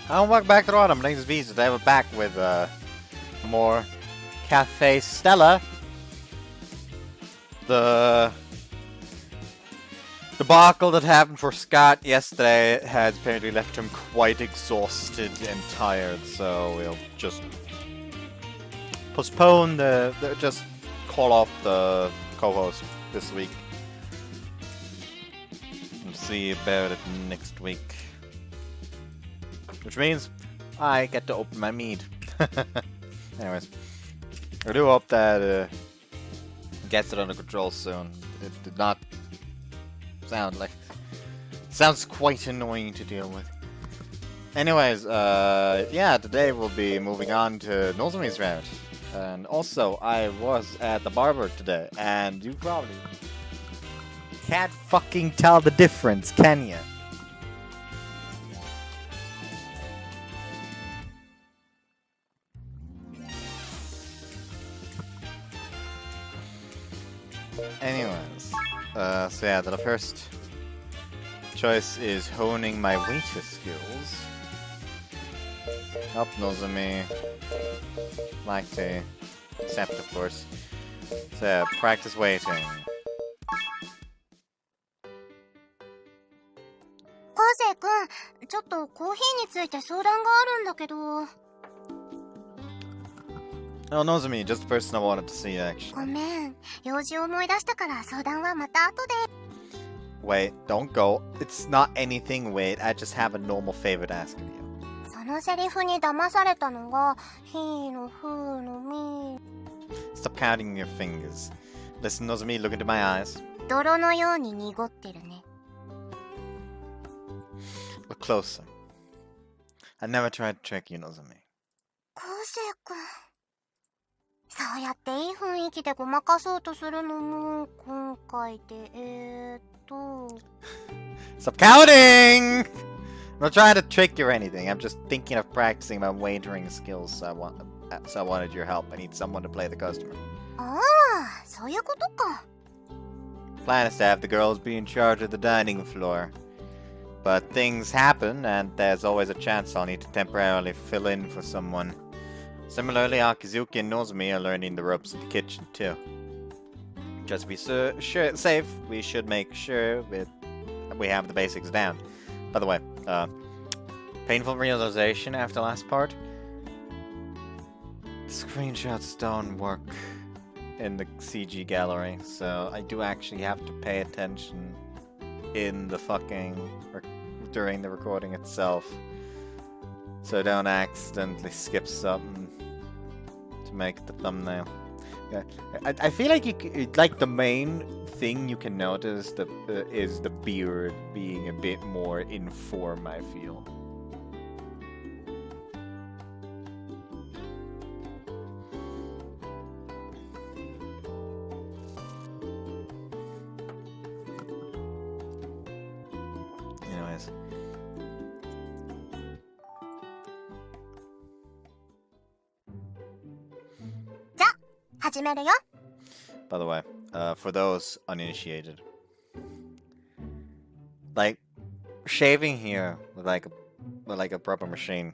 welcome back to the autumn. My name is Beast. Today we're back with more Café Stella. The debacle that happened for Scott yesterday has apparently left him quite exhausted and tired, so we'll just postpone just call off the co-host this week and see about it next week. Which means I get to open my mead. Anyways, I do hope that it gets it under control soon. It did not sound like... It sounds quite annoying to deal with. Anyways, yeah, today we'll be moving on to Nozomi-Route. And also, I was at the barber today, and you probably can't fucking tell the difference, can you? Anyways, so yeah, the first choice is honing my waiter skills. Help Nozomi. Like to accept, of course. So yeah, practice waiting. 昴生君、ちょっとコーヒーについて相談があるんだけど。Oh, Nozomi, just the person I wanted to see, actually. ごめん、用事を思い出したから相談はまた後で。Wait, don't go. It's not anything, wait. I just have a normal favor to ask of you. そのセリフに騙されたのが、ひーのふーのみー。Stop counting your fingers. Listen, Nozomi, look into my eyes. 泥のように濁ってるね。Look closer. I never tried to trick you, Nozomi. 昴生君。そうやっていい雰囲気でごまかそうとするのも今回でStop counting! I'm not trying to trick you or anything. I'm just thinking of practicing my wagering skills. So I wanted your help. I need someone to play the customer. ああ、そういうことか。Plan is to have the girls be in charge of the dining floor. But things happen, and there's always a chance I'll need to temporarily fill in for someone. Similarly, Akizuki and Nozomi are learning the ropes in the kitchen too. Just to be safe, we should make sure we have the basics down. By the way, painful realization after the last part. The screenshots don't work in the CG gallery, so I do actually have to pay attention in the during the recording itself. So don't accidentally skip something to make the thumbnail. Yeah, I feel like like the main thing you can notice is the beard being a bit more in form, I feel. Anyways. By the way, for those uninitiated, like shaving here with like a proper machine,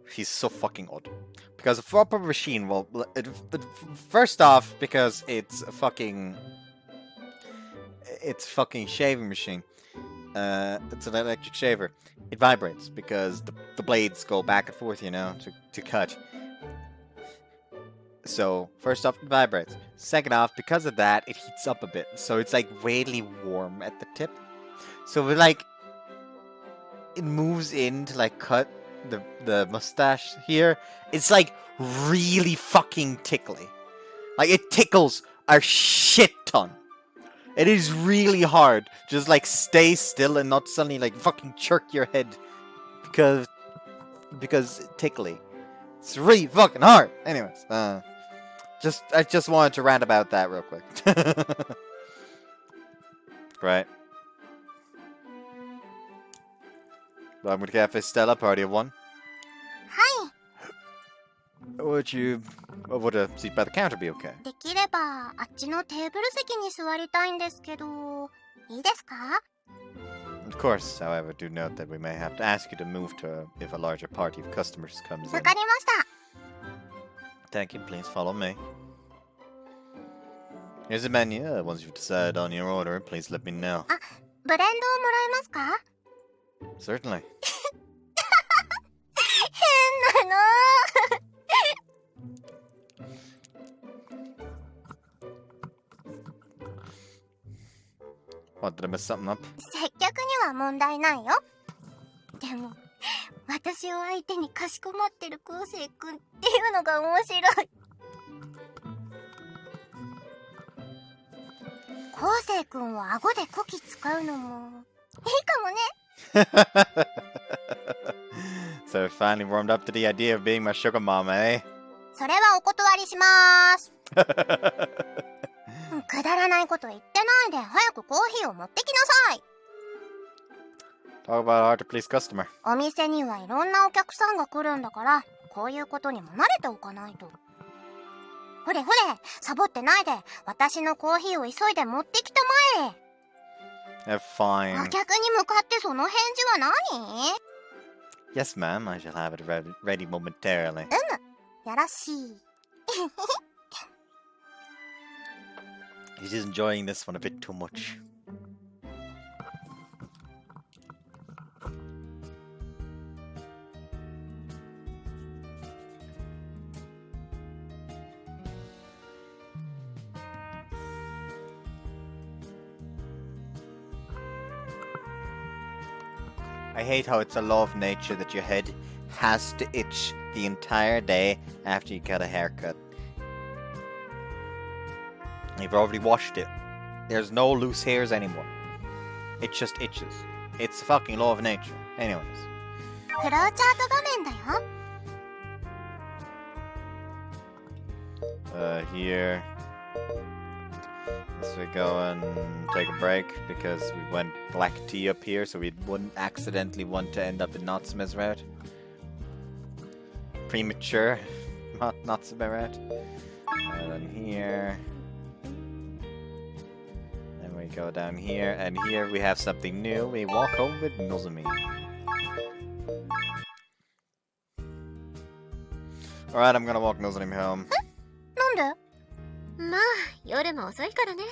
he's so fucking odd. Because a proper machine, well, first off, because it's fucking shaving machine. It's an electric shaver. It vibrates because the blades go back and forth, you know, to cut. So, first off, it vibrates. Second off, because of that, it heats up a bit. So it's like really warm at the tip. So it moves in to like cut the mustache here. It's like really fucking tickly. Like it tickles a shit ton. It is really hard. Just like stay still and not suddenly like fucking jerk your head because tickly. It's really fucking hard. Anyways, I just wanted to rant about that real quick. Right. Welcome to Café Stella, party of one. Hi. Would a seat by the counter be okay? できればあっちのテーブル席に座りたいんですけど、いいですか? Of course, however, do note that we may have to ask you to move to if a larger party of customers comes わ in. かりました。 Thank you, please follow me. Here's the menu. Once you've decided on your order, please let me know. あ、ブレンドをもらえますか？ Certainly. 変なの。What, did I mess something up? 接客には問題ないよ。でも、私を相手にかしこまってる昴生君っていうのが面白い。昴生君を顎でこき使うのもいいかもね。So I finally warmed up to the idea of being my sugar mama, eh? それはお断りしまーす。くだらないこと言ってないで早くコーヒーを持ってきなさい。 Talk about hard to please customer. お店にはいろんなお客さんが来るんだから、こういうことにも慣れておかないと。ほれほれ、サボってないで私のコーヒーを急いで持ってきたまえ。 Fine. お客に向かってその返事は何？ Yes, ma'am. I shall have it ready momentarily. やらしい。 He's enjoying this one a bit too much. I hate how it's a law of nature that your head has to itch the entire day after you get a haircut. You've already washed it. There's no loose hairs anymore. It just itches. It's a fucking law of nature. Anyways. フローチャート画面だよ。 Here. So we go and take a break because we went black tea up here, so we wouldn't accidentally want to end up in Nozomi-Route. Premature Nozomi-Route. And then here. Then we go down here, and here we have something new. We walk home with Nozomi. Alright, I'm gonna walk Nozomi home. なんで？まあ夜も遅いからね。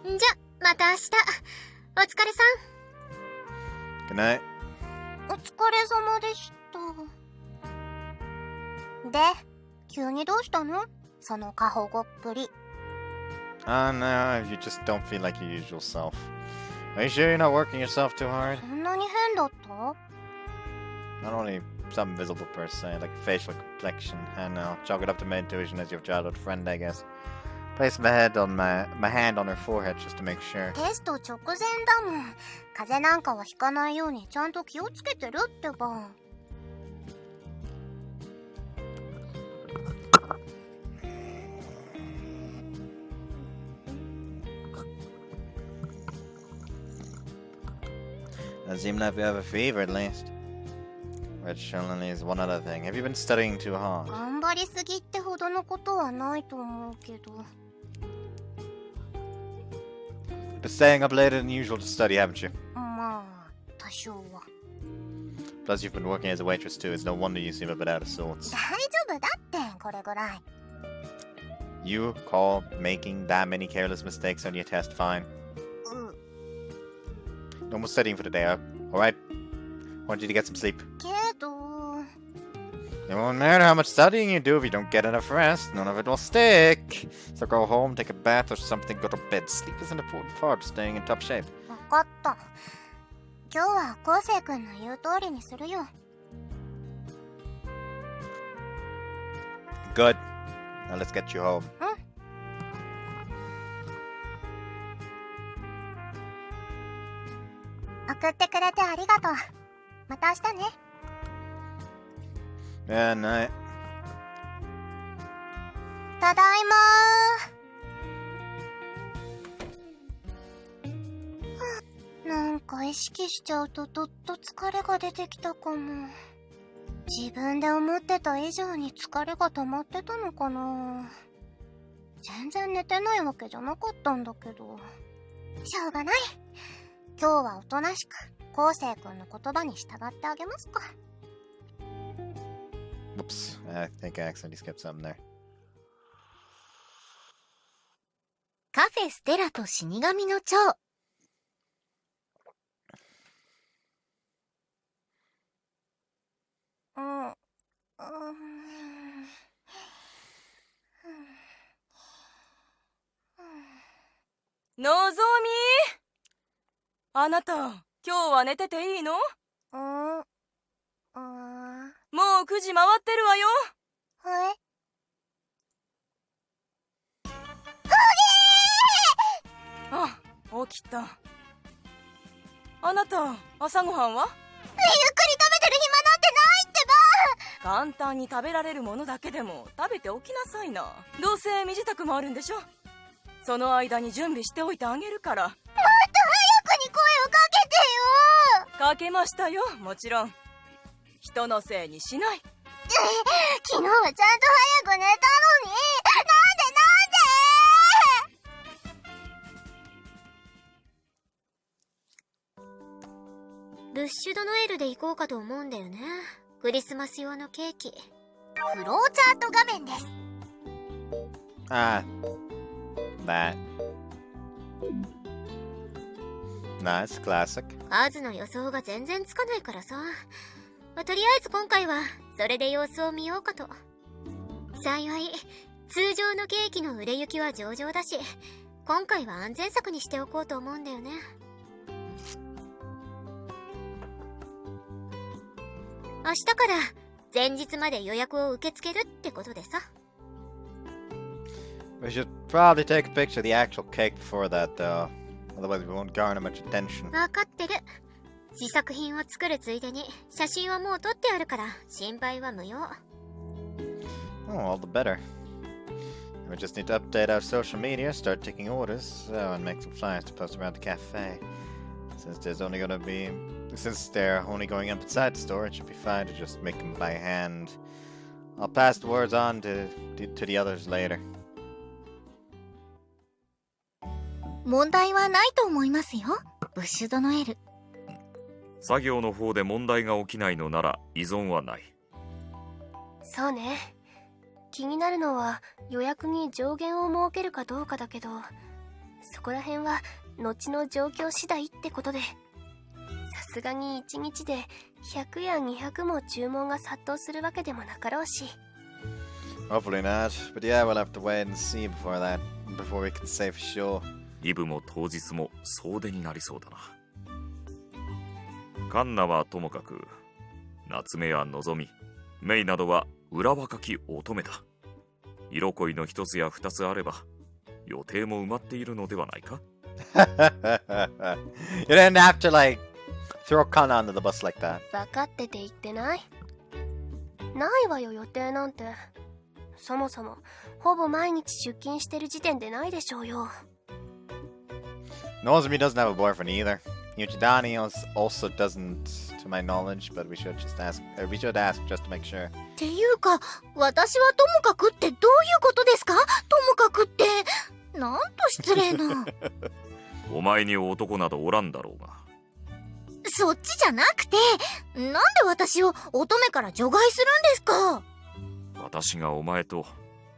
じゃまた明日。お疲れさん。 Good night. お疲れ様でした。で、急にどうしたの？その過保護っぷり。 No, you just don't feel like your usual self. Are you sure you're not working yourself too hard? そんなに変だった？ Not only something visible per se, like facial complexion. I know. Chalk it up to my intuition as your childhood friend, I guess. Place my hand on her forehead just to make sure. テスト直前だもん。風邪なんかはひかないようにちゃんと気をつけてるってば。Doesn't seem like you have a fever, at least. Which only is one other thing. Have you been studying too hard? 頑張りすぎってほどのことはないと思うけど。 Been staying up later than usual to study, haven't you? まあ、多少は。 Plus, you've been working as a waitress too. It's no wonder you seem a bit out of sorts. 大丈夫だって、これぐらい。 You call making that many careless mistakes on your test fine? うん。 No more studying for the day, alright? Want you to get some sleep. けど。 It won't matter how much studying you do if you don't get enough rest. None of it will stick. So go home, take a bath or something, go to bed. Sleep is an important part of staying in top shape. わかった。今日は昴生君の言う通りにするよ。 Good. Now let's get you home. うん。送ってくれてありがとう。また明日ね。 Yeah, night. ただいまー。なんか意識しちゃうとどっと疲れが出てきたかも。自分で思ってた以上に疲れが溜まってたのかな。全然寝てないわけじゃなかったんだけど。しょうがない。今日はおとなしく、昴生君の言葉に従ってあげますか。Whoops, I think I accidentally skipped something there. カフェステラと死神の蝶。のぞみ、あなた今日は寝てていいの？ももう9時回ってるわよ。あ、起きた。あなた朝ごはんは？ゆっくり食べてる暇なんてないってば。簡単に食べられるものだけでも食べておきなさいな。どうせ身支度もあるんでしょ。その間に準備しておいてあげるから。もっと早くに声をかけてよ。かけましたよ、もちろん。人のせいにしない。昨日はちゃんと早く寝たのに。ブッシュドノエルで行こうかと思うんだよね。クリスマス用のケーキ。フローチャート画面です。Ah, that. Nice, classic. 数の予想が全然つかないからさ。とりあえず今回はそれで様子を見ようかと。幸い通常のケーキの売れ行きは上々だし、今回は安全策にしておこうと思うんだよね。明日から前日まで予約を受け付けるってことでさ。We should probably take a picture of the actual cake before that, though. Otherwise, we won't garner much attention. わかってる。試作品を作るついでに写真はもう撮ってあるから心配は無用。Oh, all the better. We just need to update our social media, start taking orders, and make some flyers to post around the cafe. Since they're only going up inside the store, it should be fine to just make them by hand. I'll pass the words on to the others later. 問題はないと思いますよ、ブッシュドノエル。作業の方で問題が起きないのなら依存はない。そうね。気になるのは予約に上限を設けるかどうかだけど、そこら辺は後の状況次第ってことで、さすがに1日で100や200も注文が殺到するわけでもなかろうし。 Hopefully not, but yeah, we'll have to wait and see before we can say for sure. イブも当日も総出になりそうだな。カンナはともかく、夏目やのぞみ、メイなどは裏若き乙女だ。色恋の一つや二つあれば予定も埋まっているのではないか。You didn't have to throw Kana under the bus like that. 分かってて言ってない？ないわよ、予定なんて。そもそもほぼ毎日出勤してる時点でないでしょうよ。Nozomi doesn't have a boyfriend either. Yuchidani also doesn't, to my knowledge, but we should ask just to make sure. っていうか、私はともかくってどういうことですか？ともかくって、なんと失礼な。お前に男などおらんだろうが。そっちじゃなくて、なんで私を乙女から除外するんですか？私がお前と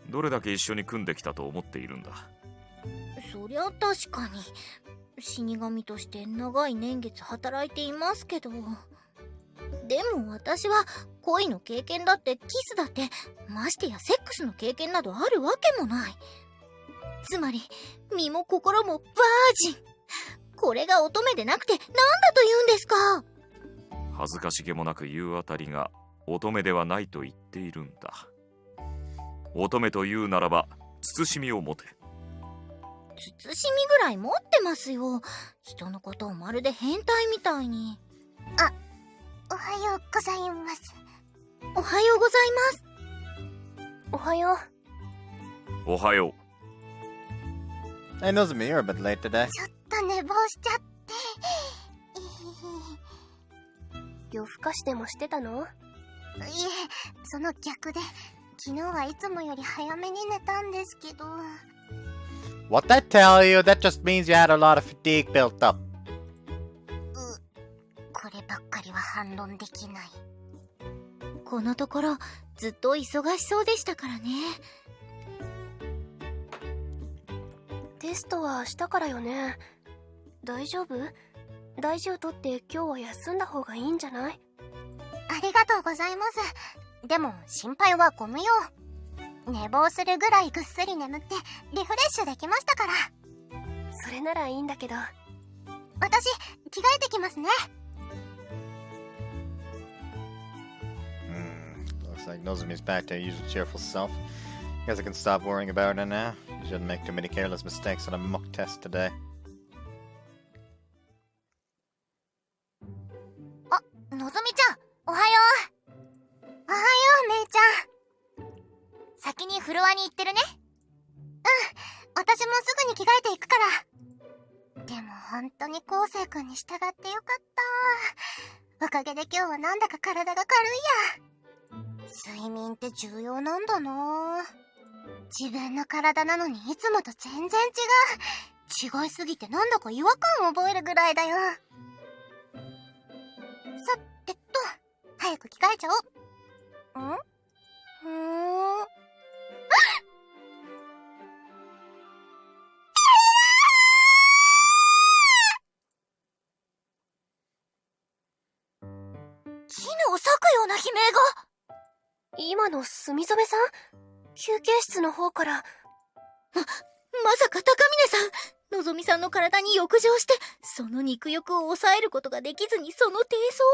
どれだけ一緒に組んできたと思っているんだ。そりゃ確かに。死神として長い年月働いていますけど、でも私は恋の経験だってキスだって、ましてやセックスの経験などあるわけもない。つまり身も心もバージン。これが乙女でなくて何だと言うんですか？恥ずかしげもなく言うあたりが乙女ではないと言っているんだ。乙女と言うならば慎みを持て。慎みぐらい持ってますよ。人のことをまるで変態みたいに。あ、おはようございます。おはようございます。おはよう。おはよう。Hey Nozomi, you're a bit late today. ちょっと寝坊しちゃって。夜更かしでもしてたの？いえ、その逆で、昨日はいつもより早めに寝たんですけど。What I tell you, that just means you had a lot of fatigue built up. こればっかりは反論できない。このところずっと忙しそうでしたからね。テストは明日からよね。大丈夫？大事をとって今日は休んだ方がいいんじゃない？ありがとうございます。でも心配はご無用。寝坊するぐらいぐっすり眠ってリフレッシュできましたから。それならいいんだけど。私着替えてきますね。Looks like Nozomi's back to her usual cheerful self. Guess I can stop worrying about her now. She shouldn't make too many careless mistakes on a mock test today. あ、のぞみちゃん、おはよう。おはよう、めいちゃん。先にフロアに行ってるね。私もすぐに着替えていくから。でも本当に昴生君に従ってよかった。おかげで今日はなんだか体が軽いや。睡眠って重要なんだな。自分の体なのにいつもと全然違う。違いすぎてなんだか違和感を覚えるぐらいだよ。さてと、早く着替えちゃおう。絹を裂くような悲鳴が。今の墨染さん？休憩室の方から。まさか高峰さん、のぞみさんの体に浴場して、その肉欲を抑えることができずにその低層を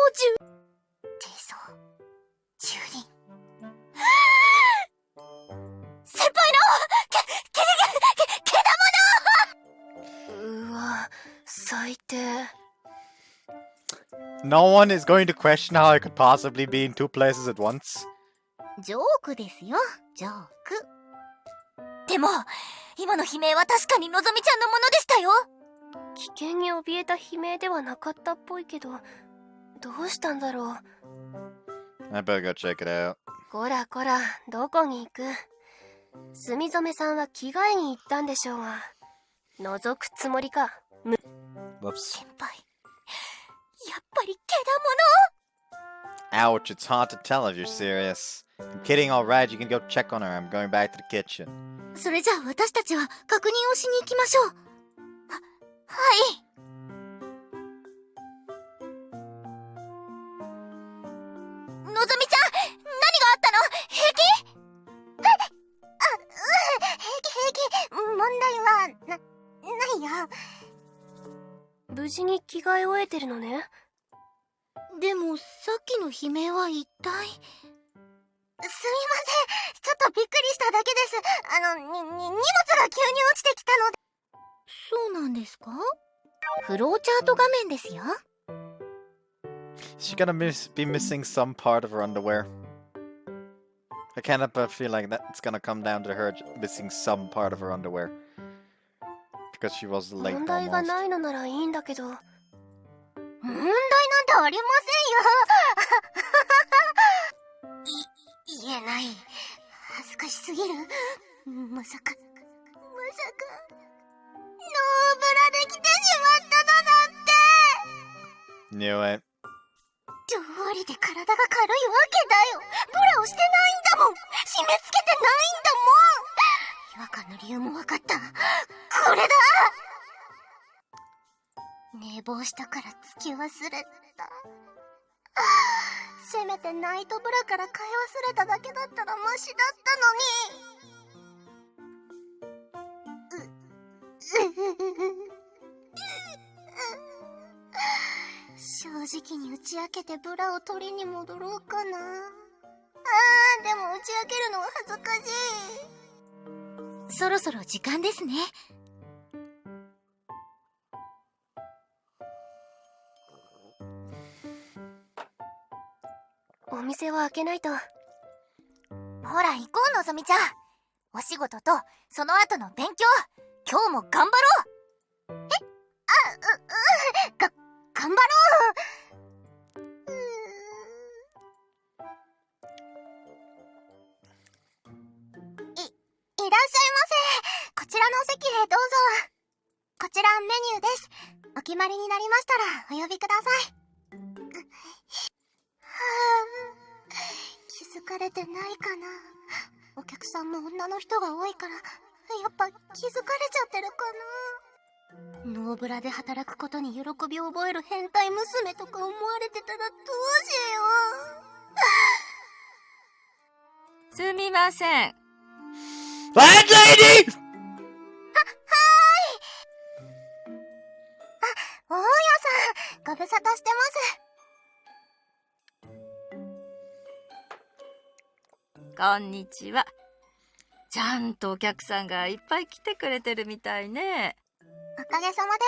低層蹂躙。先輩の毛うわ、最低。No one is going to question how I could possibly be in two places at once. ジョークですよ、ジョーク。でも今の悲鳴は確かにのぞみちゃんのものでしたよ。危険に怯えた悲鳴ではなかったっぽいけど、どうしたんだろう。 I better go check it out. こらこら、どこに行く？墨染さんは着替えに行ったんでしょうが、覗くつもりか。Whoops. 先輩、やっぱり毛だもの。 Ouch, it's hard to tell if you're serious. I'm kidding, alright, you can go check on her. I'm going back to the kitchen. それじゃあ私たちは確認をしに行きましょう。はい。のぞみちゃん、何があったの？平気？平気。問題は、ないよ。無事に着替え終えてるのね。でもさっきの悲鳴は一体。すみません。ちょっとびっくりしただけです。荷物が急に落ちてきたので。そうなんですか？フローチャート画面ですよ。She's gonna be missing some part of her underwear. I can't help but feel like that it's gonna come down to her missing some part of her underwear. Because she was late 問題が almost. ないのならいいんだけど。問題なんてありませんよ。言えない。恥ずかしすぎる。まさか。ノーブラで来てしまっただなんて。Knew it. どうりで体が軽いわけだよ。ブラをしてないんだもん。締め付けてないんだもん。違和感の理由も分かった。これだ。寝坊したからつき忘れた。せめてナイトブラから買い忘れただけだったらマシだったのに。正直に打ち明けてブラを取りに戻ろうかな。でも打ち明けるのは恥ずかしい。そろそろ時間ですね。お店は開けないと。ほら行こう、のぞみちゃん。お仕事とその後の勉強、今日も頑張ろう。頑張ろう。いらっしゃいませ。こちらの席へどうぞ。こちらメニューです。お決まりになりましたらお呼びください。気づかれてないかな。お客さんも女の人が多いから、やっぱ気づかれちゃってるかな。ノーブラで働くことに喜びを覚える変態娘とか思われてたらどうしよう。すみません。ランレディー。大家さん、ご無沙汰してます。こんにちは。ちゃんとお客さんがいっぱい来てくれてるみたいね。おかげさまで。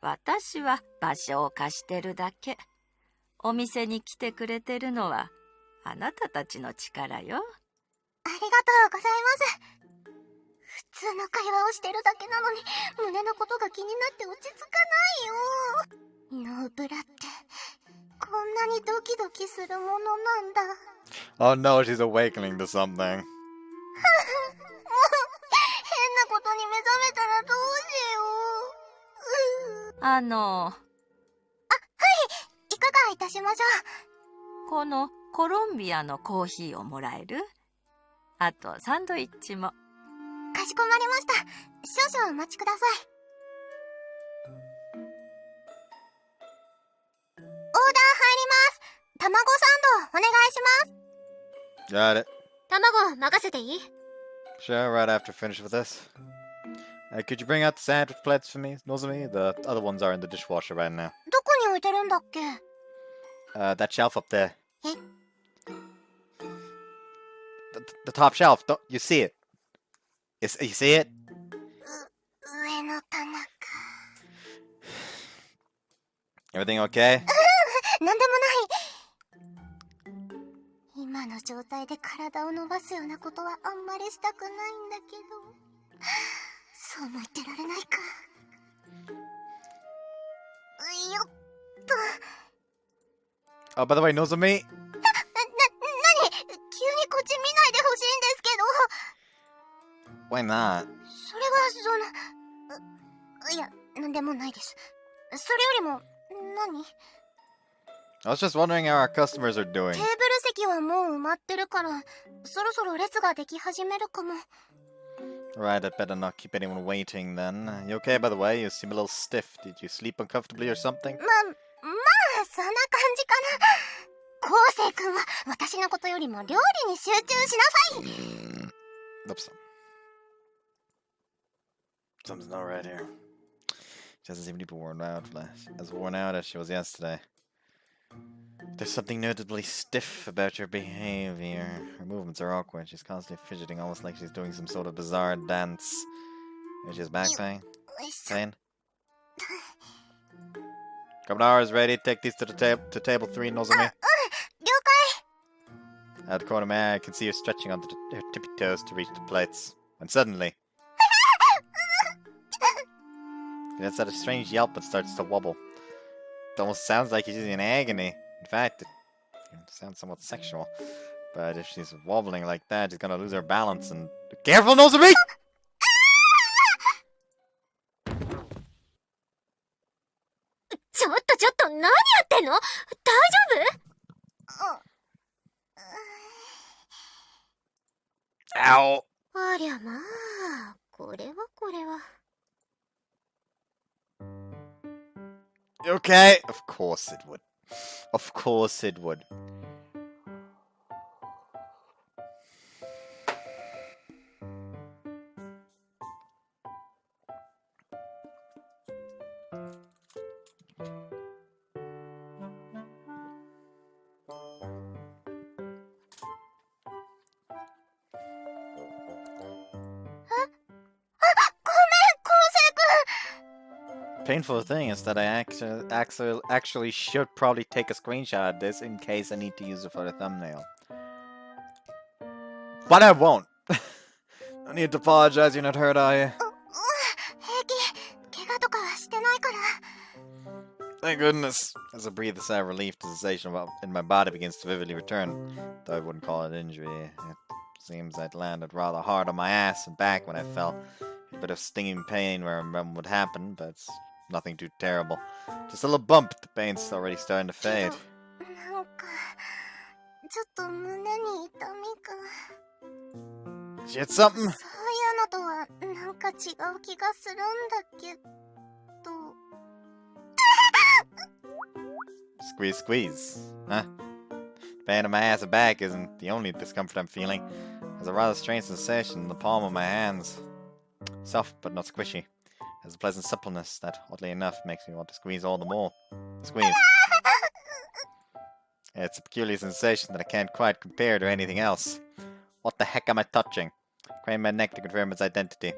私は場所を貸してるだけ。お店に来てくれてるのはあなたたちの力よ。ありがとうございます。普通の会話をしてるだけなのに、胸のことが気になって落ち着かないよ。ノーブラってこんなにドキドキするものなんだ。Oh no, she's awakening to something. もう変なことに目覚めたらどうしよう。はい、いかがいたしましょう。このコロンビアのコーヒーをもらえる？あとサンドイッチも。う。かしこまりました。少々お待ちください。オーダー入ります。卵サンドお願いします。Got it. 卵任せていい？ Sure, right after finish with this. Could you bring out the sandwich plates for me, Nozomi? The other ones are in the dishwasher right now. どこに置いてるんだっけ？ That shelf up there. え？ The top shelf. Don't you see it? You see it? 上の棚か。Everything okay? なんでもない。今の状態で体を伸ばすようなことはあんまりしたくないんだけど、そうも言ってられないか。よっと。Oh, by the way, Nozomi. なに？急にこっち見ないでほしいんですけど。 Why not? それはいや、なんでもないです。それよりも、何？ I was just wondering how our customers are doing. テーブル席はもう埋まってるから、そろそろ列ができ始めるかも。 Right, I'd better not keep anyone waiting then. You okay, by the way? You seem a little stiff. Did you sleep uncomfortably or something? まあ、そんな感じかな。昴生君は私のことよりも料理に集中しなさい。Oops. Something's not right here. She doesn't seem to be worn out as she was yesterday. There's something notably stiff about your behavior. Her movements are awkward. She's constantly fidgeting, almost like she's doing some sort of bizarre dance. Is she back pain? Pain? Carbonara is ready. Take these to the table 3, Nozomi. 了解。 Out of the corner of my eye, I can see her stretching onto her tippy toes to reach the plates. And suddenly, she lets out a strange yelp and starts to wobble. It almost sounds like she's in agony. In fact, it sounds somewhat sexual. But if she's wobbling like that, she's gonna lose her balance and... Careful, Nozomi! ちょっと何やってんの？大丈夫？ Ow! ありゃまあ、これは。You okay? Of course it would. Of course it would. Painful thing is that I actually should probably take a screenshot of this in case I need to use it for the thumbnail. But I won't. No need to apologize, you're not hurt, are you? 平気。怪我とかはしてないから。 Thank goodness. As I breathe a sigh of relief, the sensation in my body begins to vividly return. Though I wouldn't call it injury. Seems I'd landed rather hard on my ass and back when I fell. A bit of stinging pain where I remember what happened, but it's nothing too terrible. Just a little bump. The pain's already starting to fade. なんかちょっと胸に痛みが。 Shit, something? そういうのとはなんか違う気がするんだけど。 Squeeze, squeeze. Huh? Pain in my ass and back isn't the only discomfort I'm feeling. There's a rather strange sensation in the palm of my hands. Soft but not squishy. There's a pleasant suppleness that, oddly enough, makes me want to squeeze all the more. Squeeze. It's a peculiar sensation that I can't quite compare to anything else. What the heck am I touching? Crane my neck to confirm its identity.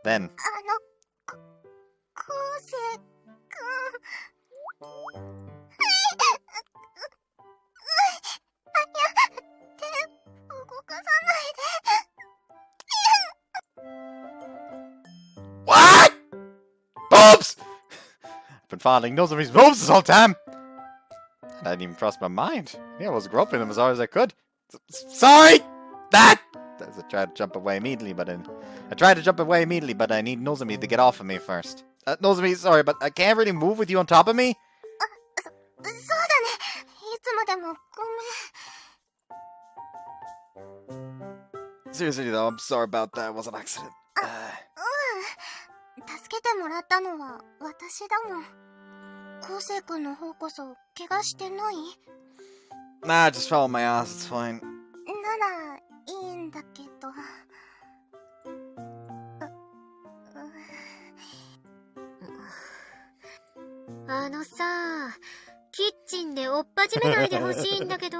Then... 昴生くん。 What? Boobs! I've been fondling Nozomi's boobs this whole time! That didn't even cross my mind. Yeah, I was groping them as hard as I could. Sorry! That! As I tried to jump away immediately, but I need Nozomi to get off of me first. Nozomi, sorry, but I can't really move with you on top of me? そうだね。いつまでもごめん。 Seriously though, I'm sorry about that. It was an accident. 助けてもらったのは私だもん。昴生くんの方こそ怪我してない？ Nah, just fell on my ass. It's fine. ならいいんだけど。あのさ、キッチンで追っ始めないでほしいんだけど。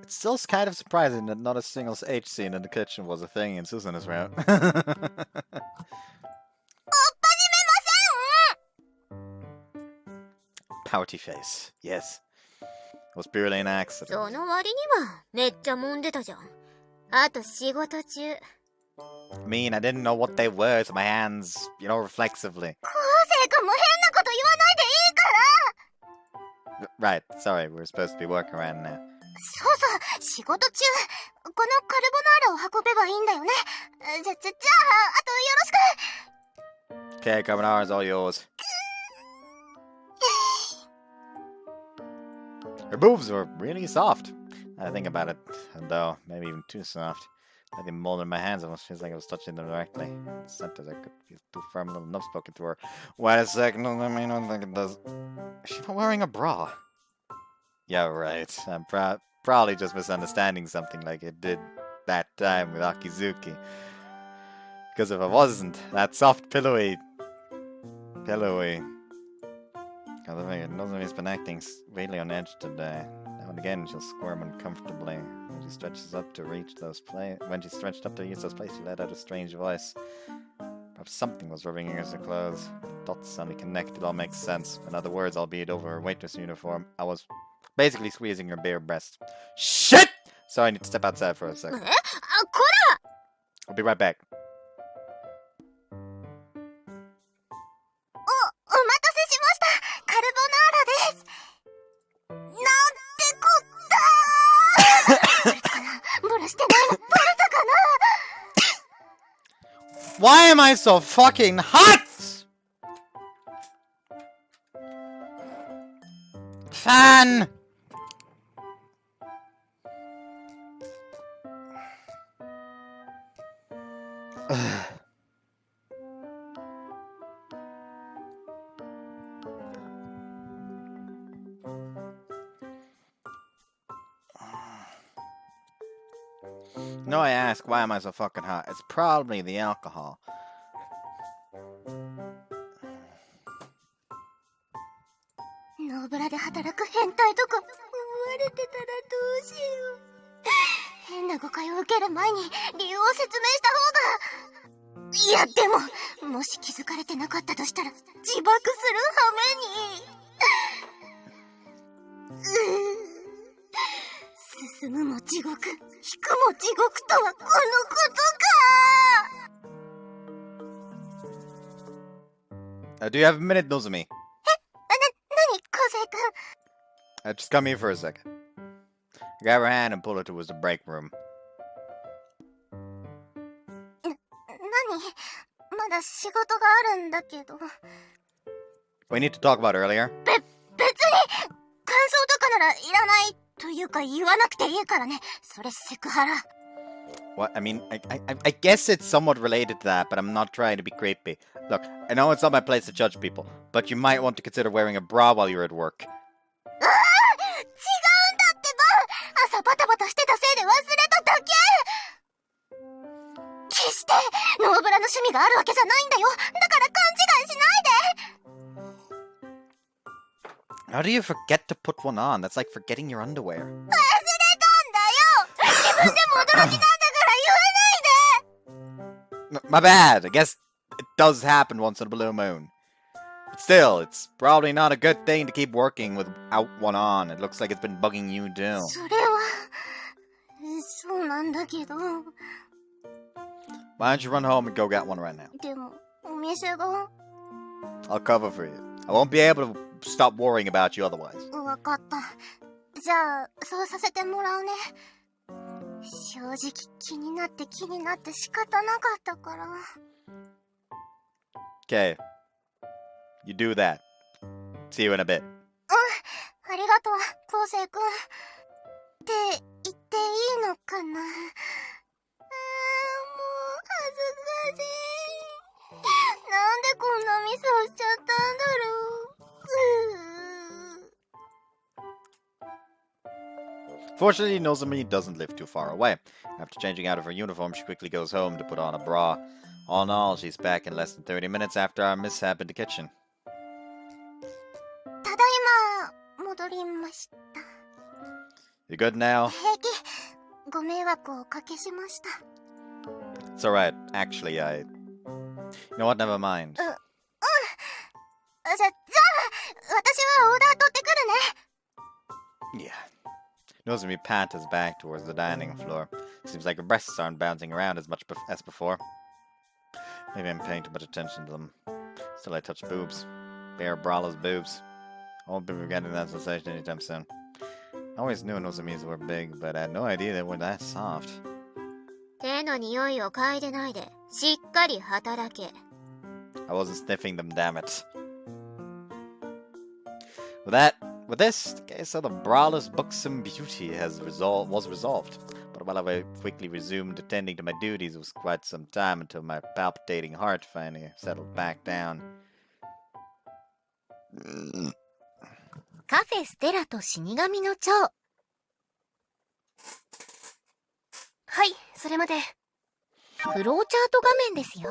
It's still kind of surprising that not a single H scene in the kitchen was a thing in Susan's route. Pouty face. Yes. It was purely an accident. その割にはめっちゃ揉んでたじゃん。あと仕事中。 I mean, I didn't know what they were, so my hands, reflexively. 昴生くんも変なこと言わないでいいから。 Right, sorry, we're supposed to be working around now. そうそう、仕事中、このカルボナーラを運べばいいんだよね。じゃあ、あとよろしく。 Okay, carbonara's all yours. Her boobs were really soft. I think about it, though, maybe even too soft. Like the mold in my hands almost feels like I was touching them directly. Sometimes I could feel too firm, a little enough spoken to her. Wait a second, I mean, I don't think it does. Is she not wearing a bra? Yeah, right. I'm probably just misunderstanding something like it did that time with Akizuki. Because if I wasn't, that soft, pillowy... I think Nozomi's been acting really on edge today. Now and again, she'll squirm uncomfortably. When she stretched up to reach those places, she let out a strange voice. Perhaps something was rubbing against her clothes. Dots suddenly connected, all makes sense. In other words, albeit over her waitress uniform, I was basically squeezing her bare breast. Shit! Sorry, I need to step outside for a second. こら! I'll be right back. お待たせしました。カルボナーラです。なんてこったー。バレたかな？ブラしてないのバレたかな？ Why am I so fucking hot? Fan! No, I ask, why am I so fucking hot? It's probably the alcohol. ノーブラで働く変態とか思われてたらどうしよう。変な誤解を受ける前に理由を説明した方が。いや、でも、もし気づかれてなかったとしたら自爆する羽目に。進むも地獄、引くも地獄とはこのことか。 Do you have a minute, Nozomi? 何、昴生君。 Just come here for a second. Grab her hand and pull her towards the break room. 何？まだ仕事があるんだけど。We need to talk about earlier. 別に感想とかならいらないというか言わなくていいからね。それセクハラ。What? I mean, I guess it's somewhat related to that, but I'm not trying to be creepy. Look, I know it's not my place to judge people, but you might want to consider wearing a bra while you're at work. 違うんだってば。朝バタバタしてたせいで忘れただけ。決してノーブラの趣味があるわけじゃないんだよ。だから勘違いしないで。 How do you forget to put one on? That's like forgetting your underwear. 忘れたんだよ。自分でも驚きなんだから言わないで。 My bad. I guess it does happen once in a blue moon. But still, it's probably not a good thing to keep working without one on. It looks like it's been bugging you too. それはそうなんだけど。 Why don't you run home and go get one right now? でもお店が。 I'll cover for you. I won't be able to stop worrying about you otherwise. わかった。じゃあそうさせてもらうね。正直気になって仕方なかったから。 Okay. You do that. See you in a bit. ありがとう、昴生くん。って言っていいのかな。もう恥ずかしい。なんでこんなミスをしちゃったんだろう。Fortunately, Nozomi doesn't live too far away. After changing out of her uniform, she quickly goes home to put on a bra. All in all, she's back in less than 30 minutes after our mishap in the kitchen. ただいま戻りました。 You good now? 平気。ご迷惑をおかけしました。 It's alright. Actually, You know what? Never mind. じゃあ私はオーダー取ってくるね。 Yeah. Nozomi pats back towards the dining floor. Seems like her breasts aren't bouncing around as much as before. Maybe I'm paying too much attention to them. Still, I touch boobs. Bare braless boobs. I won't be forgetting that sensation anytime soon. I always knew Nozomi's were big, but I had no idea they were that soft. 手の匂いを嗅いでないで、しっかり働け。 I wasn't sniffing them, damn it. With this, the case of the braless buxom beauty was resolved. But while I quickly resumed attending to my duties, it was quite some time until my palpitating heart finally settled back down. カフェステラと死神の蝶。はい、それまで。フローチャート画面ですよ。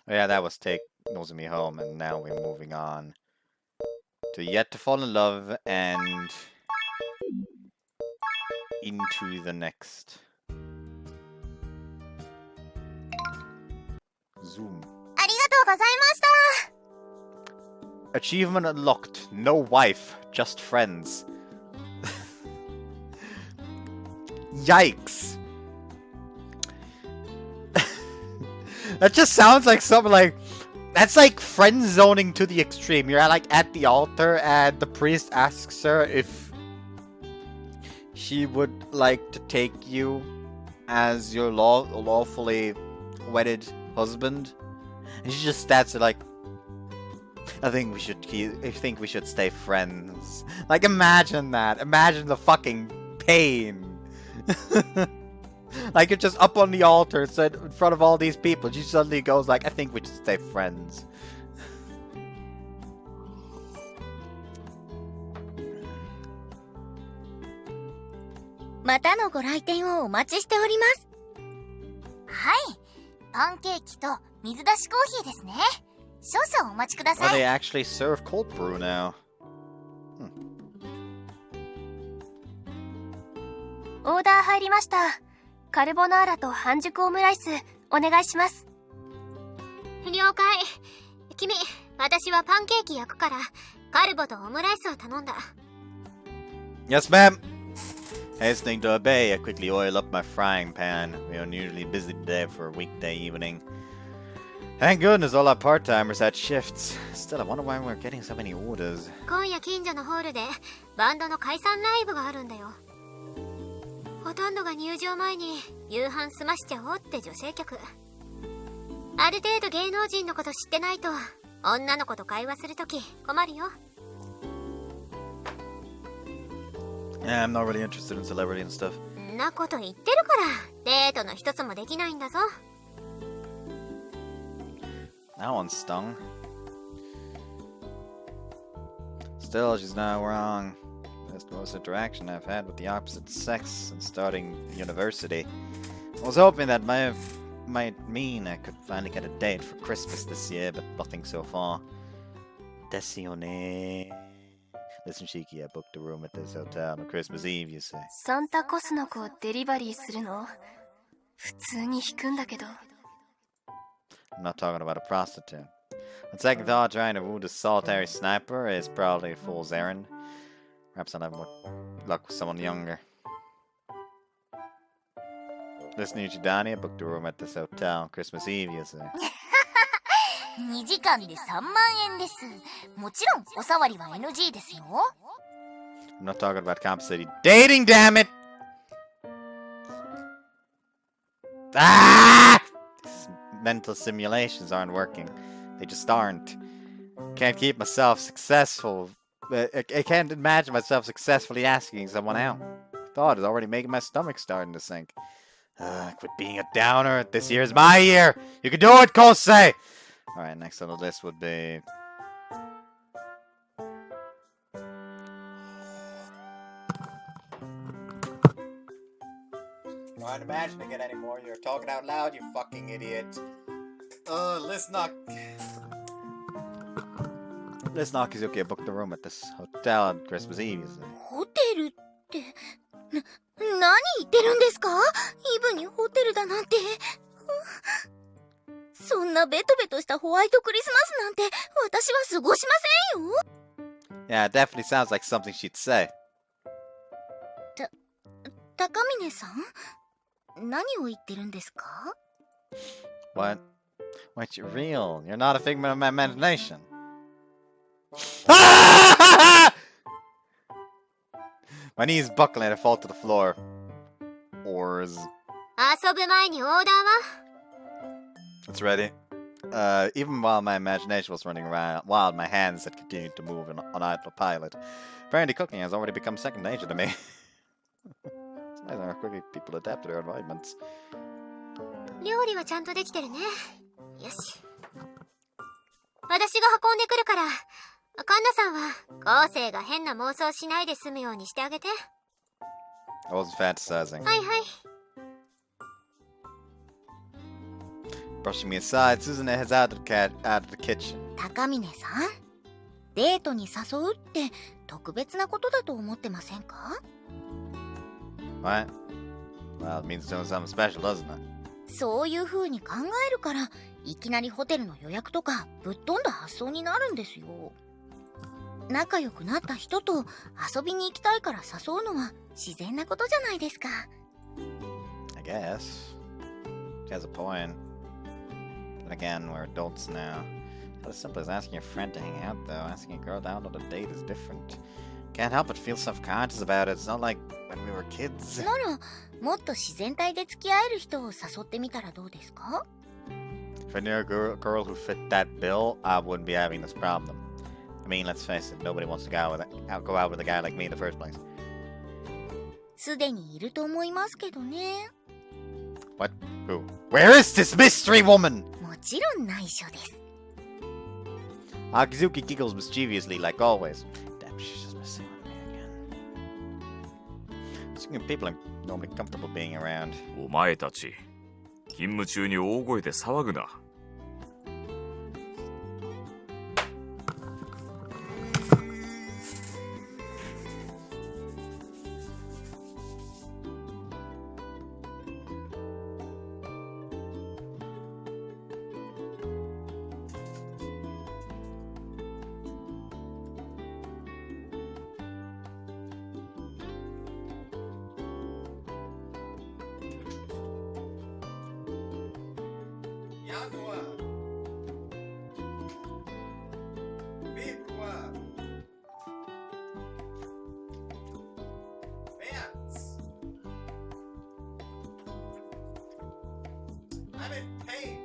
Yeah, that was take Nozomi home, and now we're moving on to yet to fall in love and into the next. Zoom. ありがとうございました。 Achievement unlocked. No wife, just friends. Yikes. That just sounds like something like... That's like friend zoning to the extreme. You're like at the altar and the priest asks her if she would like to take you as your lawfully wedded husband. And she just stats it like, I think we should stay friends. Like, imagine that. Imagine the fucking pain. Like, you're just up on the altar, so in front of all these people, she suddenly goes like, I think we should stay friends.またのご来店をお待ちしております。はい。パンケーキと水出しコーヒーですね。少々お待ちくだ Oh, さ they い。 actually serve cold brew now. オーダー入りました。カルボナーラと半熟オムライスお願いします。了解。君、私はパンケーキ焼くから、カルボとオムライスを頼んだ。 Yes, ma'am. Hastening to obey, I quickly oil up my frying pan. We are unusually busy today for a weekday evening. Thank goodness all our part-timers had shifts. Still, I wonder why we're getting so many orders. 今夜近所のホールでバンドの解散ライブがあるんだよ。ほとんどが入場前に夕飯済ましちゃおうって女性客。ある程度芸能人のこと知ってないと女の子と会話するとき困るよ。Yeah, I'm not really interested in celebrity and stuff. んなこと言ってるからデートの一つもできないんだぞ。That one stung. Still, she's not wrong. That's the most interaction I've had with the opposite sex since starting university. I was hoping that might mean I could finally get a date for Christmas this year, but nothing so far. Desione. Listen, Shiki, I booked a room at this hotel on Christmas Eve, you say. サンタコスの子をデリバリーするの普通に引くんだけど。I'm not talking about a prostitute. On second thought, trying to woo the solitary sniper is probably a fool's errand. Perhaps I'll have more luck with someone younger. Listen, Uchidani, I booked a room at this hotel on Christmas Eve, you say. 2時間で3万円です。もちろんおさわりは NG ですよ。I'm not talking about compensated dating, damn it! Ah! These mental simulations aren't working. They just aren't. Can't keep myself successful. I can't imagine myself successfully asking someone out. Thought is already making my stomach starting to sink. Quit being a downer. This year's my year. You can do it, Kosei! Alright, next on the list would be... You aren't imagining it anymore. You're talking out loud, you fucking idiot. Let's not... Let's not Kizuki booked the room at this hotel on Christmas Eve. ホテルって、何言ってるんですか？イブにホテルだなんて。そんなベトベトしたホワイトクリスマスなんて私は過ごしませんよ。Yeah, it definitely sounds like something she'd say. 高峰さん？何を言ってるんですか？ What? Wait, you're real. You're not a figment of my imagination. Ah! My knees buckle and I fall to the floor. Oars. 遊ぶ前にオーダーは？ It's ready. Even while my imagination was running around, wild, my hands had continued to move on autopilot. Apparently cooking has already become second nature to me. It's amazing how quickly people adapt to their environments. 料理はちゃんとできてるね。よし。私が運んでくるから、カンナさんは後世が変な妄想しないで済むようにしてあげて。I wasn't fantasizing. はいはい。Brushing me aside, Susan heads out of the kitchen. 高峰さん、デートに誘うって特別なことだと思ってませんか？ What? Well, it means doing something special, doesn't it? そういう風に考えるから、いきなりホテルの予約とかぶっ飛んだ発想になるんですよ。仲良くなった人と遊びに行きたいから誘うのは自然なことじゃないですか。I guess. She has a point. But again, we're adults now. Not as simple as asking a friend to hang out, though. Asking a girl out on a date is different. Can't help but feel self-conscious about it. It's not like when we were kids. なら、もっと自然体で付き合える人を誘ってみたらどうですか？ If I knew a girl who fit that bill, I wouldn't be having this problem. I mean, let's face it, nobody wants to go out with a guy like me in the first place. すでにいると思いますけどね。What? Who? Where is this mystery woman? もちろん内緒です。Akizuki giggles mischievously like always. Damn, she's just messing with me again. Speaking of people I'm normally comfortable being around. お前たち、勤務中に大声で騒ぐな。I'm in pain.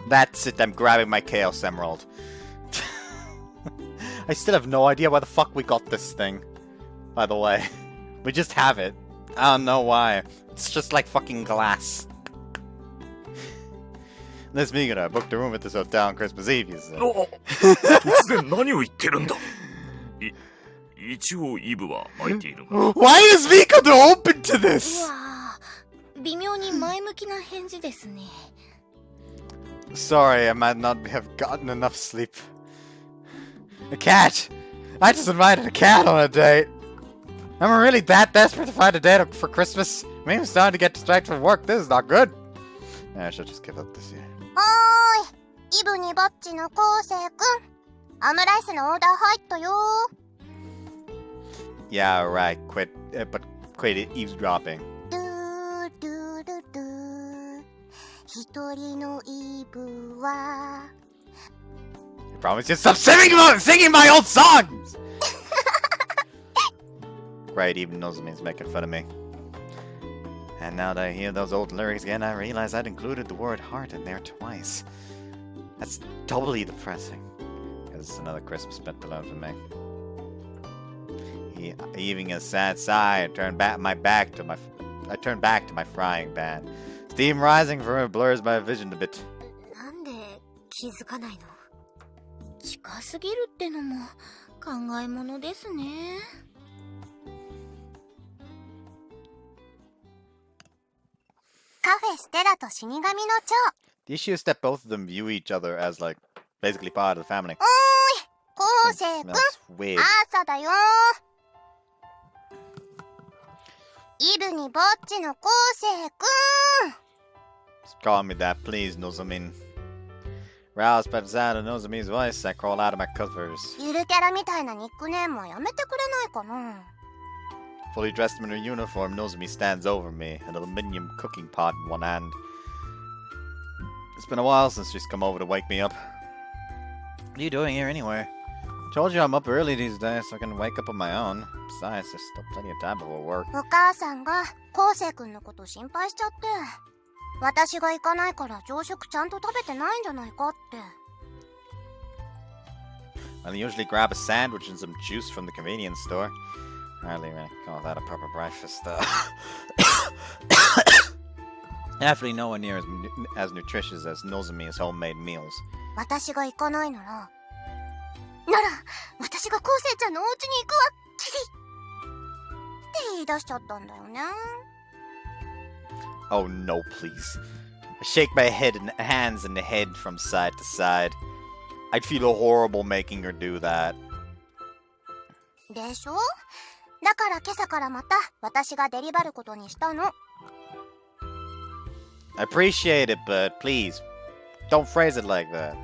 That's it, I'm grabbing my Chaos Emerald. I still have no idea why the fuck we got this thing. By the way. We just have it. I don't know why. It's just like fucking glass. This me gonna book the room at this hotel on Christmas Eve, you see. 突然何を言ってるんだ。一応イブは空いているが。Why is Miko open to う this? わぁ、微妙に前向きな返事ですね。Sorry, I might not have gotten enough sleep. A cat! I just invited a cat on a date. I'm really that desperate to find a date for Christmas. Maybe I'm starting to get distracted from work. This is not good. I should just give up this year. おーい、イブにぼっちの昴生くん。オムライスのオーダー入ったよ。Yeah, right. Quit. But quit eavesdropping. ドゥドゥドゥドゥ。一人のイブは。I promise you stop singing my old songs! Right, even Nozomi's making fun of me. And now that I hear those old lyrics again, I realize I'd included the word heart in there twice. That's totally depressing. Because it's another Christmas spent alone for me. Heaving a sad sigh, I turned back to my frying pan. Steam rising from it blurs my vision a bit. なんで気づかないの？近すぎるってのも考えものですね。カフェステラと死神の蝶。 The issue is that both of them view each other as like basically part of the family. 昴 It 生くん、 smells weird. 朝だよ。イブにぼっちの昴生くん。Call me that, please, Nozomin. Roused by the sound of Nozomi's voice, I crawl out of my covers. ゆるキャラみたいなニックネームはやめてくれないかな。 Fully dressed in her uniform, Nozomi stands over me, an aluminium cooking pot in one hand. It's been a while since she's come over to wake me up. What are you doing here anyway? I told you I'm up early these days, so I can wake up on my own. Besides, there's still plenty of time before work. お母さんが昴生くんのこと心配しちゃって。私が行かないから朝食ちゃんと食べてないんじゃないかって。I'll usually grab a sandwich and some juice from the convenience store. Hardly really call that a proper breakfast, though. Definitely nowhere near as nutritious as Nozomi's homemade meals. 私が行かないなら、私が昴生ちゃんのお家に行くわ、キリって言い出しちゃったんだよね。Oh no, please. I shake my hands and the head from side to side. I'd feel horrible making her do that. でしょ？だから今朝からまた私がデリバることにしたの。I appreciate it, but please, don't phrase it like that.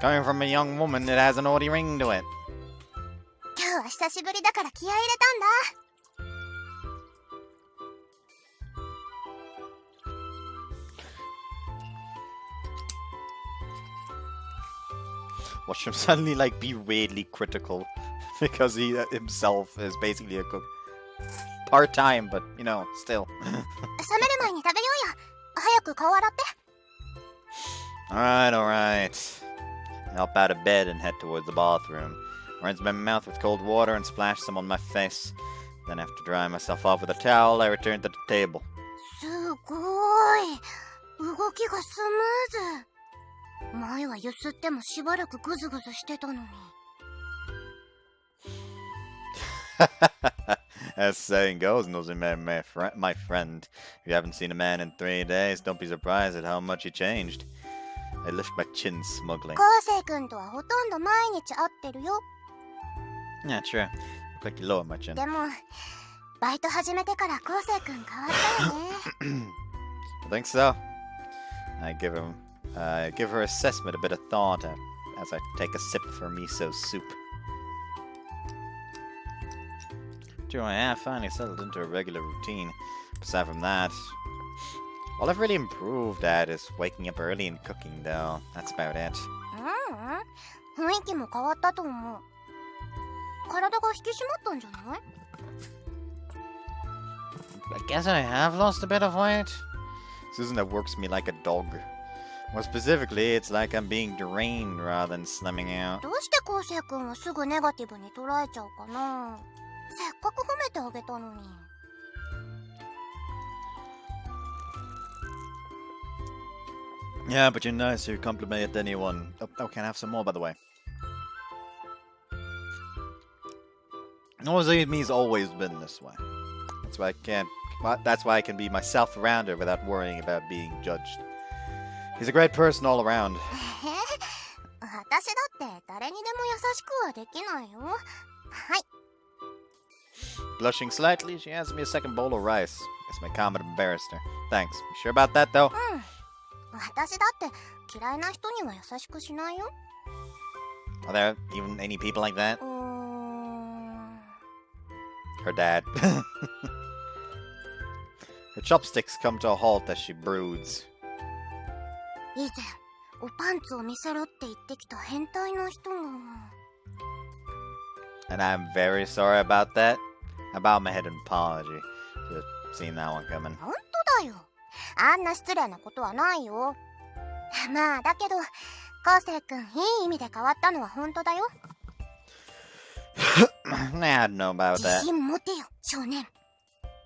Coming from a young woman, it has an oddie ring to it. 今日は久しぶりだから気合い入れたんだ。Watch him suddenly like be weirdly critical because he himself is basically a cook. Part-time, but you know, still. 冷める前に食べようよ。早く顔洗って。Alright. I hop out of bed and head towards the bathroom. Rinse my mouth with cold water and splash some on my face. Then after drying myself off with a towel, I return to the table. すごーい。動きがスムーズ。前はゆすってもしばらくグズグズしてたのに。As the saying goes, Nozomi, my friend, if you haven't seen a man in 3 days, don't be surprised at how much he changed. I lift my chin smugly. 昴生くんとはほとんど毎日会ってるよ。Yeah, sure. Quickly lower my chin. でも、バイト始めてから昴生くん変わったよね。I think so. I give her assessment a bit of thought as I take a sip for miso soup. 2 and a half, finally settled into a regular routine. Aside from that, all I've really improved at is waking up early and cooking, though. That's about it. 雰囲気も変わったと思う。体が引き締まったんじゃない？ I guess I have lost a bit of weight. Susan that works me like a dog. More specifically, it's like I'm being drained rather than slimming out. どうして昴生君はすぐネガティブに捉えちゃうかな？せっかく褒めてあげたのに。Yeah, but you're nice. You compliment anyone. Oh, can I have some more, by the way? Nozomi's always been this way. That's why I can't. That's why I can be myself around her without worrying about being judged. He's a great person all around. 私だって誰にでも優しくはできないよ。はい。 Blushing slightly, she hands me a second bowl of rice. Guess my comment embarrassed her. Thanks. You sure about that, though? 私だって嫌いな人には優しくしないよ。 Are there even any people like that? Her dad. Her chopsticks come to a halt as she broods. 以前おパンツを見せろって言ってきた変態の人が。 And I'm very sorry about that. I bow my head in apology. Should have seen that one coming. 本当だよ。あんな失礼なことはないよ。まあだけど昴生君いい意味で変わったのは本当だよ。I don't know about 自 that. 信持てよ少年。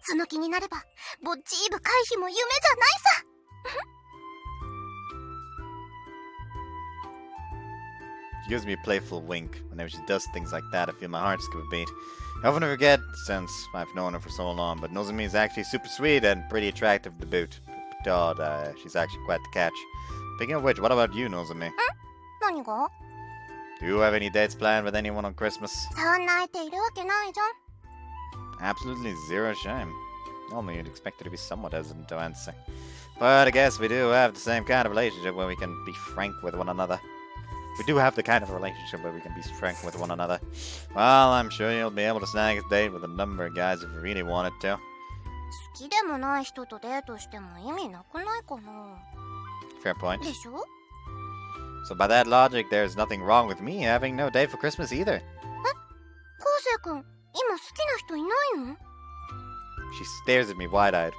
その気になればボッチーブ回避も夢じゃないさ。She gives me a playful wink. Whenever she does things like that, I feel my heart skip a beat. I often forget since I've known her for so long, but Nozomi is actually super sweet and pretty attractive to boot. God, she's actually quite the catch. Speaking of which, what about you, Nozomi? 何が？ Do you have any dates planned with anyone on Christmas? そんな相手いるわけないじゃん。 Absolutely zero shame. Normally you'd expect her to be somewhat hesitant to answer. But I guess we do have the same kind of relationship where we can be frank with one another. We do have the kind of relationship where we can be frank with one another. Well, I'm sure you'll be able to snag a date with a number of guys if you really wanted to. 好きでもない人とデートしても意味なくないかな。 Fair point. でしょ？ So by that logic, there's nothing wrong with me having no date for Christmas either. 昴生君、今好きな人いないの？ She stares at me wide-eyed.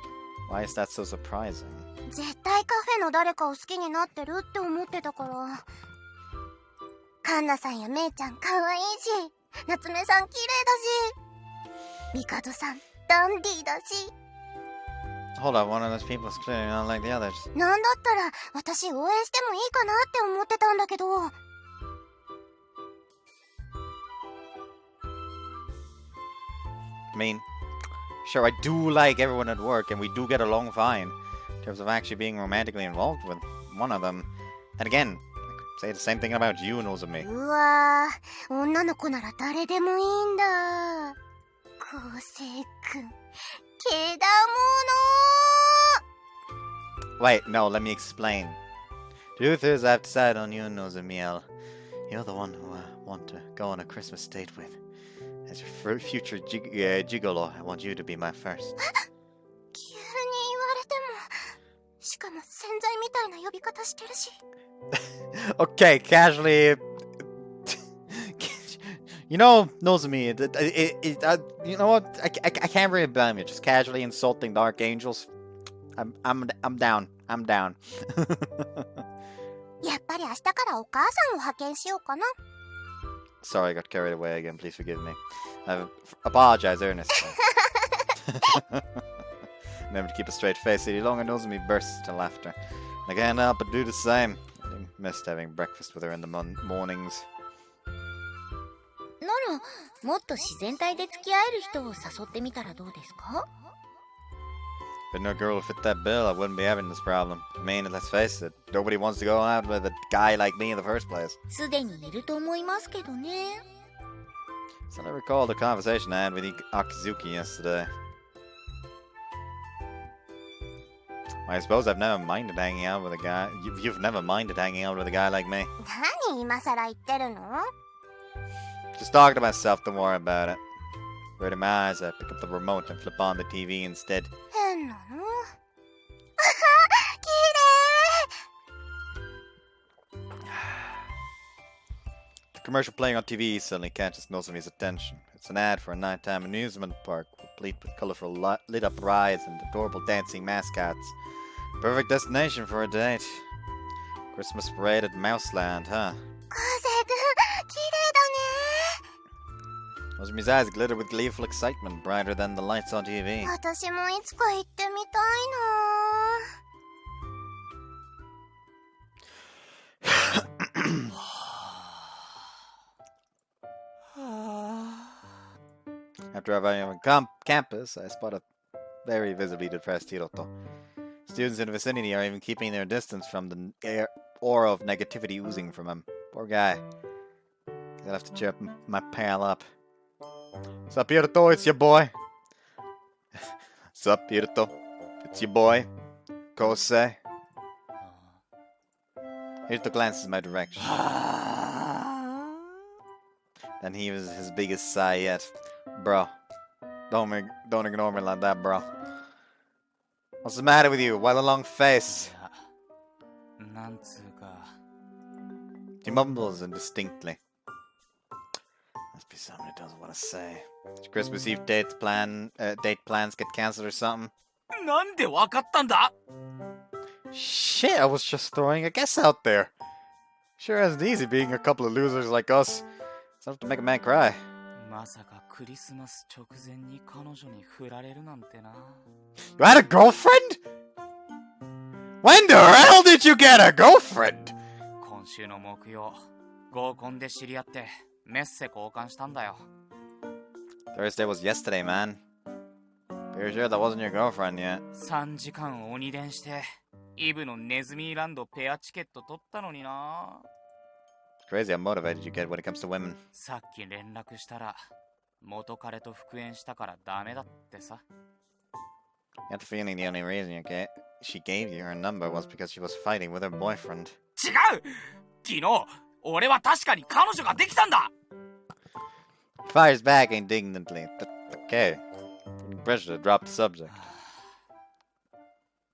Why is that so surprising? 絶対カフェの誰かを好きになってるって思ってたから。カンナさんやメイちゃん可愛いし、夏目さん綺麗だし、ミカドさんダンディーだし。 Hold on, one of those people is clearly not like the others. なんだったら私応援してもいいかなって思ってたんだけど。I mean, sure, I do like everyone at work, and we do get along fine. In terms of actually being romantically involved with one of them. And again, I could say the same thing about you, Nozomi. うわー、女の子なら誰でもいいんだ。昴生くん、けだもの。 Wait, no, let me explain. The truth is, I've decided on you, Nozomi. You're the one who I want to go on a Christmas date with. As your future gigolo, I want you to be my first. 急に言われても、しかも洗剤みたいな呼び方してるし。Okay, casually. You know, Nozomi, you know what? I can't really blame you. Just casually insulting the archangels. I'm down. I'm down. やっぱり明日からお母さんを派遣しようかな。 Sorry, I got carried away again. Please forgive me. I apologize earnestly. Remember to keep a straight face any longer. Nozomi bursts into laughter. I can't help but do the same. I missed having breakfast with her in the mornings. ならもっと自然体で付き合える人を誘ってみたらどうですか？ If no girl would fit that bill, I wouldn't be having this problem. I mean, let's face it, nobody wants to go out with a guy like me in the first place. すでにいると思いますけどね。 So I recall the conversation I had with Akizuki yesterday. I suppose I've never minded hanging out with a guy. You've never minded hanging out with a guy like me. 何今さら言ってるの？ Just talking to myself, don't worry about it. Averting my eyes, I pick up the remote and flip on the TV instead. 変なの綺麗 The commercial playing on TV suddenly catches Nozomi's attention. It's an ad for a nighttime amusement park, complete with colorful lit-up rides and adorable dancing mascots. Perfect destination for a date. Christmas parade at Mouseland, huh? 昴生君綺麗だね Nozomi's eyes glitter with gleeful excitement, brighter than the lights on TV. 私もいつか行ってみたいな After arriving on campus, I spot a very visibly depressed Hiroto. Students in the vicinity are even keeping their distance from the aura of negativity oozing from him. Poor guy. I'll have to cheer my pal up. Sup, Hiroto? It's your boy. Sup, Hiroto? It's your boy. Kosei. Hiroto glances in my direction. Then he was his biggest sigh yet. Bro, don't ignore me like that, bro. What's the matter with you? Why the long face? He mumbles indistinctly. Must be something he doesn't want to say. Did Christmas Eve date plans get cancelled or something? Shit, I was just throwing a guess out there. Sure isn't easy being a couple of losers like us. It's enough to make a man cry. You had a girlfriend? When the hell did you get a girlfriend? Thursday was yesterday, man. Pretty sure that wasn't your girlfriend yet. 3時間鬼電してイブのネズミーランドペアチケット取ったのにな。 Crazy how motivated you get when it comes to women. さっき連絡したら元彼と復縁したからダメだってさ。 You got the feeling the only reason she gave you her number was because she was fighting with her boyfriend. 違う！昨日俺は確かに彼女ができたんだ。 Fires back indignantly. Okay. Pressure to drop the subject.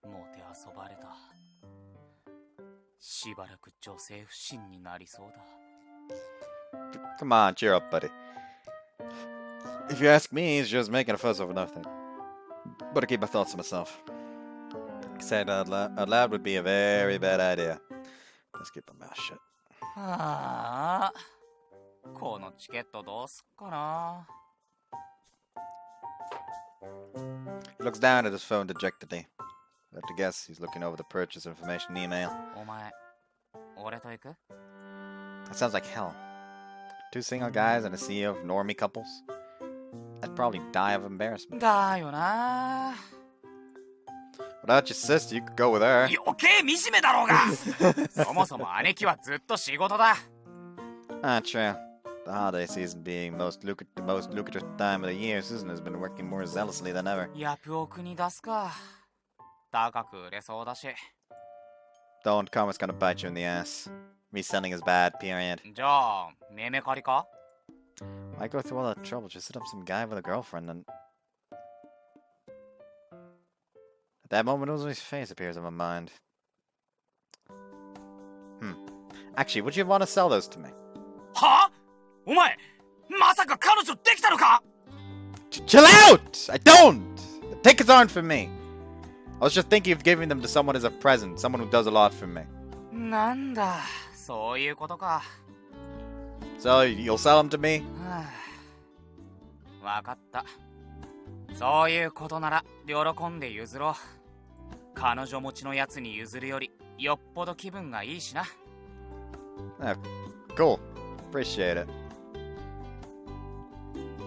もてあそばれた。しばらく女性不信になりそうだ。 Come on, cheer up, buddy. If you ask me, he's just making a fuss over nothing. But I keep my thoughts to myself. Saying out loud would be a very bad idea. Let's keep my mouth shut. ああ、このチケットどうすっかな。 He looks down at his phone dejectedly. I have to guess he's looking over the purchase information email. お前、俺と行く？ That sounds like hell. Two single guys and a CEO of normie couples? I'd probably die of embarrassment. だよな。 Without your sister, you could go with her. 余計惨めだろうが。そもそも姉貴はずっと仕事だ。 Ah, true. The holiday season being the most lucrative time of the year, Susan has been working more zealously than ever. ヤプオクに出すか。高く売れそうだし。 Don't karma's gonna bite you in the ass. Reselling is bad, period. じゃあ、メメ借りか？ Why go through all that trouble? Just hit up some guy with a girlfriend and... At that moment, Nozomi's face appears in my mind. Actually, would you want to sell those to me? は？お前、まさか彼女できたのか？ Chill out! I don't! The tickets aren't for me. I was just thinking of giving them to someone as a present, someone who does a lot for me. なんだ、そういうことか。 So, you'll sell them to me? わかった。そういうことなら喜んで譲ろう。彼女持ちのやつに譲るよりよっぽど気分がいいしな。Cool. Appreciate it.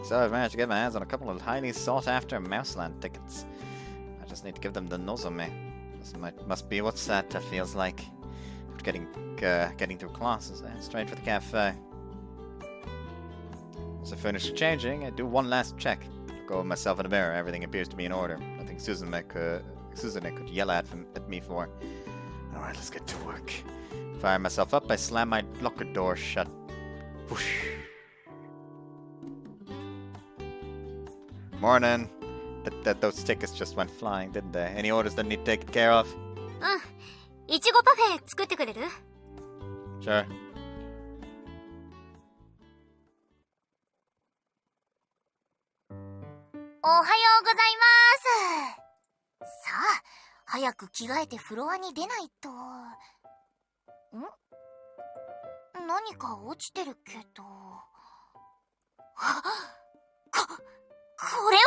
So I've managed to get my hands on a couple of highly sought-after Mouseland tickets. I just need to give them to Nozomi. This must be what Sata feels like. Getting through classes, straight for the cafe. Once I finish changing, I do one last check. Go with myself in the mirror. Everything appears to be in order. Nothing Susan could yell at me for. Alright, let's get to work. Fire myself up, I slam my locker door shut. Whoosh. Morning. Those tickets just went flying, didn't they? Any orders that need taken care of? いちごパフェ作ってくれる？ Sure. おはようございます。さあ、早く着替えてフロアに出ないと。何か落ちてるけど。これは！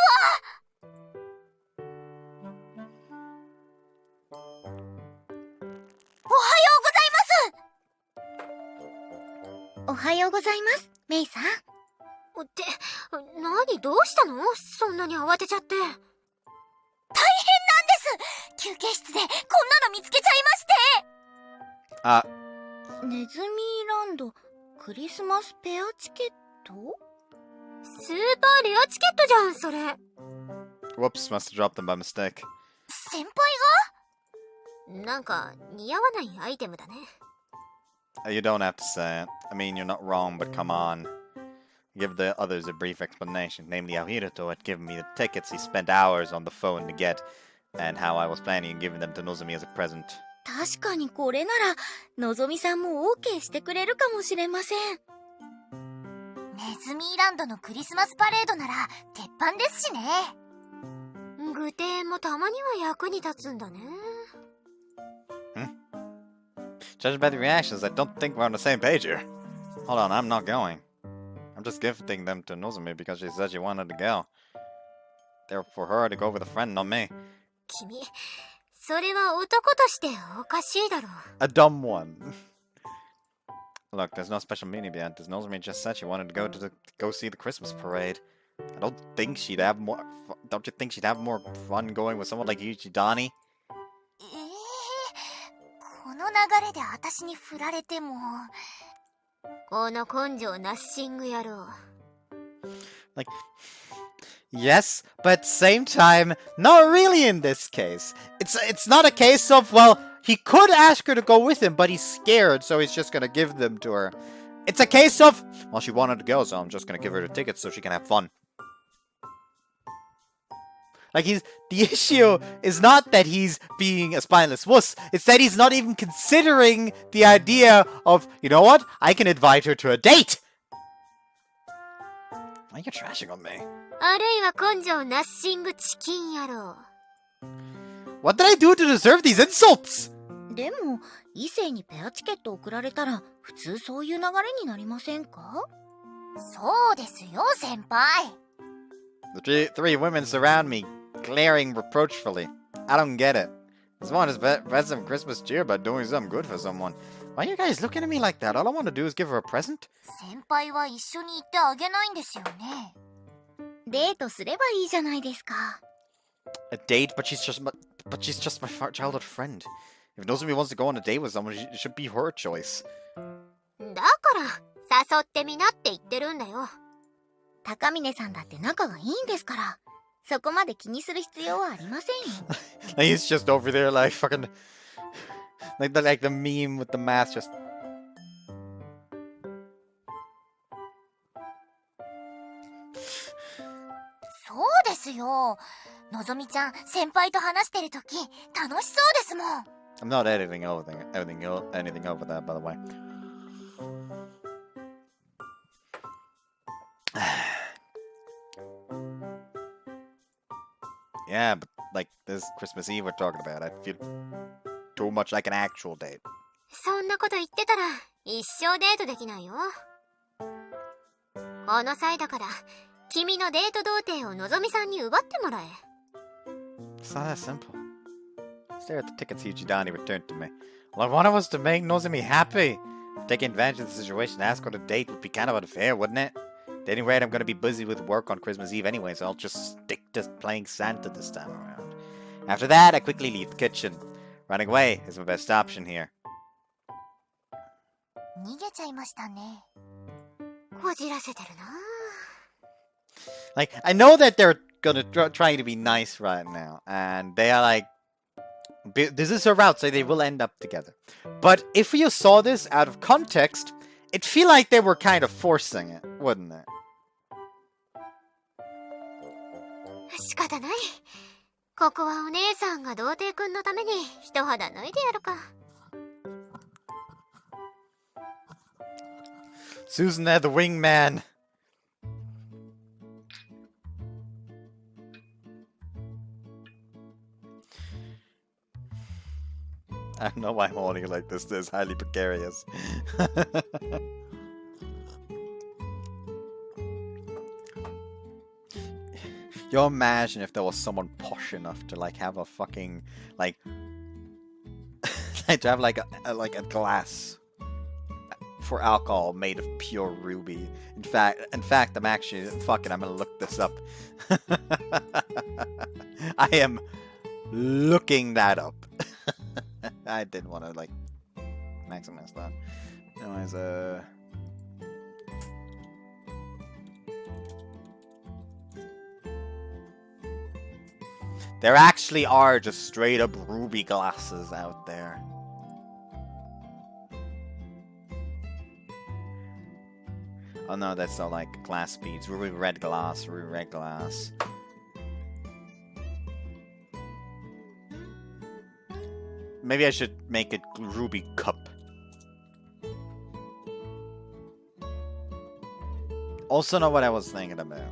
おはようございます、メイさん。って何どうしたの？そんなに慌てちゃって。大変なんです！休憩室でこんなの見つけちゃいまして。ネズミランドクリスマスペアチケット？スーパーレアチケットじゃん、それ。 Whoops, must have dropped them by mistake. 先輩が？なんか似合わないアイテムだね。You don't have to say it. I mean, you're not wrong, but come on. Give the others a brief explanation, namely how Hiruto had given me the tickets he spent hours on the phone to get, and how I was planning on giving them to Nozomi as a present. 確かにこれならのぞみさんも OK してくれるかもしれません。ネズミーランドのクリスマスパレードなら鉄板ですしね。具体もたまには役に立つんだね。Judging by the reactions, I don't think we're on the same page here. Hold on, I'm not going. I'm just gifting them to Nozomi because she said she wanted to go. They're for her to go with a friend, not me. 君、それは男としておかしいだろう。 A dumb one. Look, there's no special meaning behind this. Nozomi just said she wanted to go see the Christmas parade. I don't think she'd have more. Don't you think she'd have more fun going with someone like Yuchidani? この流れで私に振られても。この根性ナッシング野郎。 Like, yes, but at the same time, not really in this case. It's not a case of, well, he could ask her to go with him, but he's scared, so he's just gonna give them to her. It's a case of, well, she wanted to go, so I'm just gonna give her the tickets so she can have fun. Like, the issue is not that he's being a spineless wuss, it's that he's not even considering the idea of, you know what, I can invite her to a date! Why are you trashing on me? あるいは根性ナッシングチキン野郎。 What did I do to deserve these insults? でも異性にペアチケット送られたら普通そういう流れになりませんか？そうですよ、先輩。 The three women surround me, glaring reproachfully. I don't get it. This one has had some Christmas cheer by doing something good for someone. Why are you guys looking at me like that? All I want to do is give her a present. 先輩は一緒に行ってあげないんですよね。デートすればいいじゃないですか。 A date, but she's just my childhood friend. If Nozomi wants to go on a date with someone, it should be her choice. だから誘ってみなって言ってるんだよ。高峰さんだって仲がいいんですから、そこまで気にする必要はありませんよ。Like he's just over there, like fucking, like the meme with the mask, just. そうですよ。のぞみちゃん、先輩と話してるとき、楽しそうですもん。I'm not editing anything over that, by the way. Yeah, but like this Christmas Eve we're talking about, I feel too much like an actual date. そんなこと言ってたら一生デートできないよ。この際だから君のデート童貞をのぞみさんに奪ってもらえ。 It's not that simple. Stare at the tickets Yuchidani returned to me. Well, I wanted was to make Nozomi happy. Taking advantage of the situation to ask her to date would be kind of unfair, wouldn't it? At any rate, I'm going to be busy with work on Christmas Eve anyway, so I'll just stick to playing Santa this time around. After that, I quickly leave the kitchen. Running away is my best option here. 逃げちゃいましたね。こじらせてるな。 Like, I know that they're gonna trying to be nice right now, and they are like, this is a route, so they will end up together. But if you saw this out of context, it'd feel like they were kind of forcing it, wouldn't it? 仕方ない。ここはお姉さんが童貞くんのために一肌脱いでやるか。Susan there, the wingman. I don't know why I'm holding it like this. This is highly precarious. You imagine if there was someone posh enough to like have a fucking like to have like a glass for alcohol made of pure ruby. In fact, I'm actually fuck it. I'm gonna look this up. I am looking that up. I didn't want to like maximize that. Anyways, there actually are just straight up ruby glasses out there. Oh no, that's not like glass beads. Ruby red glass, ruby red glass. Maybe I should make a ruby cup. Also not what I was thinking about.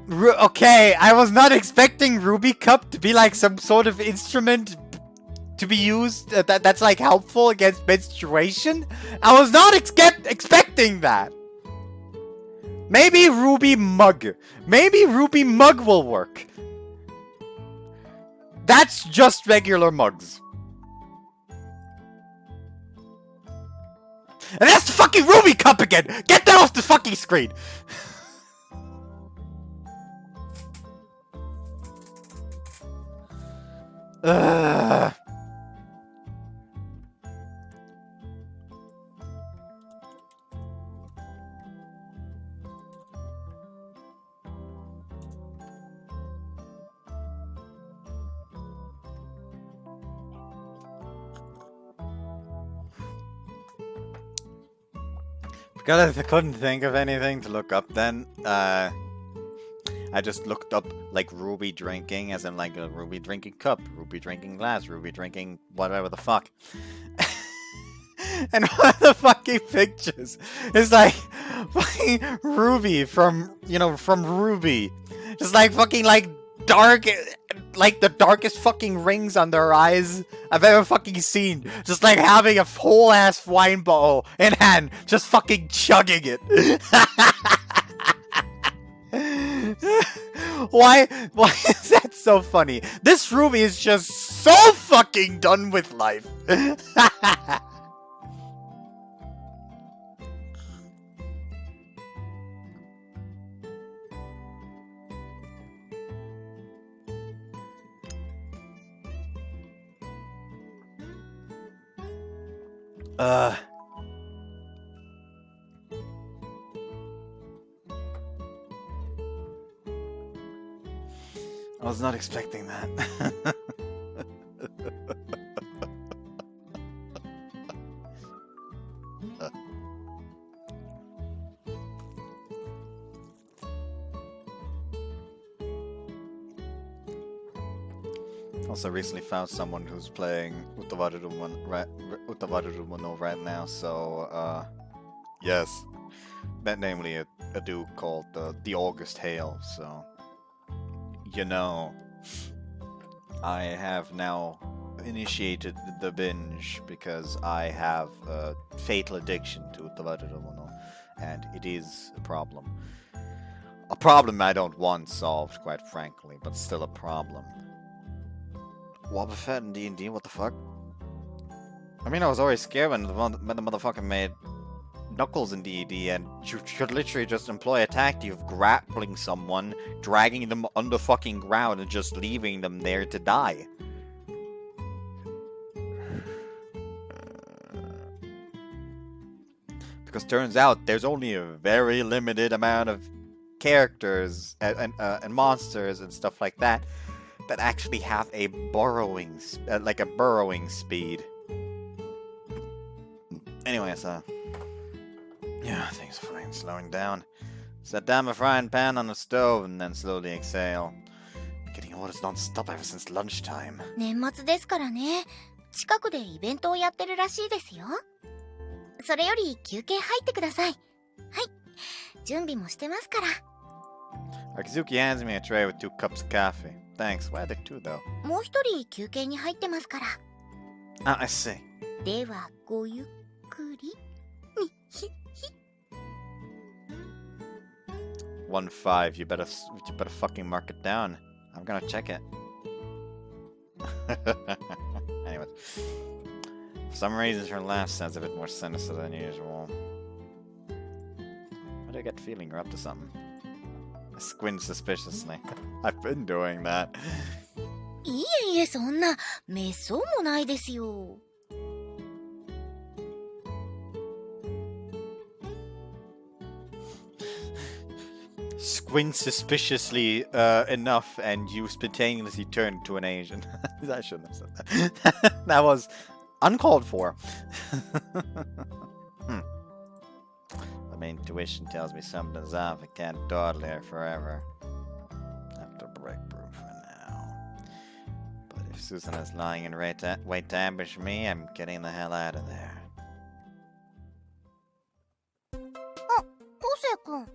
Okay, I was not expecting ruby cup to be like some sort of instrument to be used that's like helpful against menstruation. I was not expecting that. Maybe ruby mug. Maybe ruby mug will work. That's just regular mugs. And that's the fucking ruby cup again! Get that off the fucking screen! Ugh. Because I couldn't think of anything to look up then, I just looked up, like, ruby drinking, as in, like, a ruby drinking cup, ruby drinking glass, ruby drinking whatever the fuck. And one of the fucking pictures is, like, fucking Ruby from, you know, from Ruby. Just, like, fucking, like, dark, like, the darkest fucking rings on their eyes I've ever fucking seen. Just, like, having a whole-ass wine bottle in hand, just fucking chugging it. Why is that so funny? This Ruby is just so fucking done with life. I was not expecting that. Also recently found someone who's playing Utavarumono right now, so yes. That namely a dude called the August Hail, so you know, I have now initiated the binge because I have a fatal addiction to Utavarumono, and it is a problem. A problem I don't want solved, quite frankly, but still a problem. Wobble Fett in D&D, what the fuck? I mean, I was already scared when the motherfucker made Knuckles in D&D, and you could literally just employ a tactic of grappling someone, dragging them under fucking ground, and just leaving them there to die. Because turns out there's only a very limited amount of characters and monsters and stuff like that that actually have a burrowing speed. Anyways, Yeah, things are fine, slowing down. Set down my frying pan on the stove and then slowly exhale. Getting orders non-stop ever since lunchtime. 年末ですからね。近くでイベントをやってるらしいですよ。それより休憩入ってください。はい。準備もしてますから。Akizuki hands me a tray with 2 cups of coffee. Thanks. Why are there 2 though? もう一人休憩に入ってますから。Ah, I see. では、ごゆっくり。にひひ。1-5. You better fucking mark it down. I'm gonna check it. Anyways. For some reason, her laugh sounds a bit more sinister than usual. Why do I get the feeling you're up to something? I squint suspiciously. I've been doing that. いえいえ、そんな、めっそうもないですよ。Squint suspiciously enough, and you spontaneously turn into an Asian. I shouldn't have said that. That was uncalled for. My intuition tells me something's off. I can't dawdle here forever. I have to break proof for now. But if Susan is lying in wait to ambush me, I'm getting the hell out of there. あ、昴生君。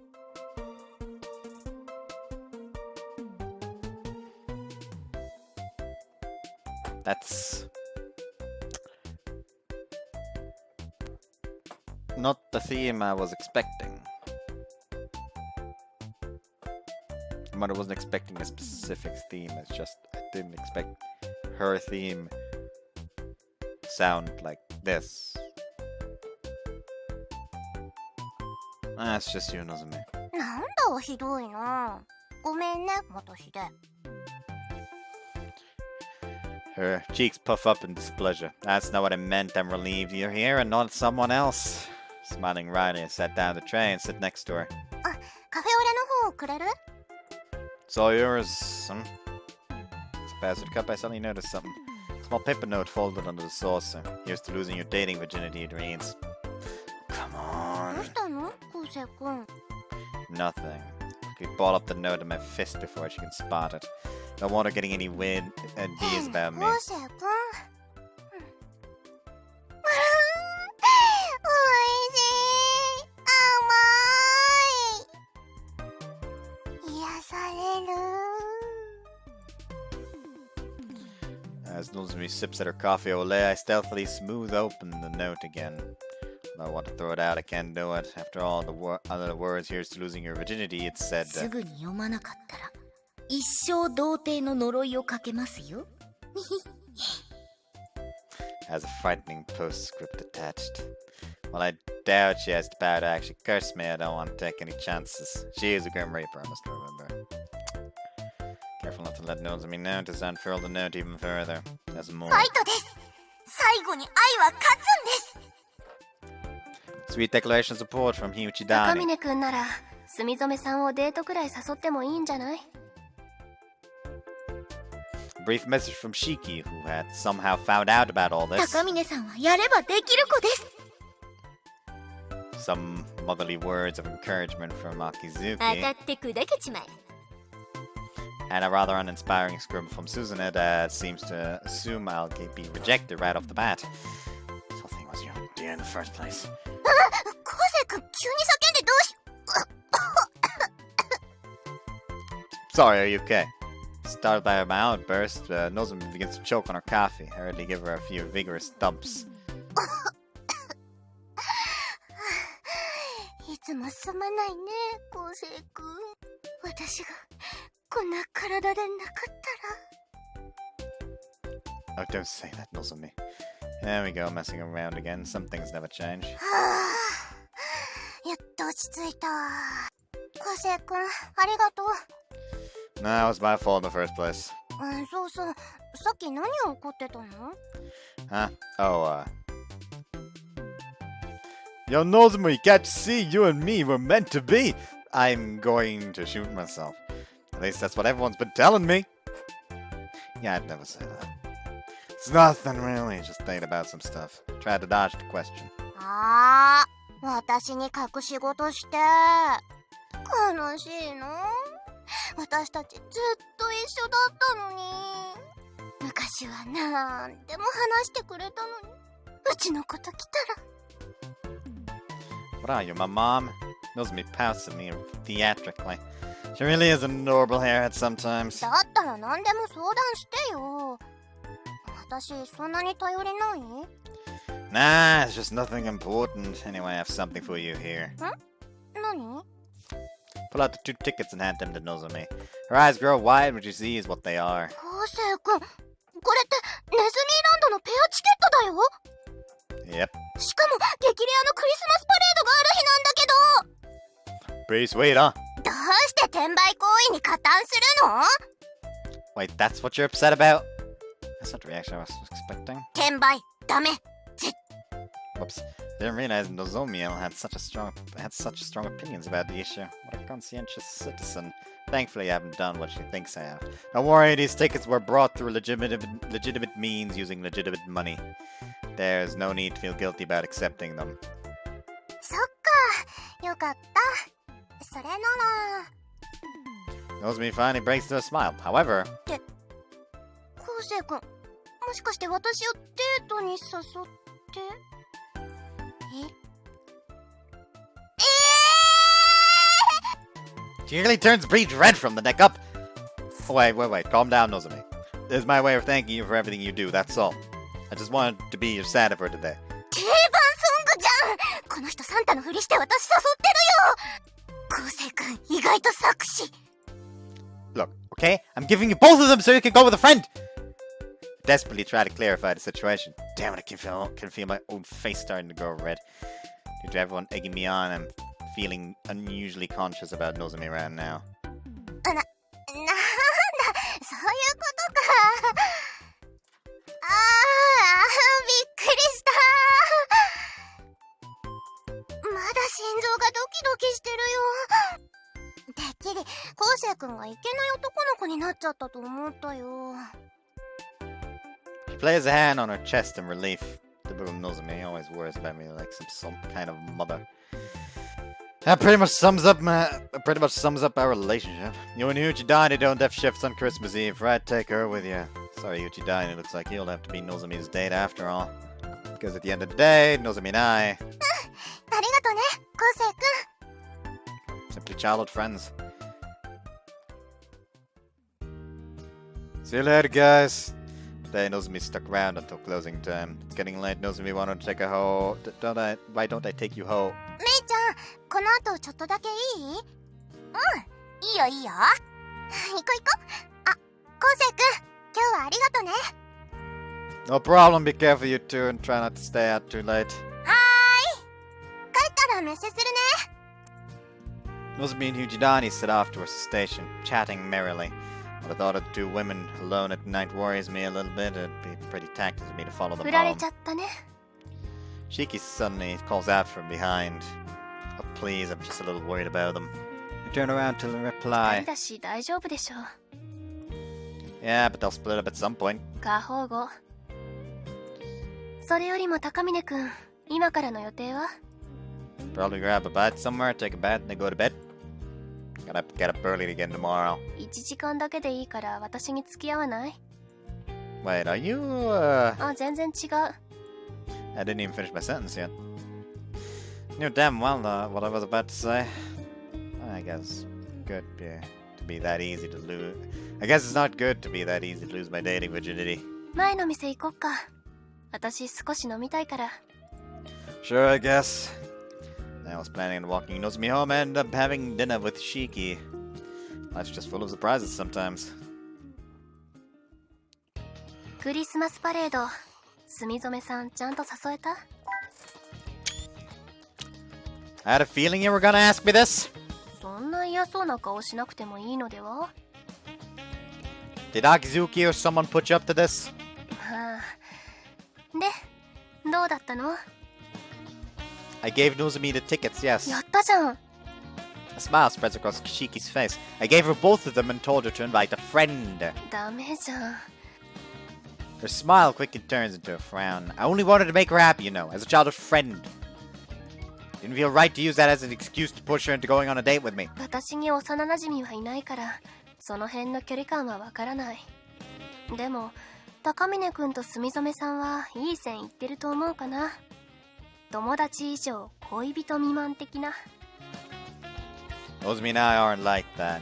That's not the theme I was expecting. But I wasn't expecting a specific theme, it's just I didn't expect her theme sound like this. That's just you, Nozomi. なんだひどいな。ごめんね、私で。Her cheeks puff up in displeasure. That's not what I meant. I'm relieved you're here and not someone else. Smiling wryly, I sat down the tray and sit next to her. あ、カフェオレの方くれる？ It's all yours. As I passed the cup, I suddenly noticed something. A small paper note folded under the saucer. Here's to losing your dating virginity, it reads. Come ど on. うしたの昴生君。 Nothing. I could ball up the note in my fist before she can spot it. Don't want her getting any weird ideas about me. 昴生君。As Nozomi sips at her coffee au lait, I stealthily smooth open the note again. When I want to throw it out, I can't do it. After all, the words, here's to losing your virginity, it said... すぐに読まなかったら、一生童貞の呪いをかけますよ。has a frightening postscript attached. While I doubt she has the power to actually curse me, I don't want to take any chances. She is a Grim Reaper, I must remember. Careful not to let Nozomi know to unfurl the note even further. There's more. ファイトです。最後に愛は勝つんです。 Sweet declaration of support from 高 Hiuchidani. 峰くんなら墨染さんをデートくらい誘ってもいいんじゃない？ A brief message from Shiki, who had somehow found out about all this. 高峰さんはやればできる子です。 Some motherly words of encouragement from 当た Akizuki. って砕けちまえ。 And a rather uninspiring scribble from Suzune that seems to assume I'll be rejected right off the bat. This whole thing was your idea in the first place. 昴生君急に叫んでどうし。 Sorry, are you okay? Startled by my outburst, Nozomi begins to choke on her coffee. I hurriedly give her a few vigorous dumps. いつもすまないね、昴生君。私がこんな体でなかったら。 Oh, don't say that, Nozomi. There we go, messing around again. Some things never change. はあ、やっと落ち着いた。昴生君、ありがとう。 No, it was my fault in the first place. うん、そうそう。さっき何を怒ってたの？ Huh? Oh, Yo, Nozomi, can't you see you and me were meant to be? I'm going to shoot myself. At least that's what everyone's been telling me. Yeah, I'd never say that. It's nothing really, just thinking about some stuff. Tried to dodge the question. あ私に隠し事して。悲しいの。私たちずっと一緒だったのに。昔はなんでも話してくれたのに、うちのこと来たら。What are you, my mom? Nozomi pouts at me theatrically. She really is an adorable hairhead sometimes. だったら何でも相談してよ。私そんなに頼りない？ Nah, it's just nothing important. Anyway, I have something for you here. 何？ Pull out the 2 tickets and hand them to Nozomi. Her eyes grow wide when she sees what they are. 昴生君、これってネズミーランドのペアチケットだよ。 Yep. しかも激レアのクリスマスパレードがある日なんだけど。 Pretty sweet, huh? どうして転売行為に加担するの？ Wait, that's what you're upset about? That's not the reaction I was expecting. 転売ダメ。 Whoops. Didn't realize Nozomi had such strong opinions about the issue. What a conscientious citizen. Thankfully, I haven't done what she thinks I have. Don't worry, these tickets were brought through legitimate means using legitimate money. There's no need to feel guilty about accepting them. そっか、よかった。それなら。 Nozomi finally breaks into a smile. However... 昴生君、もしかして私をデートに誘って？ She nearly turns bright red from the neck up. Oh, wait. Calm down, Nozomi. This is my way of thanking you for everything you do, that's all. I just wanted to be your Santa for today. 定番ソングじゃん。この人サンタのふりして私誘ってるよ。昴生君、意外と作詞。 Look, okay? I'm giving you both of them so you can go with a friend! I desperately try to clarify the situation. Damn it, I can feel my own face starting to go red. Due to everyone egging me on, I'm feeling unusually conscious about Nozomi right now. なんだ、そういうことか。びっくりした。まだ心臓がドキドキしてるよ。てっきり昴生君がいけない男の子になっちゃったと思ったよ。 She plays a hand on her chest in relief. Typical Nozomi always worries about me like some kind of mother. That pretty much sums up our relationship. You and Uchidani don't have shifts on Christmas Eve, right? Take her with you. Sorry, Uchidani, looks like you'll have to be Nozomi's date after all. Because at the end of the day, Nozomi and I... ありがとね、昴生君。 Simply childhood friends. See you later, guys. Today, Nozomi stuck around until closing time. It's getting late. Nozomi wanted to take a hoe. Why don't I take you home? メイちゃん、この後ちょっとだけいい？うん、いいよいいよ。行こう。あ、昴生君、今日はありがとね。 No problem. Be careful, you two, and try not to stay out too late. はーい。帰ったらメッセするね。 Nozomi and Uchidani set off towards the station, chatting merrily. The thought of the 2 women alone at night worries me a little bit. It'd be pretty tactless of me to follow them 振られ home. ちゃったね。 Shiki suddenly calls out from behind. Oh, please, I'm just a little worried about them. I turn around to 二 reply. 人だし大丈夫でしょう。 Yeah, but they'll split up at some point. 過保護。それよりも高峰くん、今からの予定は？ Probably grab a bite somewhere, take a bath, and then go to bed. Gotta get up early again tomorrow. 1時間だけでいいから私に付き合わない？ Wait, are you, あ、全然違う。I didn't even finish my sentence yet. Knew damn well what I was about to say. I guess good to be that easy to lose. I guess it's not good to be that easy to lose my dating virginity. 前の店行こっか。私少し飲みたいから。 Sure, I guess. I was planning on walking Nozomi home and ended up having dinner with Shiki. Life's just full of surprises sometimes. クリスマスパレード、墨染さんちゃんと誘えた？ I had a feeling you were gonna ask me this. そんな嫌そうな顔しなくてもいいのでは？ Did Akizuki or someone put you up to this? はあ。で、どうだったの？ I gave Nozomi the tickets, yes. やったじゃん。 A smile spreads across Kishiki's face. I gave her both of them and told her to invite a friend. ダメじゃん。 Her smile quickly turns into a frown. I only wanted to make her happy, you know, as a childhood friend. Didn't feel right to use that as an excuse to push her into going on a date with me. 私に幼馴染はいないからその辺の距離感はわからない。でも高峰くんと住染さんはいい線いってると思うかな。友達以上恋人未満的な。Nozomi and I aren't like that.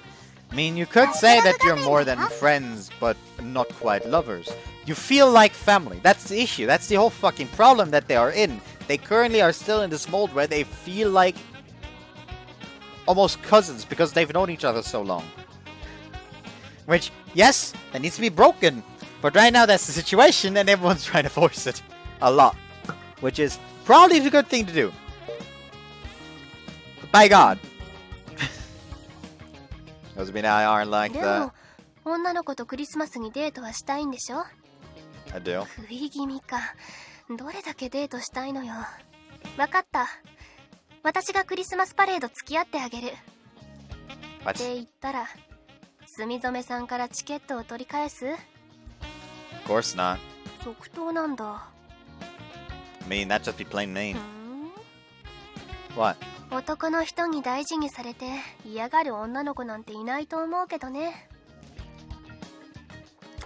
I mean, you could say that you're more than friends, but not quite lovers. You feel like family. That's the issue. That's the whole fucking problem that they are in. They currently are still in this mold where they feel like almost cousins because they've known each other so long. Which, yes, that needs to be broken. But right now that's the situation and everyone's trying to force it a lot. Which is probably a good thing to do. But by God. Nozomi and I aren't like で that. も女の子とクリスマスにデートはしたいんでしょ。 I do. 食い気味か。どれだけデートしたいのよ。わかった。私がクリスマスパレード付き合ってあげる。 What? って言ったら住染さんからチケットを取り返す？ Of course not. 即答なんだ。 I mean, that'd just be plain mean. What? 男の人に大事にされて嫌がる女の子なんていないと思うけどね。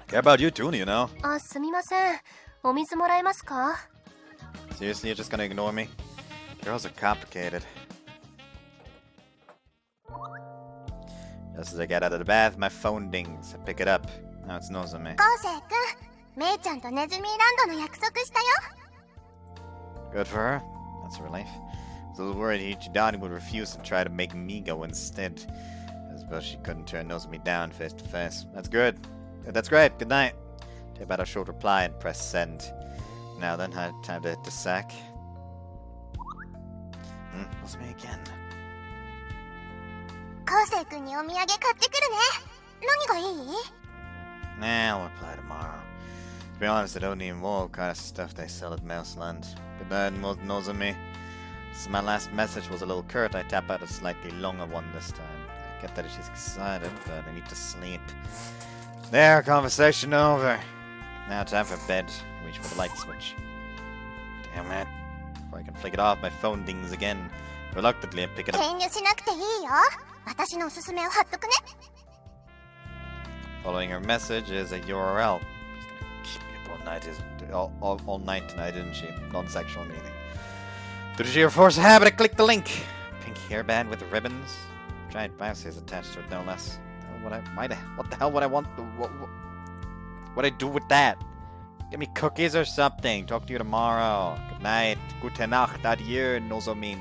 Care about you too, you know. あ、すみません。お水もらえますか？ Seriously, you're just gonna ignore me? Girls are complicated. Just as I get out of the bath, my phone dings. I pick it up. Now it's Nozomi. 昴生くん、めいちゃんとネズミランドの約束したよ。 Good for her. That's a relief. I was worried Ichidani would refuse and try to make me go instead. I suppose she couldn't turn Nozomi down face to face. That's good. That's great. Good night. Type out a short reply and press send. Now then, time to hit the sack. Nozomi again. 昴生くんにお土産買ってくるね。何がいい？ Nah, I'll reply tomorrow. To be honest, I don't even know what kind of stuff they sell at Mouseland. Good night, Nozomi. Since my last message was a little curt, I tap out a slightly longer one this time. I get that she's excited, but I need to sleep. There, conversation over. Now time for bed. Reach for the light switch. Damn it. Before I can flick it off, my phone dings again. Reluctantly, I pick it up. 遠慮しなくていいよ。私のおすすめを貼っとくね。 Following her message is a URL. She's gonna keep me up all night tonight, didn't she? Non-sexual meaning. Did she force a habit to click the link? Pink hairband with ribbons? Giant mouse is attached to it, no less. What the hell would I want? What'd I do with that? Give me cookies or something. Talk to you tomorrow. Good night. Gute Nacht. Adieu, Nozomi.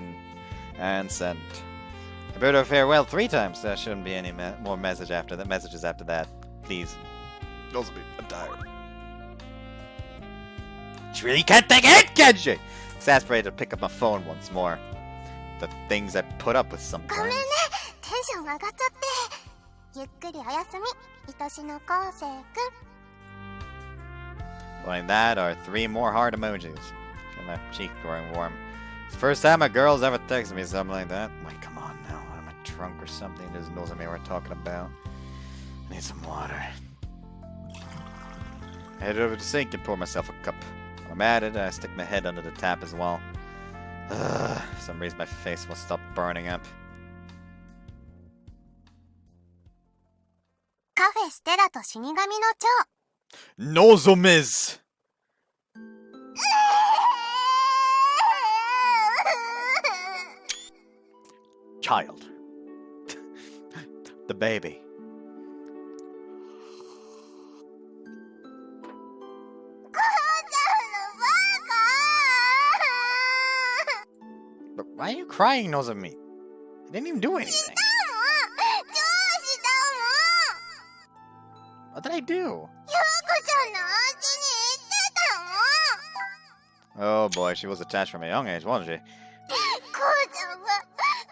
And sent. I bid her farewell 3 times. There shouldn't be any more messages after that. Please. Nozomi, I'm tired. She really can't take it, can she? Exasperated to pick up my phone once more. The things I put up with ごめん sometimes. ね。テンション上がっちゃって。ゆっくりおやすみ。愛しの昴生くん。 Following that are 3 more heart emojis. Got my cheek growing warm. It's the first time a girl's ever texted me something like that. Wait, come on now. I'm a drunk or something. There's no something we're talking about. I need some water. I head over to the sink and pour myself a cup. When I'm at it, I stick my head under the tap as well. For some reason my face won't stop burning up. カフェステラと死神の蝶。 Nozomi's! Child. The baby. But why are you crying, Nozomi? I didn't even do anything. What did I do? Oh boy, she was attached from a young age, wasn't she? こうちゃんは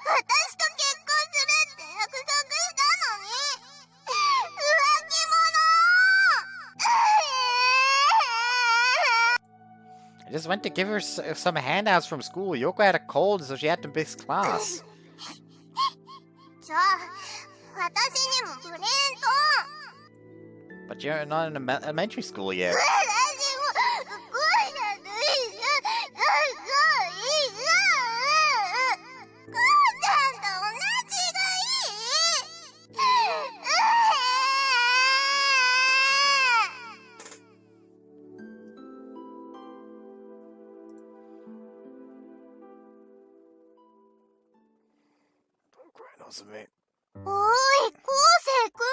私と結婚するって約束したのに浮気者 I just went to give her some handouts from school. Yoko had a cold, so she had to miss class. じゃあ私にもくれんと But you're not in elementary school yet. 私も恋だと一緒だから Nozomi. おーい、昴生くん。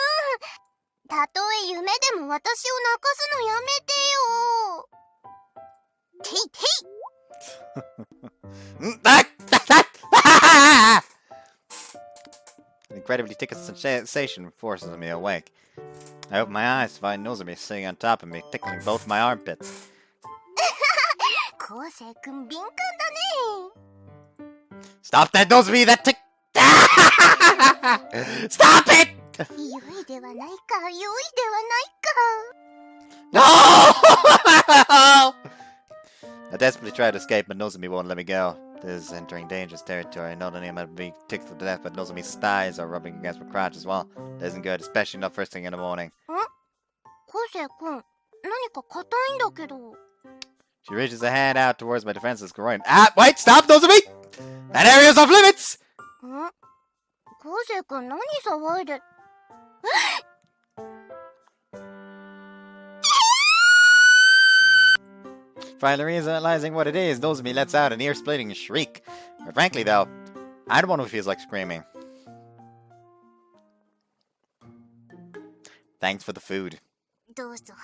たとえ夢でも私を泣かすのやめてよ。ていてAn incredibly ticklish sensation forces me awake. I open my eyes to find Nozomi sitting on top of me, tickling both my armpits. 昴生くん敏感だね。 Stop that, Nozomi! That tick! Stop it! 良いではないか、良いではないか。 No! I desperately try to escape, but Nozomi won't let me go. This is entering dangerous territory. Not only am I being tickled to death, but Nozomi's thighs are rubbing against my crotch as well. It isn't good, especially not first thing in the morning. 昴生くん、何か硬いんだけど。 She reaches a hand out towards my defenseless groin. Ah, wait, stop, Nozomi! That area's off limits! 昴生くん、何騒いで。 Finally realizing what it is, Nozomi lets out an ear-splitting shriek. But frankly, though, I'm the one who feels like screaming. Thanks for the food. どうぞ。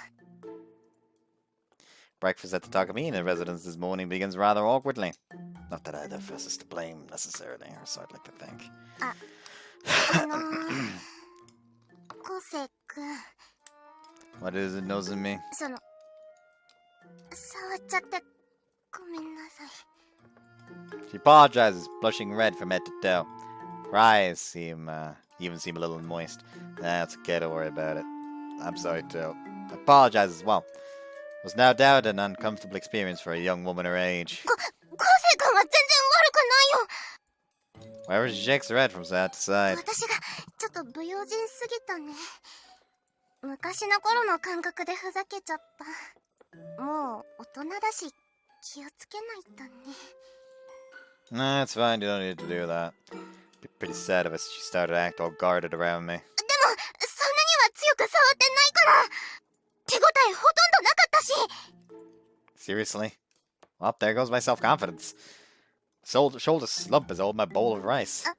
Breakfast at the Takamine residence this morning begins rather awkwardly. Not that either of us is to blame necessarily, or so I'd like to think. 昴生くん、 What is it, Nozomi? その、触っちゃってごめんなさい。 She apologizes, blushing red from head to toe. Her eyes seem a little moist. That's okay, don't worry about it. I'm sorry too. I apologize as well. It was no doubt an uncomfortable experience for a young woman her age. 昴生くんは全然悪くないよ。 However, she shakes her head from side to side. 私がちょっと不用心すぎたね。昔の頃の感覚でふざけちゃった。もう大人だし気をつけないとね。 Nah, it's fine, you don't need to do that. Be pretty sad if she started to act all guarded around me. でもそんなには強く触ってないから。手応えほとんどなかったし。 Seriously? Well, there goes my self-confidence. Shoulder slump is all my bowl of rice. 違うよ。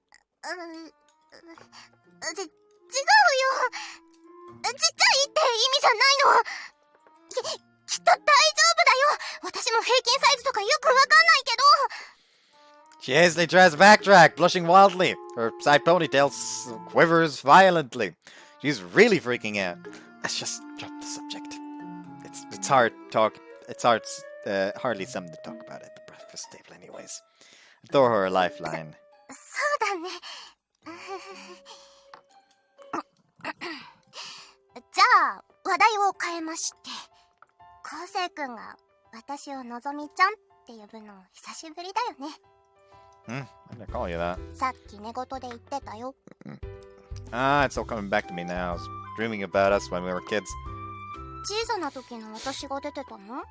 ちっちゃいって意味じゃないの。きっと大丈夫だよ。私も平均サイズとかよくわかんないけど。 She hastily tries to backtrack, blushing wildly. Her side ponytail quivers violently. She's really freaking out. Let's just drop the subject. It's hard talk. It's hardly something to talk about at the breakfast table, anyways. Throw her a lifeline. そうだね。じゃあ話題を変えまして、昴生くんが私をのぞみちゃんって呼ぶの久しぶりだよね。I'm gonna call you that. さっき寝言で言ってたよ。Ah, it's all coming back to me now. I was dreaming about us when we were kids. 小さな時の私が出てたの？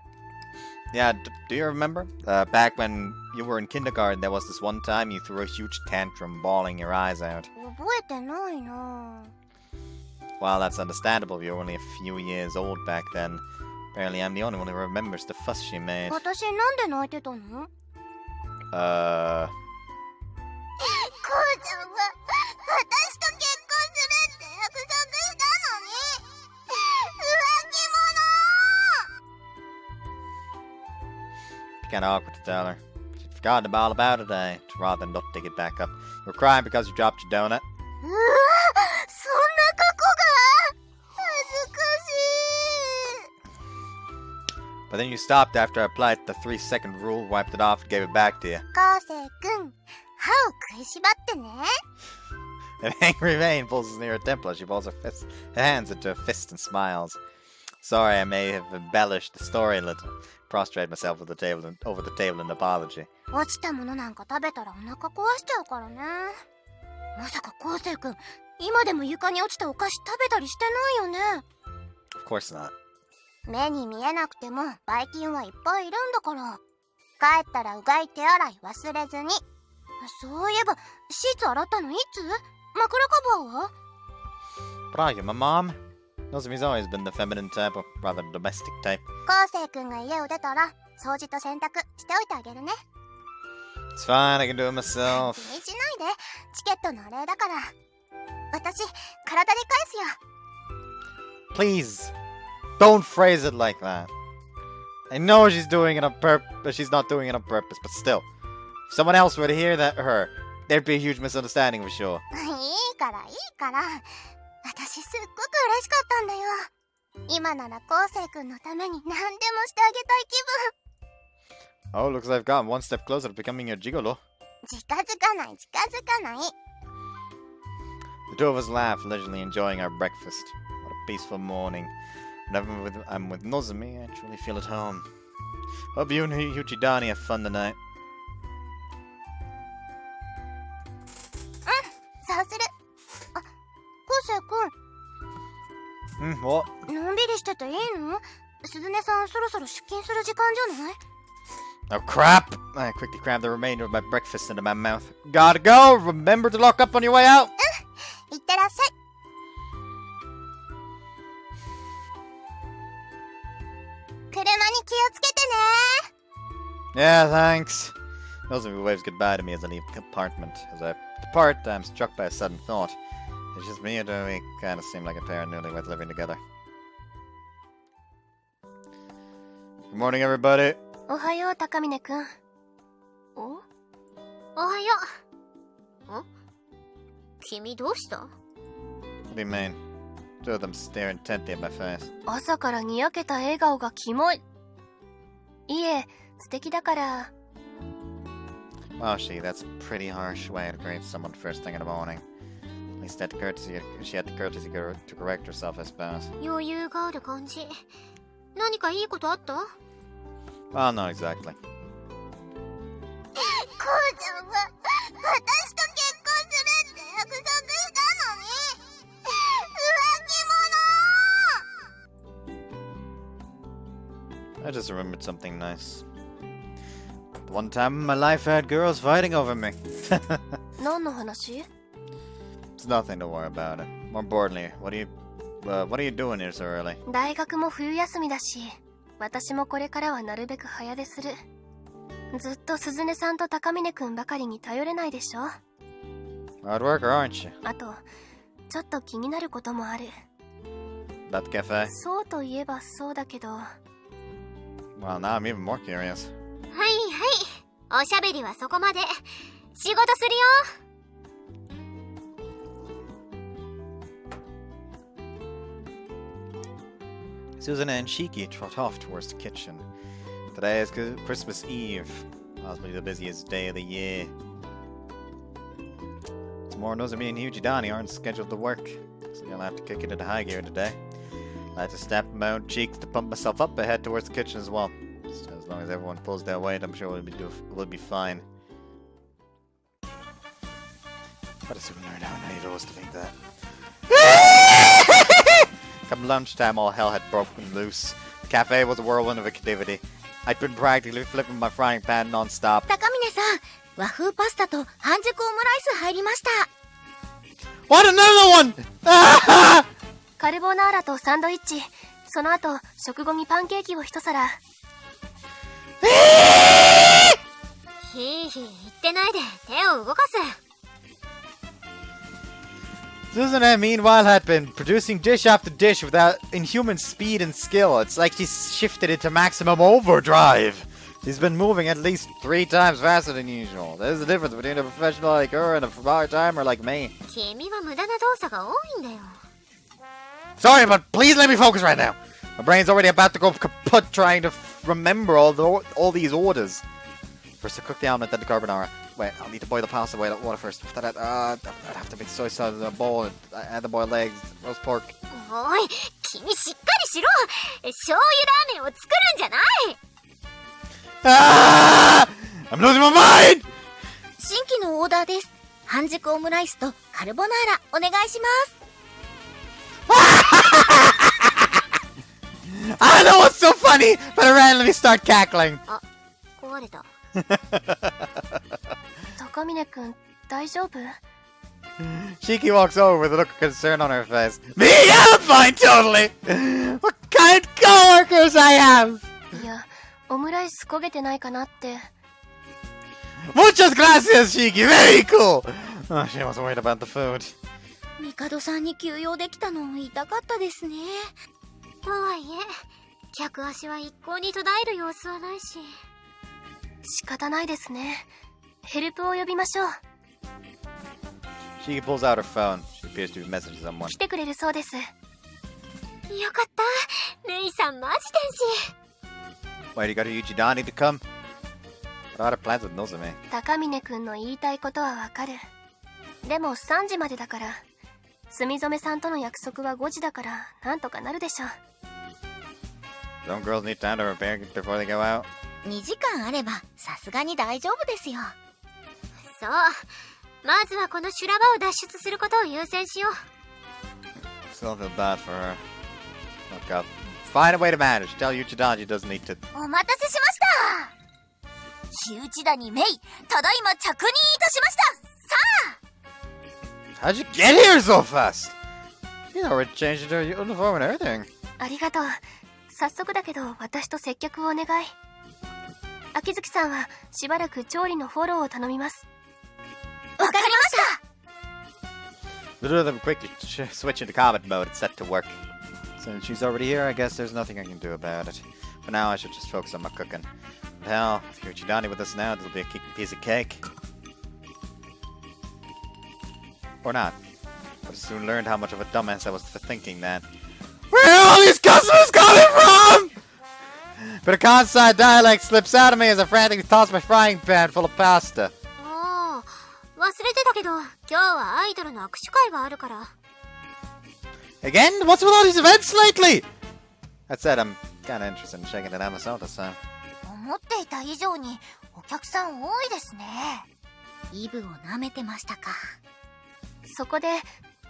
Yeah, do you remember? Back when you were in kindergarten, there was this one time you threw a huge tantrum, bawling your eyes out. 覚えてないな。 Well, that's understandable. You were only a few years old back then. Apparently, I'm the only one who remembers the fuss she made. 私なんで泣いてたの？こうちゃんは私と結婚するって約束したのに浮気者。 Kinda awkward to tell her. She'd forgotten all about it, rather than not dig it back up. You were crying because you dropped your donut. うわ、そんな過去が恥ずかしい。 But then you stopped after I applied the 3-second rule, wiped it off, and gave it back to you. 昴生くん、歯を食いしばってね。 An angry vein pulses near her temple as she balls her hands into a fist and smiles. Sorry, I may have embellished the story a little. Prostrate myself over the table in apology. 落ちたものなんか食べたらお腹壊しちゃうからね。まさか昴生くん、今でも床に落ちたお菓子食べたりしてないよね。 Of course not. 目に見えなくてもばい菌はいっぱいいるんだから。帰ったらうがい手洗い忘れずに。そういえばシーツ洗ったのいつ？枕カバーは？ But are you my mom? Nozomi's always been the feminine type, or rather domestic type. 昴生くんが家を出たら掃除と洗濯しておいてあげるね。 It's fine, I can do it myself. 気にしないで。チケケットのお礼だから。私、体で返すよ。Please, don't phrase it like that. I know she's doing it on purpose, she's not doing it on purpose, but still. If someone else were to hear that her, there'd be a huge misunderstanding for sure. いいから。私すっごく嬉しかったんだよ。今なら昴生君のために何でもしてあげたい気分。Oh, looks like I've gotten one step closer to becoming a gigolo. 近づかない。The two of us laugh, leisurely enjoying our breakfast. What a peaceful morning. Whenever I'm with Nozomi, I truly feel at home. Hope you and Yuchidani have fun tonight. そうする。あ、昴生君。What? のんびりしてていいの？鈴音さんそろそろ出勤する時間じゃない？ Oh crap! I quickly crammed the remainder of my breakfast into my mouth. Gotta go! Remember to lock up on your way out! いってらっしゃい。車に気をつけてね。 Yeah, thanks. Nozomi waves goodbye to me as I leave the apartment. As I depart, I'm struck by a sudden thought. It's just me or do we kind of seem like a pair of newlyweds living together? Good morning, everybody. おはよう、高峰くん。おはよう。君どうした？ What do you mean? Two of them stare intently at my face. 朝からにやけた笑顔がキモい。いえ、素敵だから。Wow, that's a pretty harsh way to greet someone first thing in the morning. At least she had the courtesy to correct herself, I suppose. 余裕がある感じ。何かいいことあった？ Well, not exactly. こうちゃんは私と結婚するって約束したのに浮気者。 I just remembered something nice. One time in my life I had girls fighting over me. 何の話？ It's nothing to worry about it. More importantly, what are you doing here so early? 大学も冬休みだし、私もこれからはなるべく早出する。ずっと鈴音さんと高峰くんばかりに頼れないでしょ。 Hard worker, aren't you? あと、ちょっと気になることもある。 About the cafe? そうといえばそうだけど。 Well, now I'm even more curious. おしゃべりはそこまで。仕事するよ。 Susan and Shiki trot off towards the kitchen. Today is Christmas Eve, possibly the busiest day of the year. Tomorrow, Nozomi and Yujidani aren't scheduled to work, so you'll have to kick it into high gear today. I had to stamp my own cheeks to pump myself up and head towards the kitchen as well. So as long as everyone pulls their weight, I'm sure we'll be fine. But it's even now naivos to think that. Come lunchtime, all hell had broken loose. The cafe was a whirlwind of activity. I'd been practically flipping my frying pan non-stop. 高峰さん、和風パスタと半熟オムライス入りました。 What, another one? カルボナーラとサンドイッチ。その後、食後にパンケーキを一皿。ひいひい言ってないで手を動かす。 Susan, meanwhile, had been producing dish after dish without inhuman speed and skill. It's like she's shifted into maximum overdrive. She's been moving at least 3 times faster than usual. There's a difference between a professional like her and a part-timer like me. 君は無駄な動作が多いんだよ。 Sorry, but please let me focus right now. My brain's already about to go kaput trying to remember all these orders. First, to cook the omelet, then the carbonara. Wait, I'll need to boil the pasta, boil the water first. After that, I'd have to make soy sauce in a bowl, and add the boiled eggs, roast pork. おい、君しっかりしろ。醤油ラーメンを作るんじゃない。 Ah! I'm losing my mind! 新規のオーダーです。半熟オムライスとカルボナーラお願いします。 I know what's so funny, but I randomly start cackling. あ、壊れた。高峰くん、大丈夫？ Shiki walks over with a look of concern on her face. Me? I'm fine, totally! What kind of coworkers I have! いや、オムライス焦げてないかなって。 Muchas gracias, Shiki. Very cool. Oh, she was worried about the food. 帝さんに休養できたの痛かったですね。とはいえ客足は一向に途絶える様子はないし。仕方ないですね。ヘルプを呼びましょう。 She pulls out her phone. She appears to be messaging someone. 来てくれるそうです。よかった。メイさんマジ天使。 Wait, you got Yujidani to come? What are her plans with Nozomi? 高峰くんの言いたいことはわかる。でも3時までだから。墨染さんとの約束は5時だからなんとかなるでしょう。 Don't girls need time to prepare before they go out? 2時間あればさすがに大丈夫ですよ。そう。まずはこの修羅場を脱出することを優先しよう。 Still feel bad for her. Look up. Find a way to manage. Tell Yujidani she doesn't need to. お待たせしました。火打ち谷メイ、ただいま着任いたしました。さあ How'd you get here so fast? She's already changed her uniform and everything. ありがとう。早速だけど私と接客をお願い。秋月さんはしばらく調理のフォローを頼みます。わかりました。 The two of them quickly switch into combat mode and set to work. Since she's already here, I guess there's nothing I can do about it. For now, I should just focus on my cooking. But hell, if Yujidani with us now, it'll be a piece of cake. Or not. But I soon learned how much of a dumbass I was for thinking that. Where are all these customers coming from? But a Kansai dialect slips out of me as I frantically toss my frying pan full of pasta. ああ、忘れてたけど今日はアイドルの握手会があるから。 Again? What's with all these events lately? That said, I'm kinda interested in shaking it out myself this time. 思っていた以上にお客さん多いですね。イブを舐めてましたか。そこで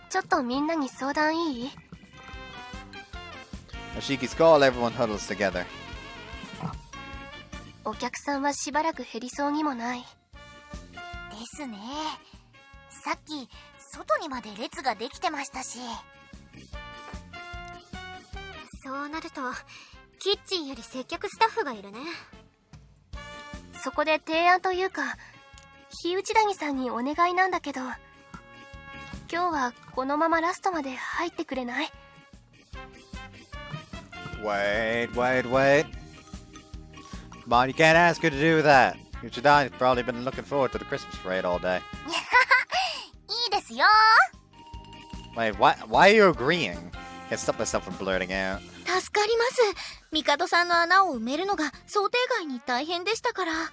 ちょっとみんなに相談いい？ Ashiki's call, everyone huddles together. お客さんはしばらく減りそうにもない。ですね。さっき外にまで列ができてましたし。そうなるとキッチンより接客スタッフがいるね。そこで提案というか火打ち谷さんにお願いなんだけど、今日はこのままラストまで入ってくれない？ Wait. Come on, you can't ask her to do that. Yujidani's probably been looking forward to the Christmas parade all day. いいですよ。 Wait, why are you agreeing? Can't stop myself from blurting out. 助かります。帝さんの穴を埋めるのが想定外に大変でしたから。うん。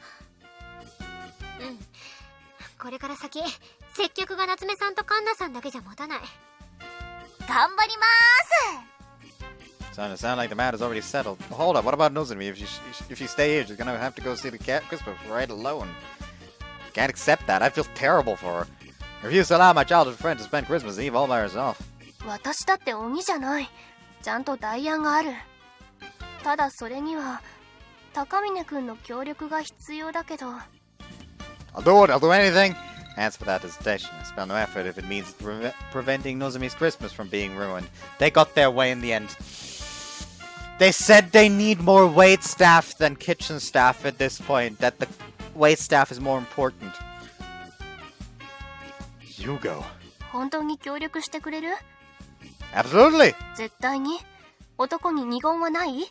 これから先接客が夏目さんとカンナさんだけじゃ持たない。頑張りまーす。 Starting to sound like the matter's already settled. Well, hold up, what about Nozomi? If you stay here, she's gonna have to go see the Christmas parade alone. Can't accept that. I feel terrible for her. Refuse to allow my childhood friend to spend Christmas Eve all by herself. 私だって鬼じゃない。ちゃんと代案がある。ただそれには高峰くんの協力が必要だけど。 I'll do it, I'll do anything. Answer without hesitation. I spare no effort if it means preventing Nozomi's Christmas from being ruined. They got their way in the end. They said they need more wait staff than kitchen staff at this point. That the wait staff is more important. You go. 本当に協力してくれる？ Absolutely. 絶対に？男に二言はない？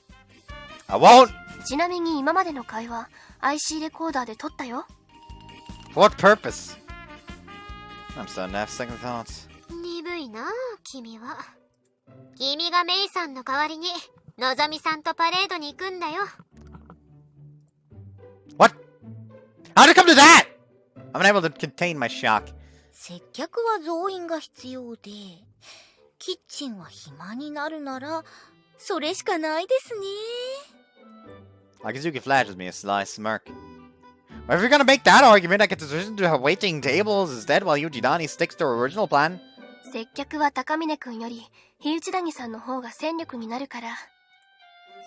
I won't. ちなみに今までの会話 IC レコーダーで撮ったよ。 For what purpose? I'm starting to have second thoughts. 鈍いなあ君は。君がメイさんの代わりにのぞみさんとパレードに行くんだよ。 What? How'd it come to that? I'm unable to contain my shock. 接客は増員が必要で、キッチンは暇になるならそれしかないですね。 Akizuki flashes me a sly smirk. Well, if you're gonna make that argument, I can transition to waiting tables instead while Yujidani sticks to her original plan. 接客は高峰くんより火打ち谷さんの方が戦力になるから。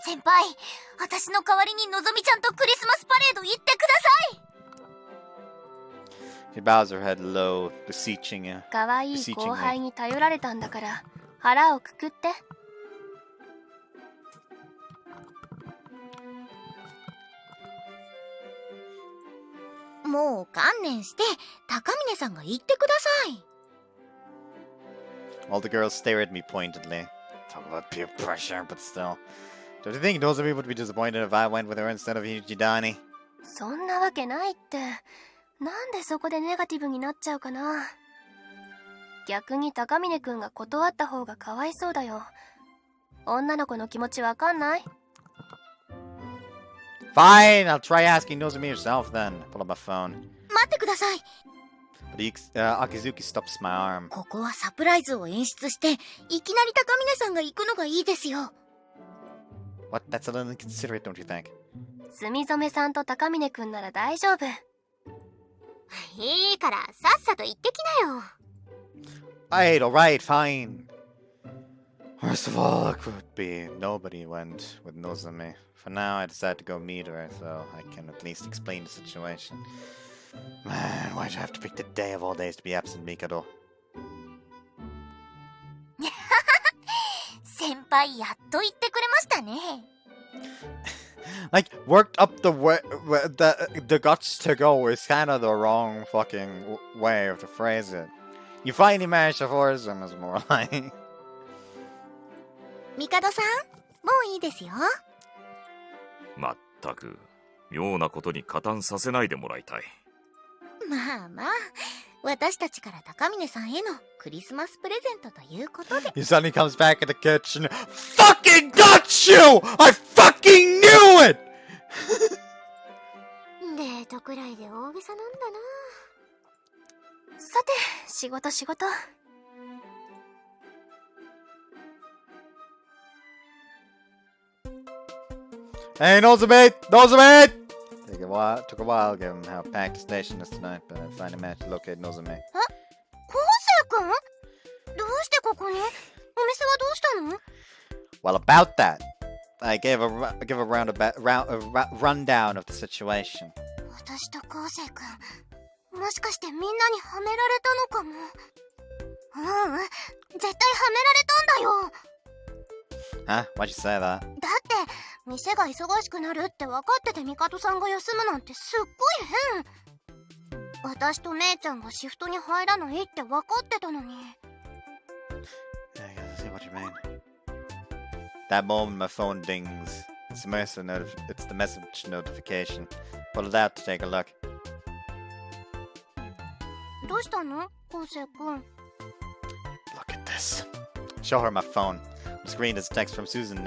先輩、私の代わりにのぞみちゃんとクリスマスパレード行ってください。 She bows her head low, beseeching you. 可愛い後輩に頼られたんだから腹をくくって。もう観念して高峰さんが言ってください。 All the girls stare at me pointedly. Talk about peer pressure, but still. Don't you think Nozomi would be disappointed if I went with her instead of Hijidani? そんなわけないって。なんでそこでネガティブになっちゃうかな。逆に高峰くんが断った方がかわいそうだよ。女の子の気持ちわかんない？ Fine, I'll try asking Nozomi herself then. Pull up my phone. 待ってください。 But Akizuki stops my arm. ここはサプライズを演出していきなり高峰さんが行くのがいいですよ。 What? That's a little inconsiderate, don't you think? 墨染さんと高峰くんなら大丈夫。いいからさっさと行ってきなよ。Alright, fine. Worst of all, it could be nobody went with Nozomi. For now, I decided to go meet her, so I can at least explain the situation. Man, why'd you have to pick the day of all days to be absent, Mikado? 先輩やっと言ってくれましたね。Like, worked up the guts to go is kind of the wrong fucking way to phrase it. You finally managed to force him is more like. 帝さん、もういいですよ。まったく妙なことに加担させないでもらいたい。まあまあ、私たちから高峰さんへのクリスマスプレゼントということで。He suddenly comes back in the kitchen. Fucking got you! I fucking knew it! デートくらいで大げさなんだな。さて、仕事。Hey, Nozomi! Nozomi! Took a while given how packed the station is tonight, but I finally managed to locate Nozomi. 昴生くん？どうしてここに？お店はどうしたの？ Well, about that, I give a rundown of the situation. 私と昴生くん、もしかしてみんなにはめられたのかも。絶対はめられたんだよ。Huh? Why'd you say that? だって店が忙しくなるって分かってて帝さんが休むなんてすっごい変。私と姉ちゃんがシフトに入らないって分かってたのに。 I gotta see what you mean. That moment my phone dings. It's the message notification. Pull it out to take a look. どうしたの昴生くん？ Look at this. Show her my phone. On the screen is a text from Susan.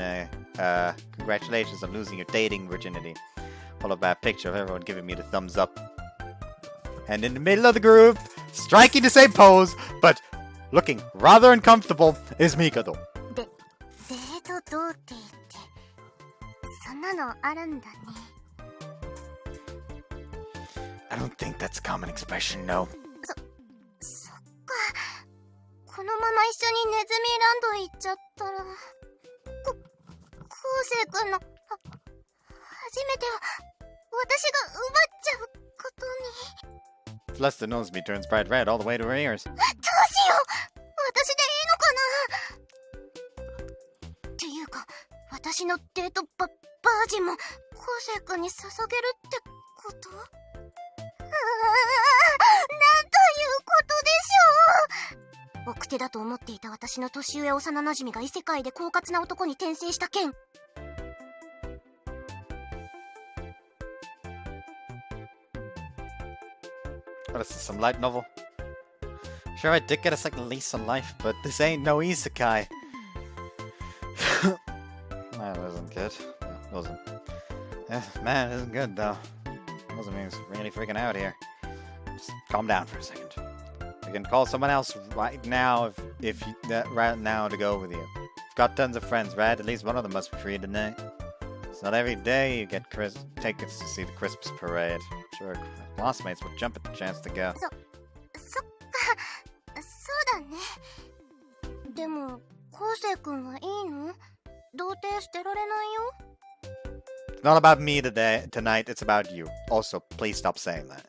Congratulations on losing your dating virginity. Followed by a picture of everyone giving me the thumbs up. And in the middle of the group, striking the same pose, but looking rather uncomfortable, is Mikado. デート童貞ってそんなのあるんだね。 I don't think that's a common expression, no. そっか。このまま一緒にネズミランド行っちゃったら、昴生くんの初めてを私が奪っちゃうことに。 Fluster Nozomi turns bright red all the way to her ears. どうしよう。私でいいのかな。っていうか、私のデートバージンも昴生くんに捧げるってこと？なんということでしょう。奥手だと思っていた私の年上幼馴染が異世界で狡猾な男に転生した件。 What is this, some light novel? Sure, I did get a second lease on life, but this ain't no isekai. That wasn't good. It wasn't. Man, it isn't good, though. Nozomi's really freaking out here. Just calm down for a second. I can call someone else right now right now to go with you. You've got tons of friends, right? At least one of them must be free tonight. It's not every day you get tickets to see the Christmas parade. Sure, classmates would jump at the chance to go. そっか、そうだね。でも、昴生くんはいいの？童貞捨てられないよ。 It's not about me tonight, it's about you. Also, please stop saying that.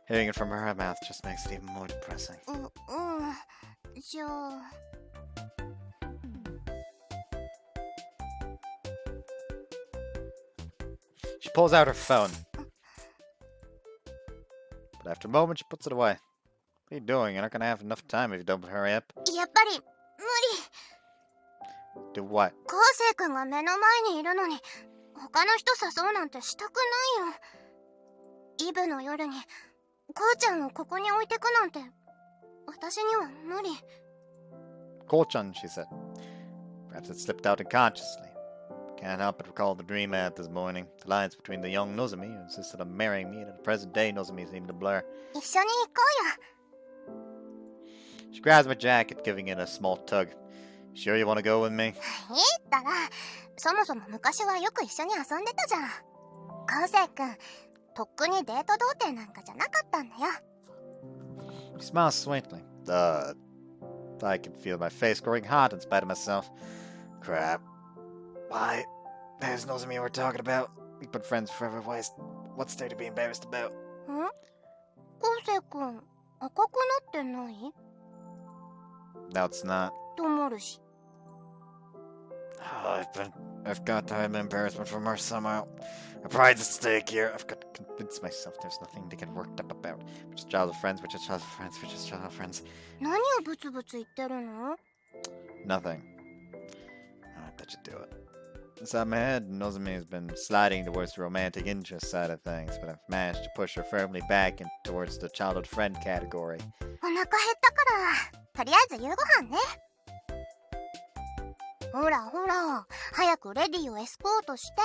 Hearing it from her mouth just makes it even more depressing. じゃあ。 She pulls out her phone. But after a moment, she puts it away. What are you doing? You're not gonna have enough time if you don't hurry up. やっぱり無理。 Do what? 昴生君が目の前にいるのに他の人誘うなんてしたくないよ。イブの夜にこうちゃんをここに置いてくなんて私には無理。 Ko-chan, she said. Perhaps it slipped out unconsciously. Can't help but recall the dream I had this morning. The lines between the young Nozomi who insisted on marrying me and the present-day Nozomi seemed to blur. 一緒に行こうよ。 She grabs my jacket, giving it a small tug. Sure you want to go with me? いいったら、そもそも昔はよく一緒に遊んでたじゃん。昴生君、とっくにデート童貞なんかじゃなかったんだよ。 She smiles sweetly. I can feel my face growing hot in spite of myself. Crap. Why? There's Nozomi we're talking about. We've been friends forever. What's there to be embarrassed about? ん？昴生君、赤くなってない？ No, it's not. ともるし。I've got to hide my embarrassment from her somehow. Her pride's at stake here. I've got to convince myself there's nothing to get worked up about. We're just childhood friends, we're just childhood friends, we're just childhood friends. 何をブツブツ言ってるの？ Nothing. That should do it. Inside my head, Nozomi has been sliding towards the romantic interest side of things, but I've managed to push her firmly back and towards the childhood friend category. お腹減ったから、とりあえず夕ご飯ね。ほらほら、早くレディをエスコートして、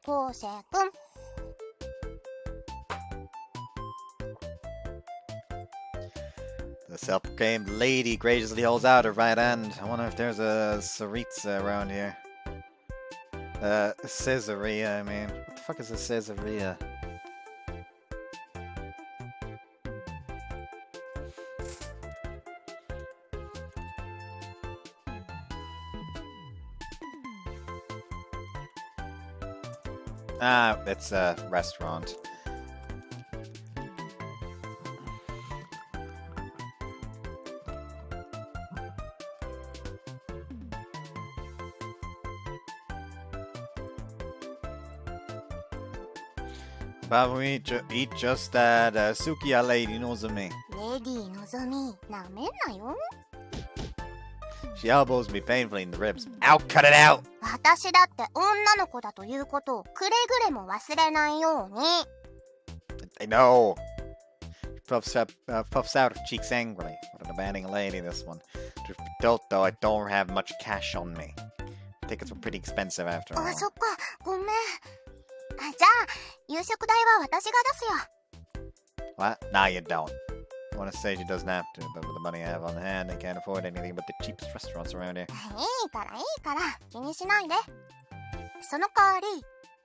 昴生君。The self-proclaimed lady graciously holds out her right hand. I wonder if there's a Saritsa around here. Caesarea, I mean. What the fuck is a Caesarea? Ah, it's a restaurant. But we eat just at Sukiya Lady Nozomi. レディのぞみ、なめんなよ。 She elbows me painfully in the ribs. Ow, cut it out! 私だって女の子だということをくれぐれも忘れないように。 I know. She puffs out her cheeks angrily. What an abandoned lady, this one. Truth be told, though, I don't have much cash on me. Tickets were pretty expensive after all. あ、そっか、ごめん。あ、じゃあ、夕食代は私が出すよ。 What? Nah, you don't. I want to say she doesn't have to, but with the money I have on hand, I can't afford anything but the cheapest restaurants around here. いいからいいから、気にしないで。その代わり、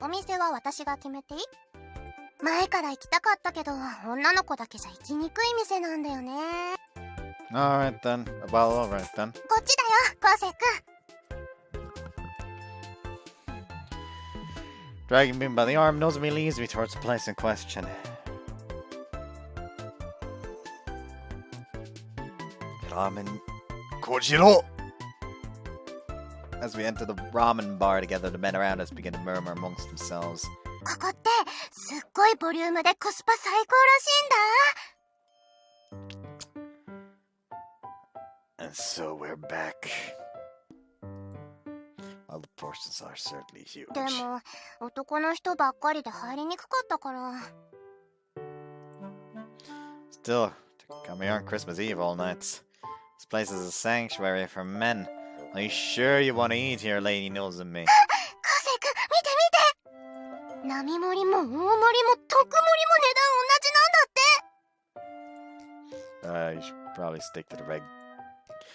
お店は私が決めていい？前から行きたかったけど、女の子だけじゃ行きにくい店なんだよね。Alright then. Well, alright then. こっちだよ、昴生君。 Dragging me by the arm, Nozomi leads me towards the place in question. Ramen Kojiro! As we enter the ramen bar together, the men around us begin to murmur amongst themselves. ここってすっごいボリュームでコスパ最高らしいんだ。 And so we're back. Well, the portions are certainly huge. でも男の人ばっかりで入りにくかったから。 Still, to come here on Christmas Eve all nights. This place is a sanctuary for men. Are you sure you want to eat here, Lady Nozomi? 昴生君、見て見て。並盛りも大盛りも特盛りも値段同じなんだって。 You should probably stick to the reg.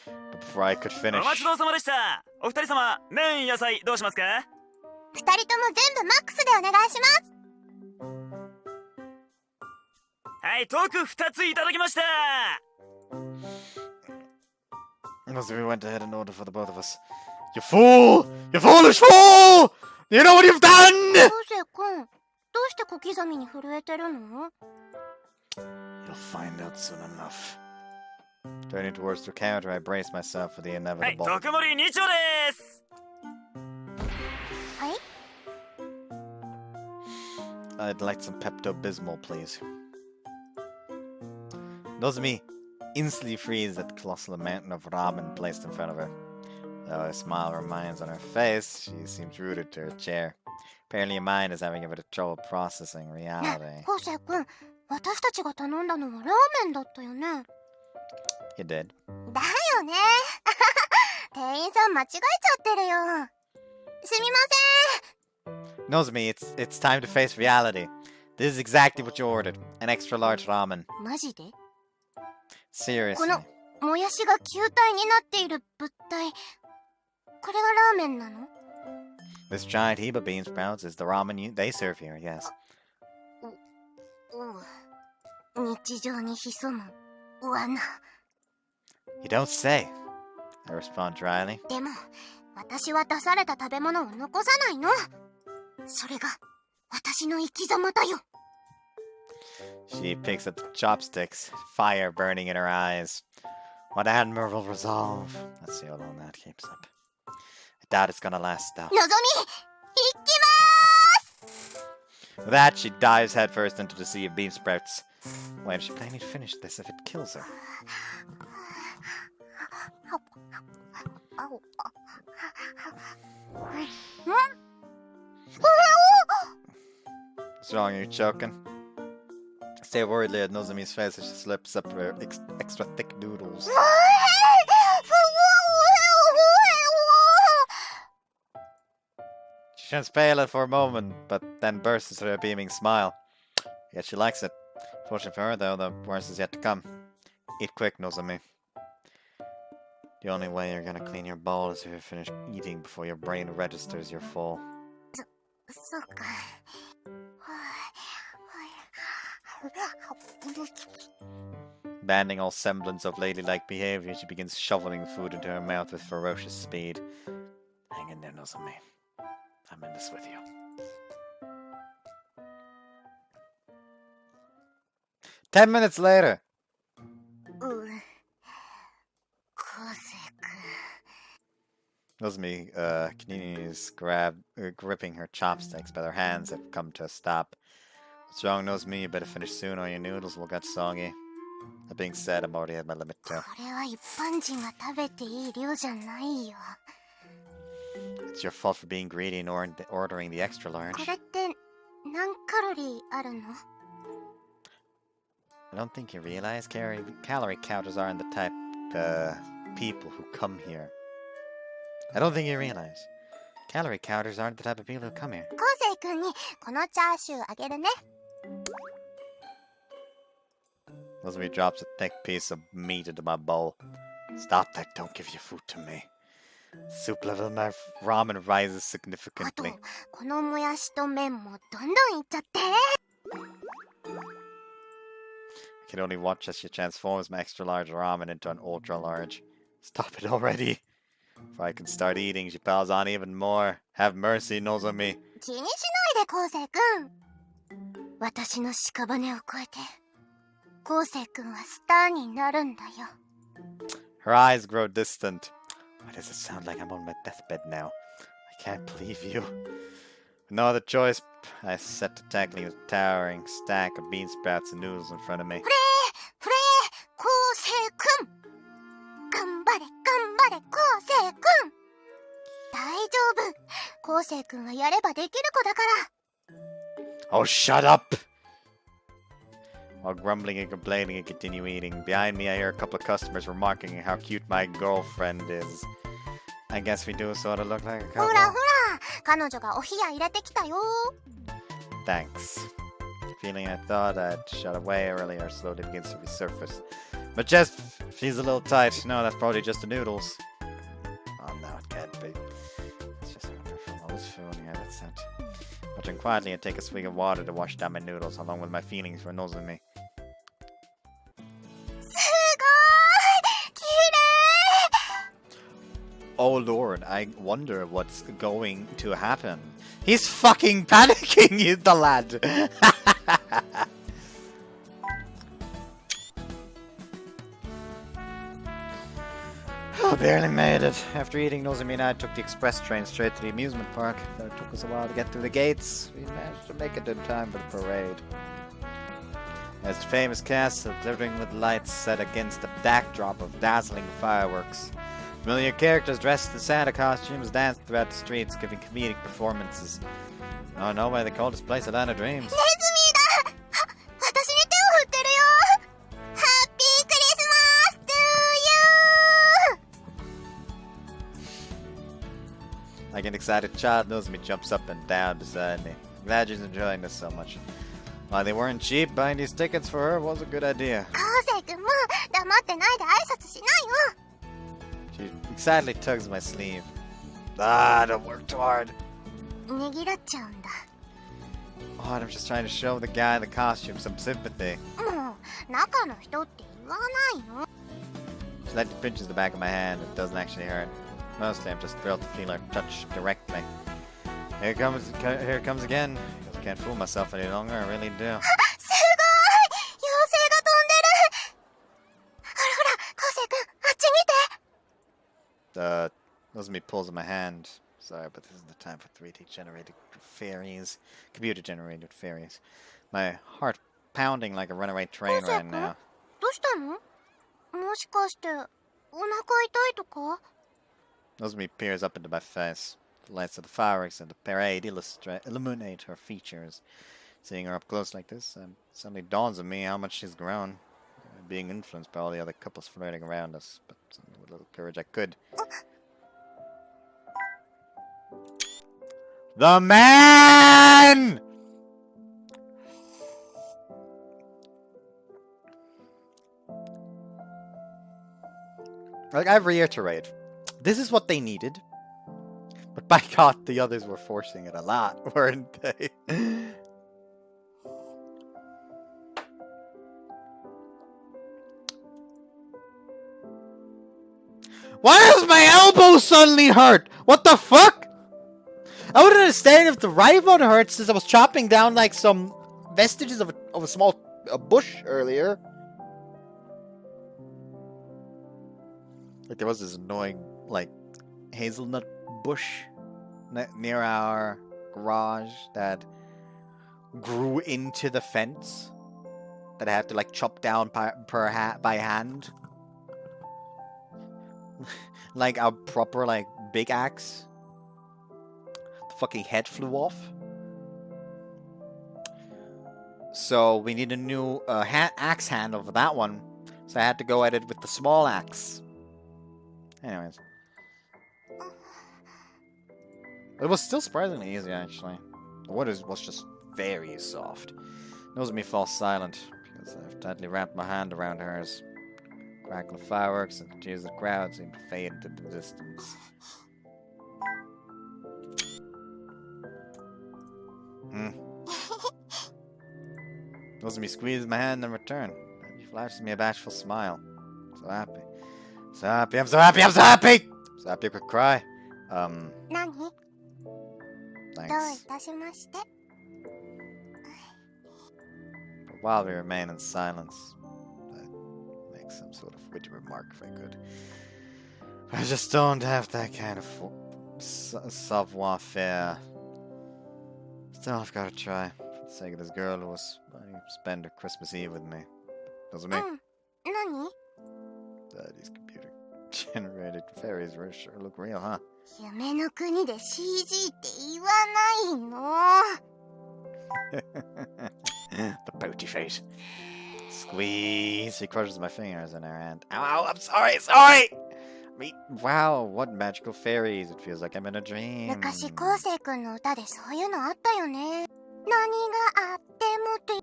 But before I could finish... お待ちどうさまでした。お二人様、麺野菜どうしますか？二人とも全部マックスでお願いします。はい、トーク2ついただきました。 Nozomi went ahead and ordered for the both of us. You fool! You foolish fool! You know what you've done! 昴生君、どうして小刻みに震えてるの？ You'll find out soon enough. Turning towards the counter, I brace myself for the はい、 inevitable. 特盛り2丁です。はい？ I'd like some Pepto-Bismol, please. Nozomi instantly freezes at the colossal mountain of ramen placed in front of her. Though a smile remains on her face, she seems rooted to her chair. Apparently, her mind is having a bit of trouble processing reality. 昴生君、私たちが頼んだのはラーメンだったよね。 You did. だよね。店員さん間違えちゃってるよ。すみません。 Nozomi, it's time to face reality. This is exactly what you ordered. An extra large ramen. マジで？ Seriously. このもやしが球体になっている物体、これがラーメンなの？ This giant heap of bean sprouts is the ramen they serve here, yes. 日常に潜む罠。 You don't say. I respond dryly. でも、私は出された食べ物を残さないの。それが私の生き様だよ。 She picks up the chopsticks, fire burning in her eyes. What admirable resolve. Let's see how long that keeps up. I doubt it's gonna last, though. のぞみ、行きまーす。 With that, she dives headfirst into the sea of bean sprouts. Why does she plan to finish this if it kills her? What's wrong? Are you choking? Stare worriedly at Nozomi's face as she slips up her extra thick noodles. She turns pale for a moment, but then bursts into a beaming smile. Yet she likes it. Fortunately for her, though, the worst is yet to come. Eat quick, Nozomi. The only way you're gonna clean your bowl is if you finish eating before your brain registers you're full. そうか。Abandoning all semblance of ladylike behavior, she begins shoveling food into her mouth with ferocious speed. Hang in there, Nozomi. I'm in this with you. "10 minutes later. 昴生君。 Nozomi continues gripping her chopsticks, but her hands have come to a stop. What's wrong, Nozomi? You better finish soon or your noodles will get soggy. That being said, I'm already at my limit too. これは一般人が食べていい量じゃないよ。 It's your fault for being greedy and ordering the extra こ large. れって何カロリーあるの？ I don't think you realize calorie counters aren't the type people who come here. I don't think you realize. Calorie counters aren't the type of people who come here. 昴生君にこのチャーシューあげるね。 Nozomi drops a thick piece of meat into my bowl. Stop that, don't give your food to me. Soup level in my ramen rises あと significantly. このもやしと麺もどんどんいっちゃって。 I can only watch as she transforms my extra large ramen into an ultra large. Stop it already. Before I can start eating, she piles on even more. Have mercy, Nozomi. 気にしないで昴生君。私の屍を越えて昴生君はスターになるんだよ。 Her eyes grow distant. Why does it sound like I'm on my deathbed now? I can't believe you. With no other choice, I set to tackling the towering stack of bean sprouts and noodles in front of me. フレー昴生君。頑張れ頑張れ昴生君。大丈夫。昴生君はやればできる子だから。 Oh, shut up! While grumbling and complaining, I continue eating. Behind me, I hear a couple of customers remarking how cute my girlfriend is. I guess we do sort of look like a ほらほ couple. ら、彼女がお冷や入れてきたよ。 Thanks. The feeling I thought I'd shut away earlier slowly begins to resurface. My chest feels a little tight. No, that's probably just the noodles. Oh, no, it can't be. It's just from all this food. Yeah, that's it. Watching quietly, I take a swig of water to wash down my noodles, along with my feelings for Nozomi. すごーい、綺麗。 Oh lord, I wonder what's going to happen. He's fucking panicking, you the lad. Oh, barely made it. After eating, Nozomi and I took the express train straight to the amusement park. Though it took us a while to get through the gates, we managed to make it in time for the parade. as the famous castle glittering with lights set against a backdrop of dazzling fireworks. Familiar characters dressed in Santa costumes danced throughout the streets, giving comedic performances. Oh, no way they call this place a land of dreams. ネズミだ。私に手を振ってるよ。ハッピークリスマス to you! Like an excited child, Nozomi jumps up and down beside me. Glad she's enjoying this so much. While they weren't cheap, buying these tickets for her was a good idea. 昴生君も黙ってないで挨拶しないよ。 She excitedly tugs my sleeve. Ah, don't work too hard. ねぎらっちゃうんだ。 Oh, I'm just trying to show the guy in the costume some sympathy. もう中の人って言わないの。 She lightly pinches the back of my hand. It doesn't actually hurt. Mostly, I'm just thrilled to feel her touch directly. Here it comes again. I can't fool myself any longer. I really do. すごい。妖精が飛んでる。ほらほら、昴生君、あっち見て。 Nozomi pulls on my hand. Sorry, but this isn't the time for 3D generated fairies. Computer generated fairies. My heart pounding like a runaway train right now. どうしたの？もしかしてお腹痛いとか？ Nozomi peers up into my face. The lights of the fireworks and the parade illuminate her features. Seeing her up close like this, suddenly dawns on me how much she's grown. Being influenced by all the other couples flirting around us, but with a little courage I could. The man! Like, I reiterate, this is what they needed. But by God, the others were forcing it a lot, weren't they? Why does my elbow suddenly hurt? What the fuck? I would understand if the right one hurts since I was chopping down like some vestiges of a small bush earlier. Like there was this annoying like hazelnut bush near our garage that grew into the fence that I had to like chop down by hand. Like a proper like big axe. The fucking head flew off. So we need a new axe handle for that one. So I had to go at it with the small axe. Anyways. It was still surprisingly easy, actually. The wood was just very soft. Nozomi falls silent, because I've tightly wrapped my hand around hers. Crackle of fireworks and the cheers of the crowd seem to fade into the distance. Nozomi squeezes my hand in return. She flashes me a bashful smile. So happy. So happy, I'm so happy, I'm so happy! So happy I could cry. 何？どうい Thanks. たしまして。 But while we remain in silence, I'd make some sort of witty remark if I could. I just don't have that kind of savoir-faire. Still, I've got to try. For the sake of this girl who was planning to spend her Christmas Eve with me. Doesn't me? 何？ These computer-generated fairies sure look real, huh? 夢の国で CG って言わないの？ The pouty face. Squeeze. She crushes my fingers in her hand. Ow, ow, I'm sorry, sorry! Wow, what magical fairies. It feels like I'm in a dream. 昔昴生君の歌でそういうのあったよね。何があってもって。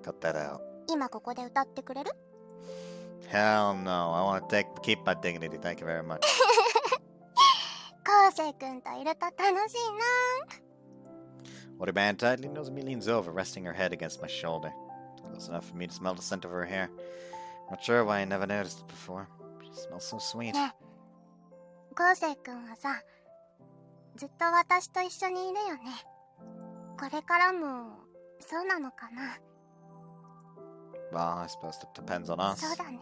Cut that out. 今ここで歌ってくれる？ Hell no. I want to keep my dignity. Thank you very much. 昴生君といると楽しいな。 Holding my hand tightly, Nozomi leans over, resting her head against my shoulder. Close enough for me to smell the scent of her hair. Not sure why I never noticed it before. She smells so sweet. ねえ、昴生君はさ、ずっと私と一緒にいるよね。これからもそうなのかな。 Well, I suppose it depends on us. そうだね。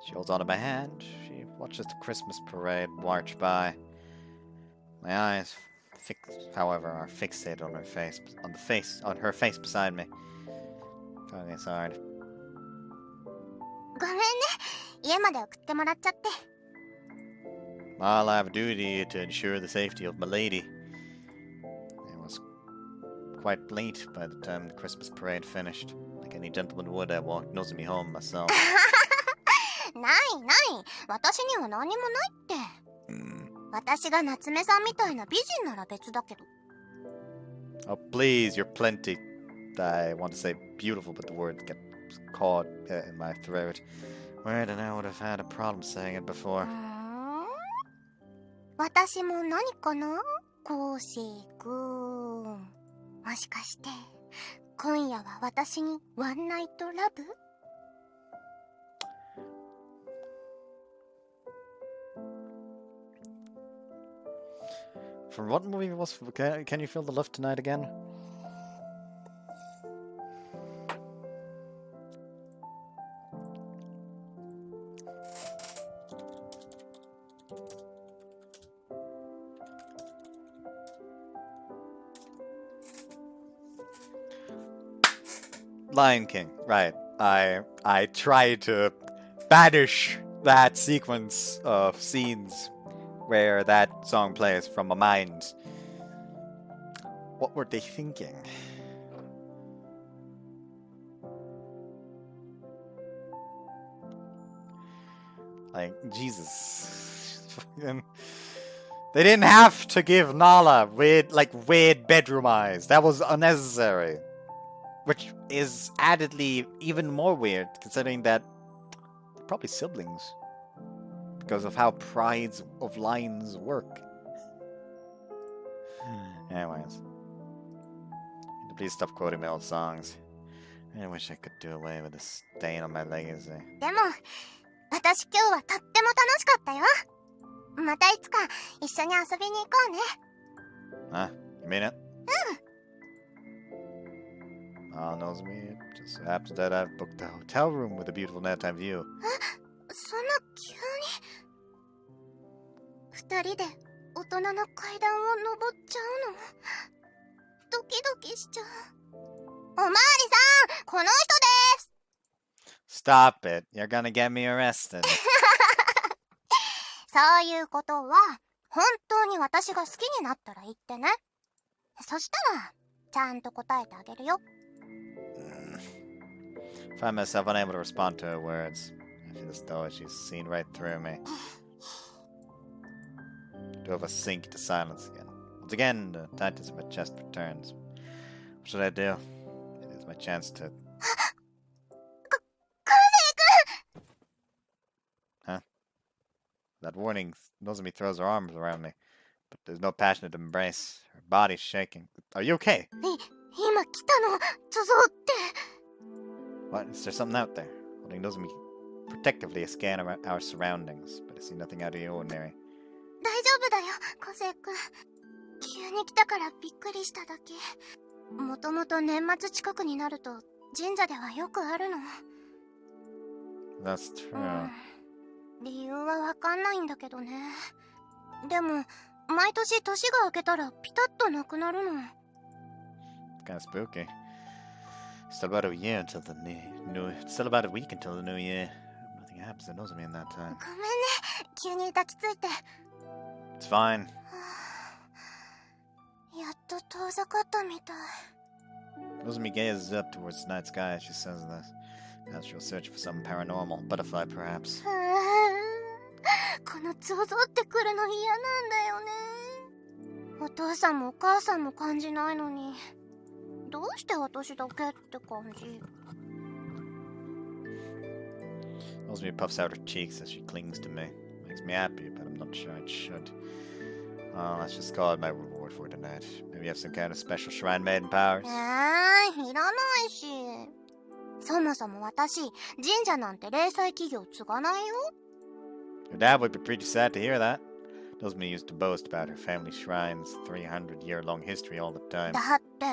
She holds onto my hand. She watches the Christmas parade march by. My eyes however, are fixated on her face, on her face beside me. Trying this hard. ごめんね。家まで送ってもらっちゃって。I'll have a duty to ensure the safety of my lady. It was quite late by the time the Christmas parade finished. Like any gentleman would, I walked Nozomi home myself. ないない。私には何もないって。私が夏目さんみたいな美人なら別だけど。Oh, please, you're plenty. I want to say beautiful, but the words get caught in my throat. Where then I would have had a problem saying it before. 私も何かな昴生くん。もしかして、今夜は私にワンナイトラブFrom what movie was... Can you feel the love tonight again? Lion King, right. I tried to banish that sequence of scenes where that song plays from my mind. What were they thinking? Like, Jesus. They didn't have to give Nala weird bedroom eyes. That was unnecessary. Which is addedly even more weird, considering that they're probably siblings. Because of how prides of lines work. Anyways. Please stop quoting my old songs. I wish I could do away with the stain on my legacy. でも、私今日はとっても楽しかったよ。またいつか一緒に遊びに行こうね。Huh? You mean it? Nozomi, it just happens that I've booked a hotel room with a beautiful nighttime view. そんな急に二人で大人の階段を登っちゃうのドキドキしちゃう。おまわりさん、この人です。 Stop it. You're gonna get me arrested. そういうことは本当に私が好きになったら言ってね。そしたらちゃんと答えてあげるよ。Find myself unable to respond to her words. I feel as though she's seen right through me. Two of us sink to silence again. Once again, the tightness of my chest returns. What should I do? It is my chance to... Huh? That warning, Nozomi throws her arms around me, but there's no passionate embrace. Her body's shaking. Are you okay? 今来たの、ゾゾって。What? Is there something out there? Holding Nozomi protectively a scan of our surroundings, but I see nothing out of the ordinary. 大丈夫だよ、昴生くん。急に来たからびっくりしただけ。もともと年末近くになると神社ではよくあるの。That's true. 理由はわかんないんだけどね。でも、毎年年が明けたらピタッとなくなるの。Kind of spooky. Still about a year until the still about a week until the new year. Nothing happens to Nozomi in that time. ごめんね、急に抱きついて。It's fine. やっと遠ざかったみたい。Nozomi gazes up towards the night sky as she says this. As she'll search for some paranormal butterfly, perhaps. このゾゾってくるの嫌なんだよね。お父さんもお母さんも感じないのに。どうして私だけって感じ。Nozomi puffs out her cheeks as she clings to me. Makes me happy, but I'm not sure I should. Let's just call it my reward for tonight. Maybe you have some kind of special shrine maiden powers? いらないし。そもそも私、神社なんて零細企業継がないよ。Your dad would be pretty sad to hear that. Nozomi used to boast about her family shrine's 300-year-long history all the time. だって、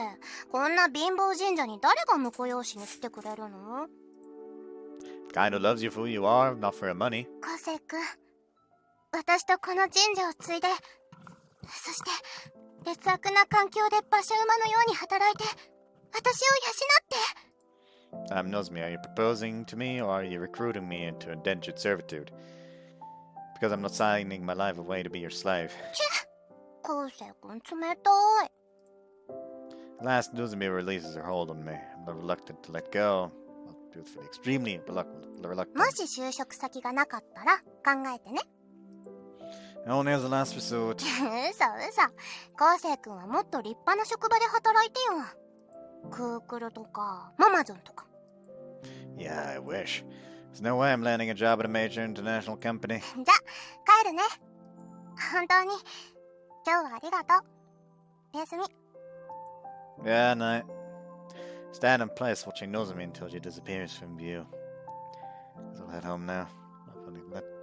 こんな貧乏神社に誰が婿養子に来てくれるの？ Kind of loves you for who you are, not for your money. 昴生くん、私とこの神社を継いで、そして劣悪な環境で馬車馬のように働いて、私を養って。Nozomi, are you proposing to me or are you recruiting me into indentured servitude? Because I'm not signing my life away to be your slave. 昴生君冷たい。Last Nozomi releases her hold on me. I'm not reluctant to let go. Well, truthfully, extremely reluctant. もし就職先がなかったら考えてね。Only as a last resort. 嘘。昴生君はもっと立派な職場で働いてよ。クークルとかママゾンとか。Yeah, I wish. There's no way I'm landing a job at a major international company. じゃ、帰るね。本当に今日はありがとう。おやすみ。Yeah, night. Stand in place watching Nozomi until she disappears from view. I'll head home now.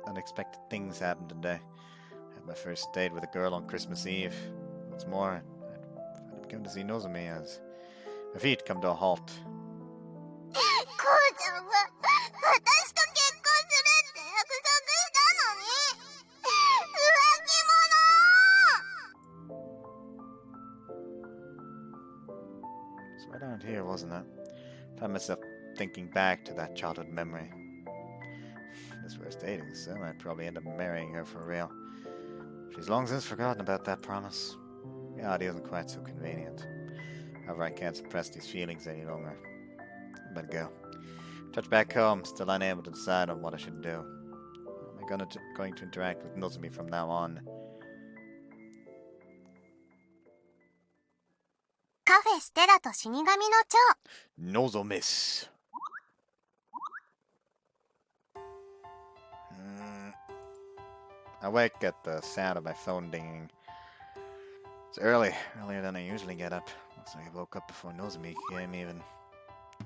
Unexpected things happened today. I had my first date with a girl on Christmas Eve. What's more, I'd begun to see Nozomi as my feet come to a halt. こうちゃんは私と結婚するって約束したのに、浮気者。 It's right around here, wasn't it? I found myself thinking back to that childhood memory. This was dating soon, I'd probably end up marrying her for real. She's long since forgotten about that promise. Reality isn't quite so convenient. However, I can't suppress these feelings any longer. I better go. Touch back home, still unable to decide on what I should do. Am I going to interact with Nozomi from now on? カフェステラと死神の蝶。Nozomis. I wake at the sound of my phone dinging. It's earlier than I usually get up. Looks like I woke up before Nozomi came even.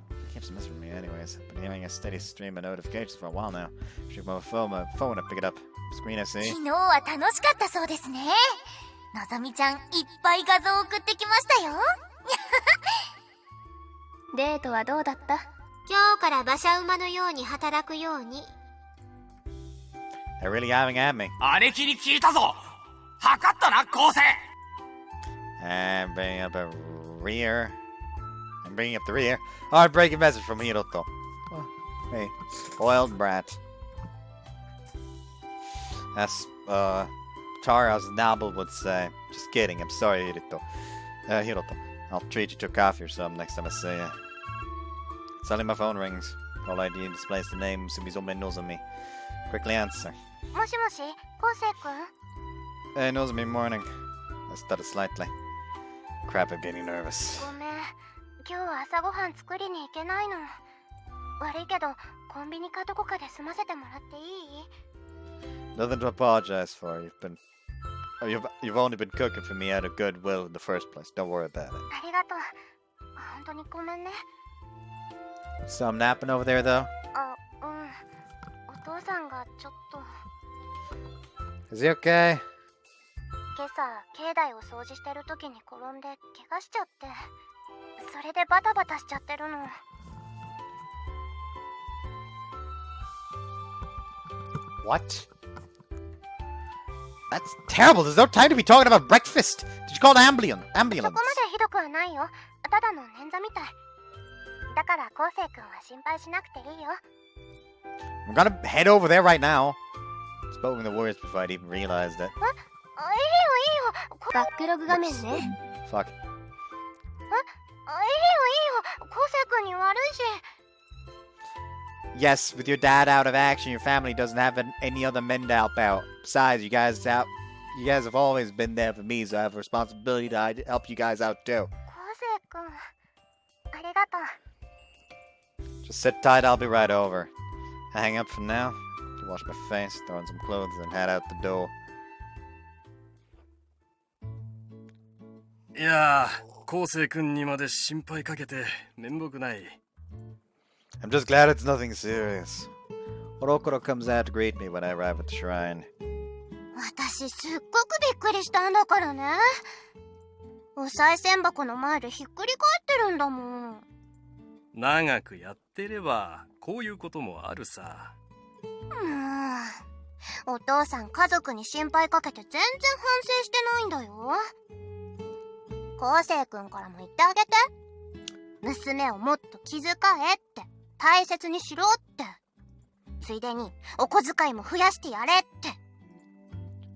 She keeps messing with me anyways. Been hearing a steady stream of notifications for a while now. Shoot my phone and pick it up. Screen I see. 昨日は楽しかったそうですね。のぞみちゃんいっぱい画像送ってきましたよ。デートはどうだった？今日から馬車馬のように働くように。 They're really having at me. 姉貴に聞いたぞ。測ったな、昴生。And bringing up a rear. I'm bringing up the rear. Oh, breaking message from Hiroto. Oh, hey, spoiled brat. As Tara's novel would say. Just kidding. I'm sorry, Hiroto. I'll treat you to a coffee or something next time I see you. Suddenly my phone rings. Call ID displays the name Sumizomi Nozomi. Quickly answer. もしもし、昴生君？ Hey, Nozomi, morning. I stuttered slightly. Crap, I'm getting nervous. ごめん、今日は朝ごはん作りに行けないの。悪いけど、コンビニかどこかで済ませてもらっていい？ Nothing to apologize for. You've only been cooking for me out of goodwill in the first place. Don't worry about it. ありがとう。本当にごめんね。 So I'm napping over there, though? あ、うん。お父さんがちょっと。 Is he okay? 今朝、境内を掃除してる時に転んで怪我しちゃって。それでバタバタしちゃってるの。 What? That's terrible. There's no time to be talking about breakfast. Did you call an ambulance? そこまでひどくはないよ。ただの捻挫みたい。だから昴生君は心配しなくていいよ。 I'm gonna head over there right now. Spoken the words before I'd even realized it. いいよいいよ。バックログ画面ね。 Fuck. いいよいいよ。昴生君に悪いし。 Yes, with your dad out of action, your family doesn't have any other men to help out. Besides, you guys have always been there for me, so I have a responsibility to help you guys out too. 昴生君、ありがとう。 Just sit tight, I'll be right over. I hang up for now. To wash my face, throw on some clothes, and head out the door. いやー、昴生君にまで心配かけて面目ない。 I'm just glad it's nothing serious. Orokoro comes out to greet me when I arrive at the shrine. 私すっごくびっくりしたんだからね。お賽銭箱の前でひっくり返ってるんだもん。長くやってればこういうこともあるさ。お父さん家族に心配かけて全然反省してないんだよ。昴生君からも言ってあげて。娘をもっと気遣えって、大切にしろって。ついでにお小遣いも増やしてやれって。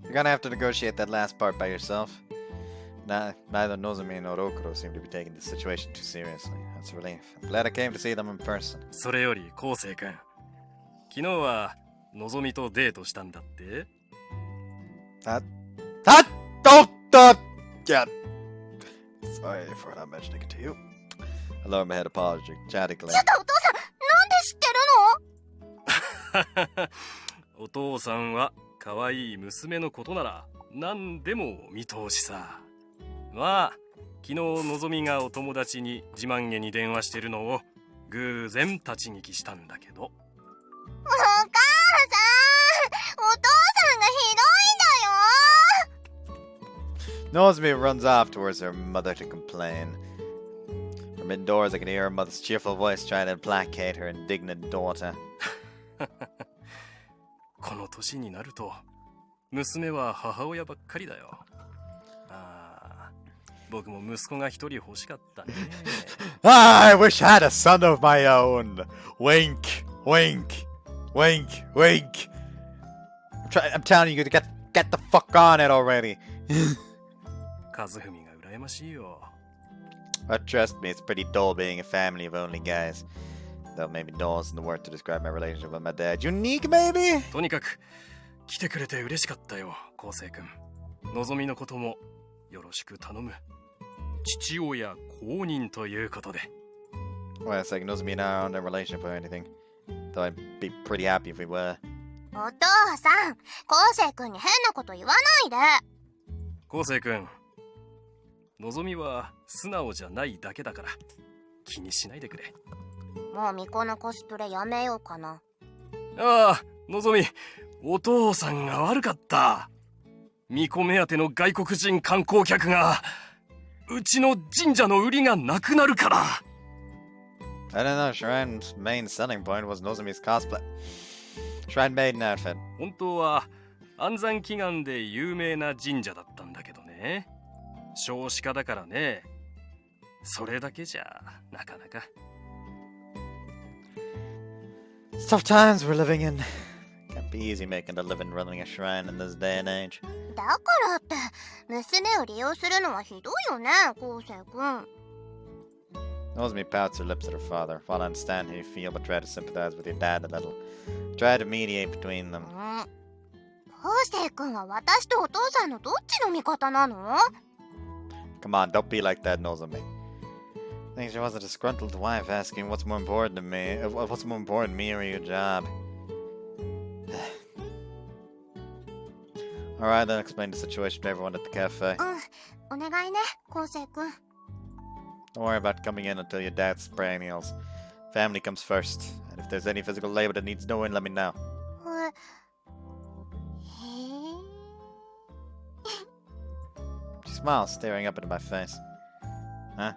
You're gonna have to negotiate that last part by yourself. Neither Nozomi nor Okuro seem to be taking this situation too seriously. That's a relief. I'm glad I came to see them in person. それより昴生君、昨日はのぞみとデートしたんだって？Yeah. Sorry for not mentioning it to you. I lowered my head apologetically. ちょっとお父さん、なんで知ってるの？お父さんは可愛い娘のことなら何でも見通しさ。まあ昨日のぞみがお友達に自慢げに電話してるのを偶然立ち聞きしたんだけど。お母さん、お父さんがひどいんだよ。 Nozomi runs off towards her mother to complain. From indoors, I can hear her mother's cheerful voice trying to placate her indignant daughter. この年になると娘は母親ばっかりだよ。僕も息子が一人欲しかったね。I wish I had a son of my own. Wink, wink, wink, wink. I'm telling you to get the fuck on it already. 和文が羨ましいよ。But trust me, it's pretty dull being a family of only guys. Though maybe dull isn't the word to describe my relationship with my dad. Unique, maybe? とにかく来てくれて嬉しかったよ、昴生君。のぞみのこともよろしく頼む。父親公認ということで。Well, it's like Nozomi and I aren't in a relationship or anything. Though I'd be pretty happy if we were. お父さん、昴生君に変なこと言わないで。昴生君、のぞみは素直じゃないだけだから気にしないでくれ。もう巫女のコスプレやめようかな。ああ、のぞみ、お父さんが悪かった。巫女目当ての外国人観光客がうちの神社の売りがなくなるから。I don't know, Shrine's main selling point was Nozomi's cosplay. Shrine maiden outfit. 本当は安産祈願で有名な神社だったんだけどね。少子化だからね。それだけじゃなかなか。It's tough times we're living in. Can't be easy making a living running a shrine in this day and age. だからって娘を利用するのはひどいよね、昴生君。Nozomi pouts her lips at her father. While I understand how you feel, but try to sympathize with your dad a little. Try to mediate between them. 昴生君は私とお父さんのどっちの味方なの？ Come on, don't be like that, Nozomi. I think she was a disgruntled wife asking what's more important to me, me or your job. Alright, then explain the situation to everyone at the cafe. お願いね、昴生君。Don't worry about coming in until your dad's perennials. Family comes first, and if there's any physical labor that needs doing, let me know. She smiles, staring up into my face. Huh?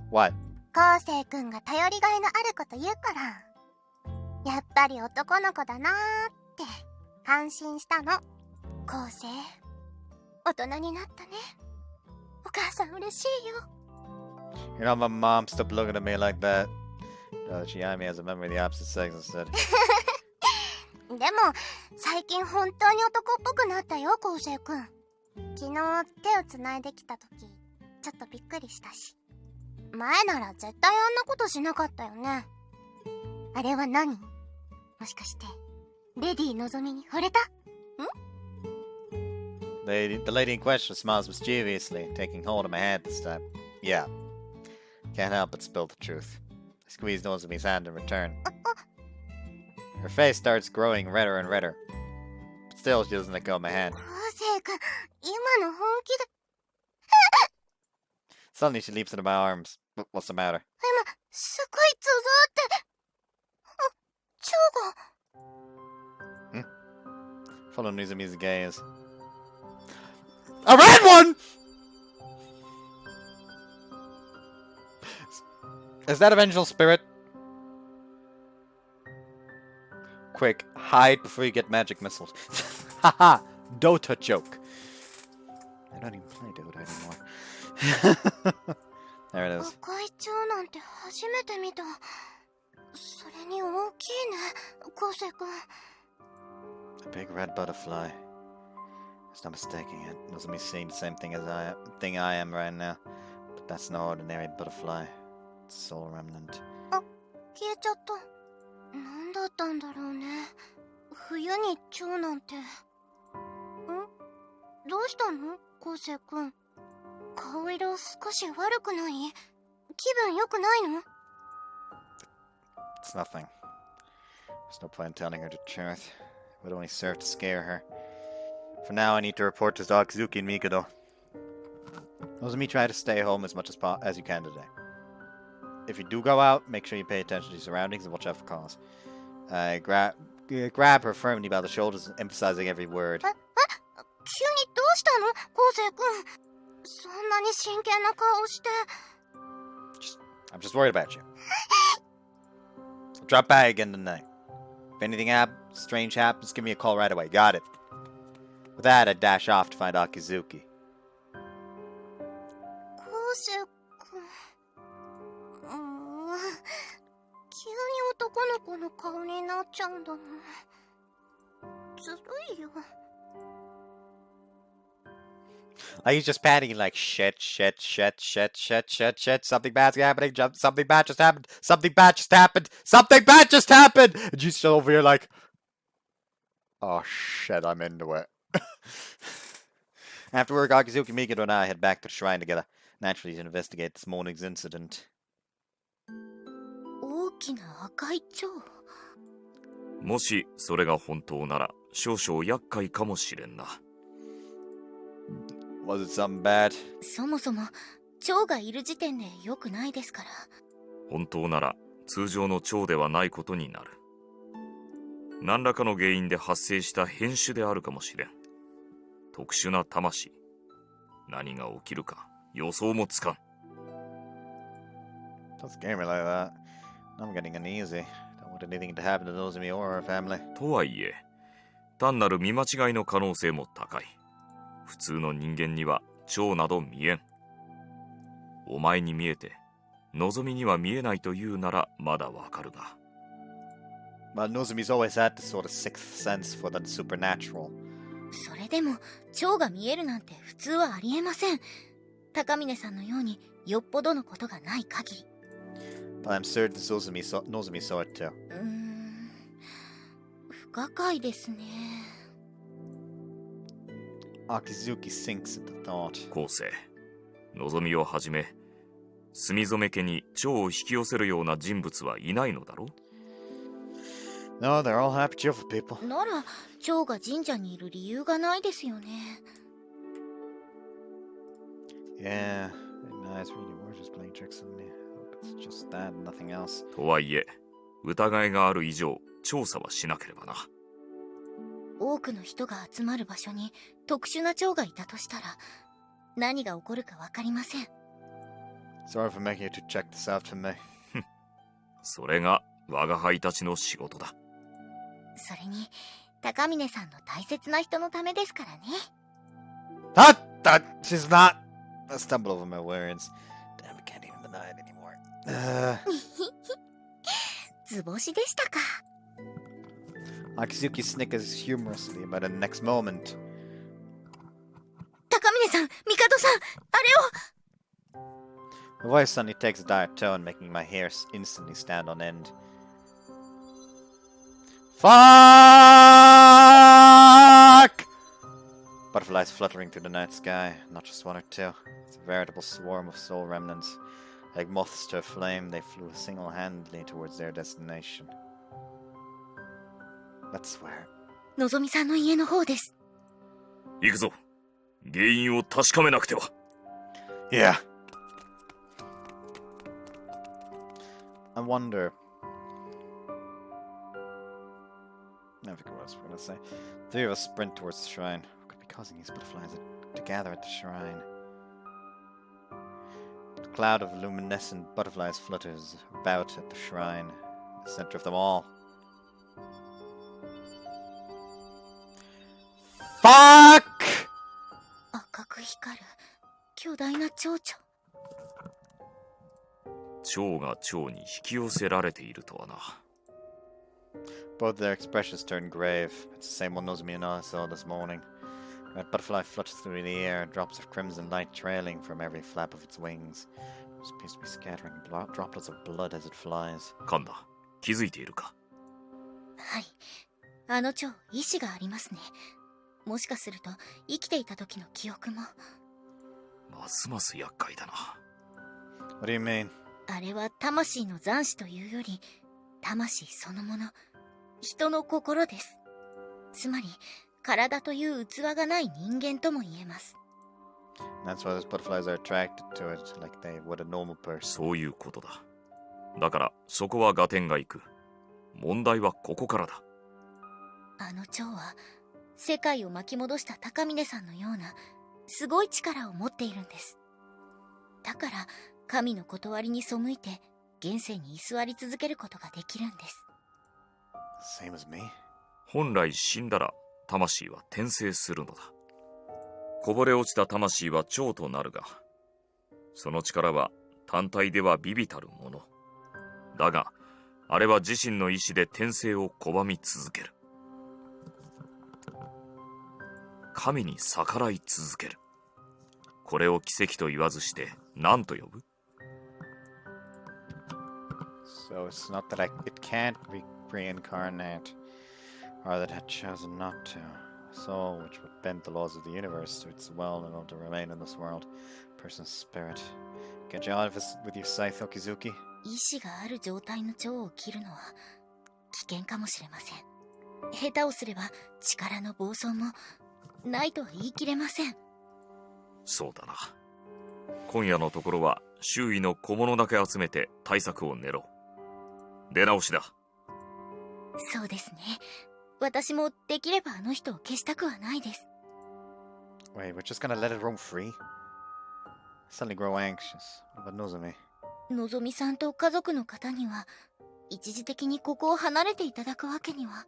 What? 昴生君が頼りがいのあること言うから、やっぱり男の子だなーって感心したの。昴生、大人になったね。お母さん嬉しいよ。You know, my mom stopped looking at me like that. She eyed me as a member of the opposite sex instead. でも最近本当に男っぽくなったよ、昴生君。昨日手をつないできた時ちょっとびっくりしたし、前なら絶対あんなことしなかったよね。あれは何？もしかしてレディーのぞみに惚れた？ The lady in question smiles mischievously, taking hold of my hand this time. Yeah. Can't help but spill the truth. I squeeze Nozomi's hand in return. Her face starts growing redder and redder. But still, she doesn't let go of my hand. 昴生君、今の本気で。Suddenly, she leaps into my arms. What's the matter? 今、すごいゾゾって。蝶が。Follow Nozomi's gaze. A red one! Is that a vengeful spirit? Quick, hide before you get magic missiles. Haha, Dota joke. I don't even play Dota anymore. There it is. 赤い蝶なんて初めて見た。それに大きいね、昴生君。A big red butterfly. There's no mistaking it. Nozomi's seeing the same thing I am right now. But that's no ordinary butterfly. It's a soul remnant. 消えちゃった。なんだったんだろうね。冬に蝶なんて。どうしたの昴生君。顔色少し悪くない？気分良くないの？ It's nothing. There's no point in telling her the truth. It would only serve to scare her. For now, I need to report to Akizuki and Mikado. Nozomi, try to stay home as much as you can today. If you do go out, make sure you pay attention to your surroundings and watch out for calls. Grab her firmly by the shoulders, emphasizing every word. 急にどうしたの昴生君。そんなに真剣な顔して。I'm just worried about you. I'll drop by again tonight. If anything strange happens, give me a call right away. Got it. With that, I dash off to find Akizuki. 昴生君。急に男の子の顔になっちゃうんだもん。ずるいよ。Like he's just panicking like shit. Something bad's happening. Something bad just happened. Something bad just happened. Something bad just happened. And she's still over here like, oh shit, I'm into it. After work, Akizuki, Mikado, and I head back to the shrine together, naturally to investigate this morning's incident. 大きな赤い蝶。もしそれが本当なら少々厄介かもしれんな。Was it something bad? そもそも蝶がいる時点で良くないですから。本当なら通常の蝶ではないことになる。何らかの原因で発生した変種であるかもしれん。特殊な魂。何が起きるか予想もつかん。Don't scare me like that. I'm getting uneasy. Don't want anything to happen to Nozomi or her family. とはいえ、単なる見間違いの可能性も高い。普通の人間には蝶など見えん。お前に見えて、望みには見えないというならまだわかるが。Well, Nozomi's always had this sort of sixth sense for the supernatural. それでも蝶が見えるなんて普通はありえません。高峰さんのようによっぽどのことがない限り。But I'm certain Nozomi saw it too. 不可解ですね。Akizuki sinks at the thought. 後世、望みをはじめ、墨染家に蝶を引き寄せるような人物はいないのだろう No, they're all happy, cheerful people. なら蝶が神社にいる理由がないですよね。Yeah, nice, really were just playing tricks on me. Hope it's just that and nothing else. とはいえ、疑いがある以上、調査はしなければな。多くの人が集まる場所に特殊な蝶がいたとしたら何が起こるかわかりません。Sorry for making you to check this out for me. それが我が輩たちの仕事だ。それに高峰さんの大切な人のためですからね。That she's not. I stumble over my words. Damn, I can't even deny it anymore. 図星でしたか。Akizuki snickers humorously, but in the next moment. 高峰さん、帝さん、あれを。 My voice suddenly takes a dire tone, making my hair instantly stand on end. Fuck! Butterflies fluttering through the night sky, not just one or two. It's a veritable swarm of soul remnants. Like moths to a flame, they flew single-handedly towards their destination. Let's swear. のぞみさんの家の方です。行くぞ。原因を確かめなくては。Yeah. I wonder. I forget what I was going to say. Three of us sprint towards the shrine. What could be causing these butterflies to gather at the shrine? A cloud of luminescent butterflies flutters about at the shrine, the center of them all. Fuck! 赤く光る巨大な蝶々。蝶が蝶に引き寄せられているとはな。Both their expressions turned grave. It's the same one Nozomi and I saw this morning. A red butterfly flutters through the air, drops of crimson light trailing from every flap of its wings. It appears to be scattering droplets of blood as it flies. カンダ、気づいているか？はい。あの蝶、意志がありますね。もしかすると、生きていた時の記憶も。ますます厄介だな。What do you mean? あれは魂の残滓というより、魂そのもの、人の心です。つまり、体という器がない人間とも言えます。That's why those butterflies are attracted to it, like they would a normal person. そういうことだ。だから、そこは合点がいく。問題はここからだ。あの蝶は、世界を巻き戻した高峰さんのような、すごい力を持っているんです。だから、神の断りに背いて、現世に居座り続けることができるんです。Same as me. 本来死んだら、魂は転生するのだ。こぼれ落ちた魂は蝶となるが、その力は単体では微々たるもの。だが、あれは自身の意志で転生を拒み続ける。神に逆らい続ける。これを奇跡と言わずして何と呼ぶ？ So it's not that it can't reincarnate, or that it had chosen not to. A soul which would bend the laws of the universe to its will in order to remain in this world. Person's spirit. Get you out of this with your scythe, Okizuki. 意志がある状態の蝶を切るのは危険かもしれません。下手をすれば力の暴走もないとは言い切れません。そうだな。今夜のところは周囲の小物だけ集めて対策を練ろう。出直しだ。そうですね。私もできればあの人を消したくはないです。Wait, we're just gonna let it roam free? Suddenly grow anxious. What about Nozomi? のぞみさんと家族の方には一時的にここを離れていただくわけには。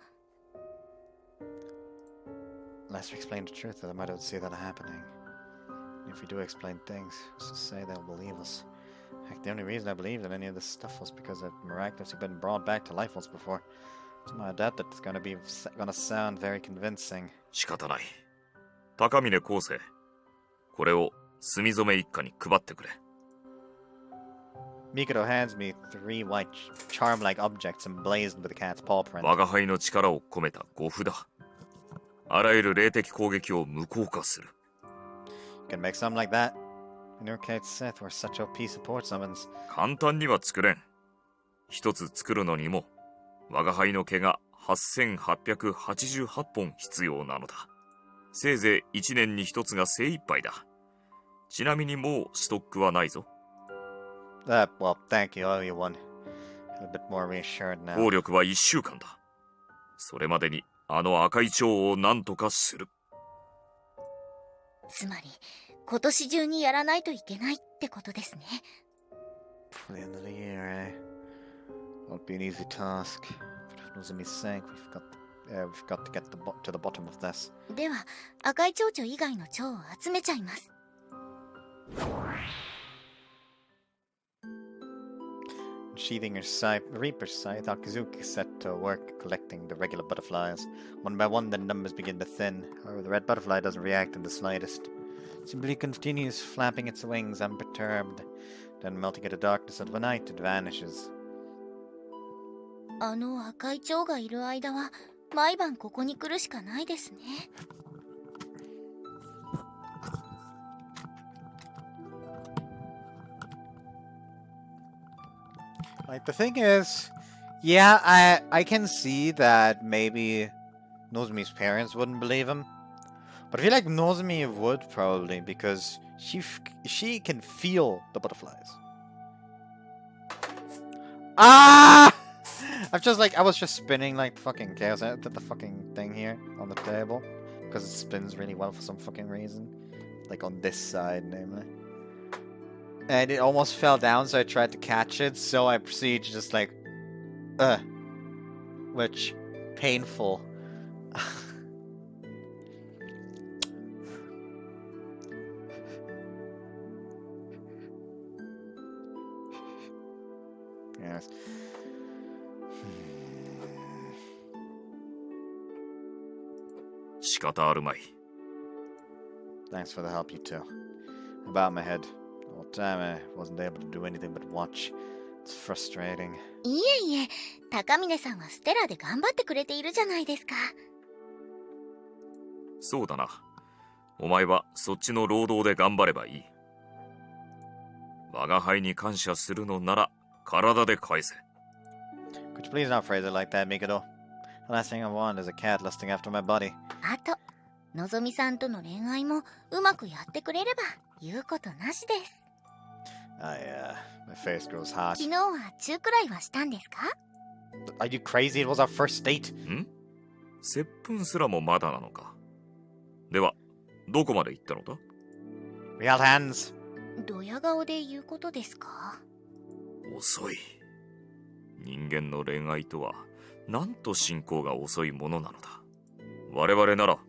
Unless we explain the truth, they might not see that happening. If we do explain things, who's to say they'll believe us? Heck, the only reason I believed in any of this stuff was because I've miraculously been brought back to life once before. So I doubt that it's gonna sound very convincing. 仕方ない。高峰康生、これを墨染一家に配ってくれ。Mikado hands me 3 white charm-like objects emblazoned with a cat's paw print. 我が輩の力を込めた護符だ。あらゆる霊的攻撃を無効化する。You can make something like that? In your case, Seth, we're such OP support summons. 簡単には作れん。一つ作るのにも、我が輩の毛が8888本必要なのだ。せいぜい1年に1つが精一杯だ。ちなみにもうストックはないぞ。Well, thank you, I owe you one. A bit more reassured now. 効力は1週間だ。それまでにあの赤い蝶を何とかする。つまり、今年中にやらないといけないってことですね。For the end of the year, eh? Won't be an easy task. But as Nozomi's saying, we've got to get to the bottom of this. では、赤い蝶々以外の蝶を集めちゃいます。Sheathing her reaper's scythe, Akizuki set to work collecting the regular butterflies. One by one, the numbers begin to thin. However, the red butterfly doesn't react in the slightest. It simply continues flapping its wings unperturbed. Then, melting into darkness of the night, it vanishes. あの赤い蝶がいる間は、毎晩ここに来るしかないですね。Like, the thing is, yeah, I can see that maybe Nozomi's parents wouldn't believe him. But I feel like Nozomi would, probably, because she can feel the butterflies. Ah! I was just spinning like fucking chaos. I did the fucking thing here on the table. Because it spins really well for some fucking reason. Like on this side, namely. And it almost fell down, so I tried to catch it. So I proceeded to just like, which, painful. Anyways. Thanks for the help, you two. About my head. All the time I wasn't able to do anything but watch. It's frustrating. いえいえ、高峰さんはステラで頑張ってくれているじゃないですか。そうだな。お前はそっちの労働で頑張ればいい。我が輩に感謝するのなら体で返せ。Could you please not phrase it like that, Mikado? The last thing I want is a cat lusting after my body. あと、のぞみさんとの恋愛もうまくやってくれれば言うことなしです。My face grows hot. 昨日はチューくらいはしたんですか？ Are you crazy? It was our first date. 接吻すらもまだなのか。では、どこまで行ったのだ？ We held hands. ドヤ顔で言うことですか？遅い。人間の恋愛とは、なんと進行が遅いものなのだ。我々なら、好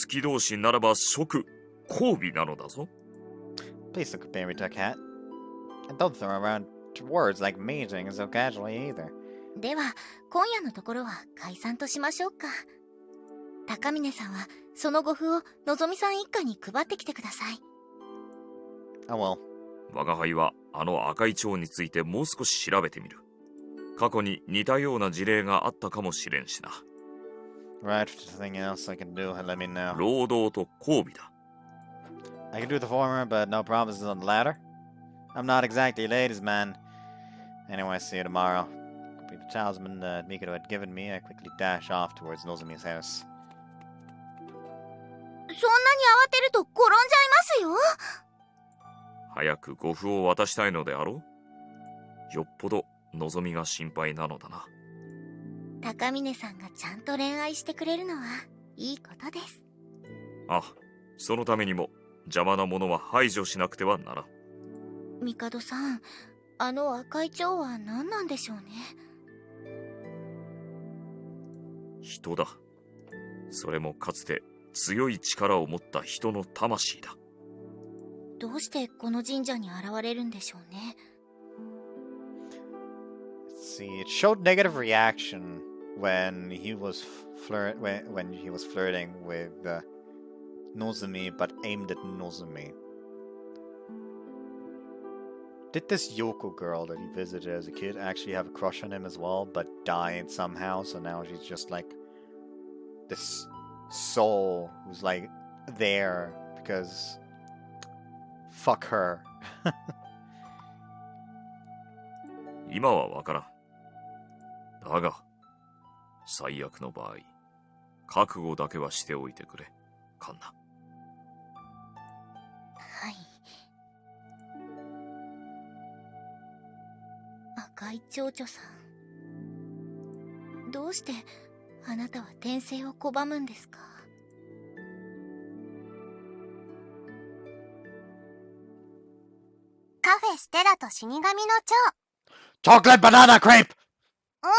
き同士ならば即、交尾なのだぞ。Please don't compare me to a cat. And don't throw around words like mating so casually either. では、今夜のところは解散としましょうか。高峰さんは、その護符をのぞみさん一家に配ってきてください。Oh well. 我が輩はあの赤い蝶についてもう少し調べてみる。過去に似たような事例があったかもしれんしな。Right, if there's anything else I can do, let me know. 労働と交尾だ。I can do the former, but no promises on the latter. I'm not exactly a ladies' man. Anyway, I see you tomorrow. Complete the talisman that Mikado had given me. I quickly dash off towards Nozomi's house. そんなに慌てると転んじゃいますよ。早く護符を渡したいのであろう？よっぽど望みが心配なのだな。高峰さんがちゃんと恋愛してくれるのはいいことです。あ、そのためにも邪魔なものは排除しなくてはならん。帝さん、あの赤い蝶は何なんでしょうね。人だ。それもかつて強い力を持った人の魂だ。どうしてこの神社に現れるんでしょうね。Let's see, it showed negative reaction when he was when he was flirting with Nozomi, but aimed at Nozomi. Did this Yoko girl that he visited as a kid actually have a crush on him as well, but died somehow? So now she's just like this soul who's like there because fuck her. 今はわからん。だが、最悪の場合、覚悟だけはしておいてくれ、カンナ。はい。赤い蝶々さん、どうしてあなたは転生を拒むんですか？カフェステラと死神の蝶。 Chocolate banana crepe! おーい、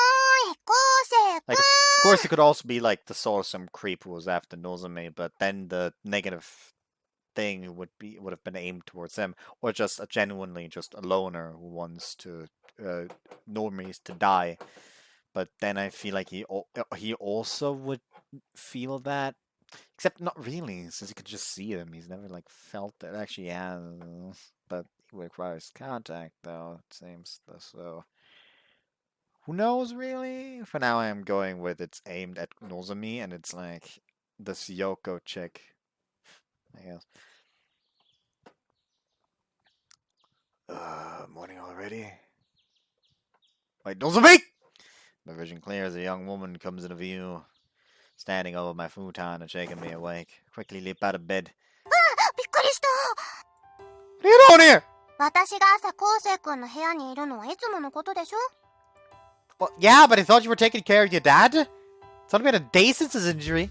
昴生くん。 Like, of course, it could also be like the soul of some creep who was after Nozomi, but then the negative thing would have been aimed towards him, or just genuinely just a loner who wants to Nozomi to die. But then I feel like he also would feel that, except not really, since you could just see him. He's never like felt it. Actually, yeah, but he requires contact, though. It seems so. Who knows, really? For now, I'm going with it's aimed at Nozomi, and it's like this Yoko chick, I guess. Morning already? Wait, Nozomi! My vision clears, a young woman comes into view, standing over my futon and shaking me awake. Quickly leap out of bed. びっくりした。 What are you doing here? 私が朝昴生くんの部屋にいるのはいつものことでしょ？ Well, yeah, but I thought you were taking care of your dad. It's only been a day since his injury.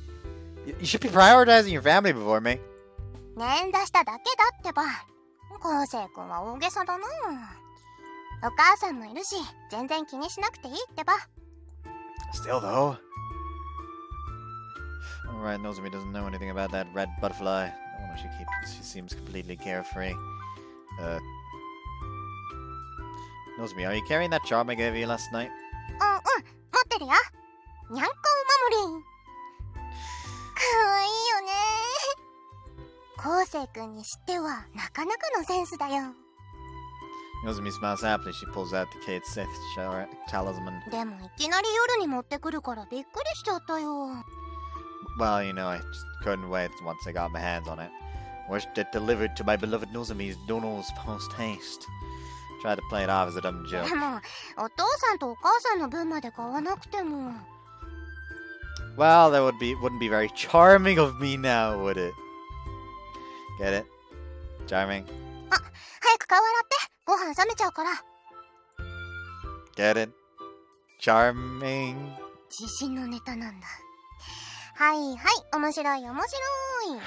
You should be prioritizing your family before me. 捻挫しただけだってば。昴生くんは大げさだな。お母さんもいるし、全然気にしなくていいってば。 Still, though. Alright, Nozomi doesn't know anything about that red butterfly. No one she seems completely carefree. Nozomi, are you carrying that charm I gave you last night? 持ってるよ。にゃんこお守り。かわいいよね。昴生くんにしてはなかなかのセンスだよ。Nozomi smiles happily. She pulls out the Kate Sith talisman. でもいきなり夜に持ってくるからびっくりしちゃったよ。Well, you know, I just couldn't wait once I got my hands on it. Wished it delivered to my beloved Nozomi's donos post haste. Tried to play it off as a dumb joke. でもお父さんとお母さんの分まで買わなくても。Well, that wouldn't be very charming of me now, would it? Get it? Charming. 早く顔洗ってご飯冷めちゃうから。 Get it? Charming. 自信のネタなんだ。はいはい、面白い面白い。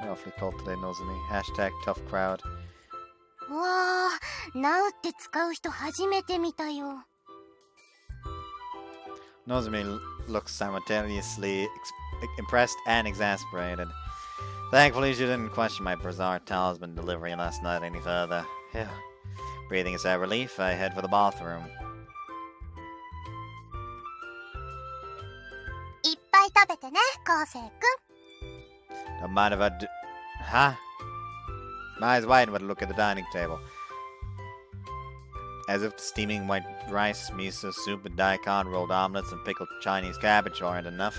We're awfully cold today, Nozomi. Hashtag tough crowd. わー、Now って使う人初めて見たよ。Nozomi looks simultaneously impressed and exasperated. Thankfully, she didn't question my bizarre talisman delivery last night any further. Phew. Breathing a sigh of relief, I head for the bathroom. いっぱい食べてね、昴生くん。 Don't mind if I do... Huh? My eyes widen with a look at the dining table. As if the steaming white rice, miso soup, and daikon rolled omelets and pickled Chinese cabbage aren't enough.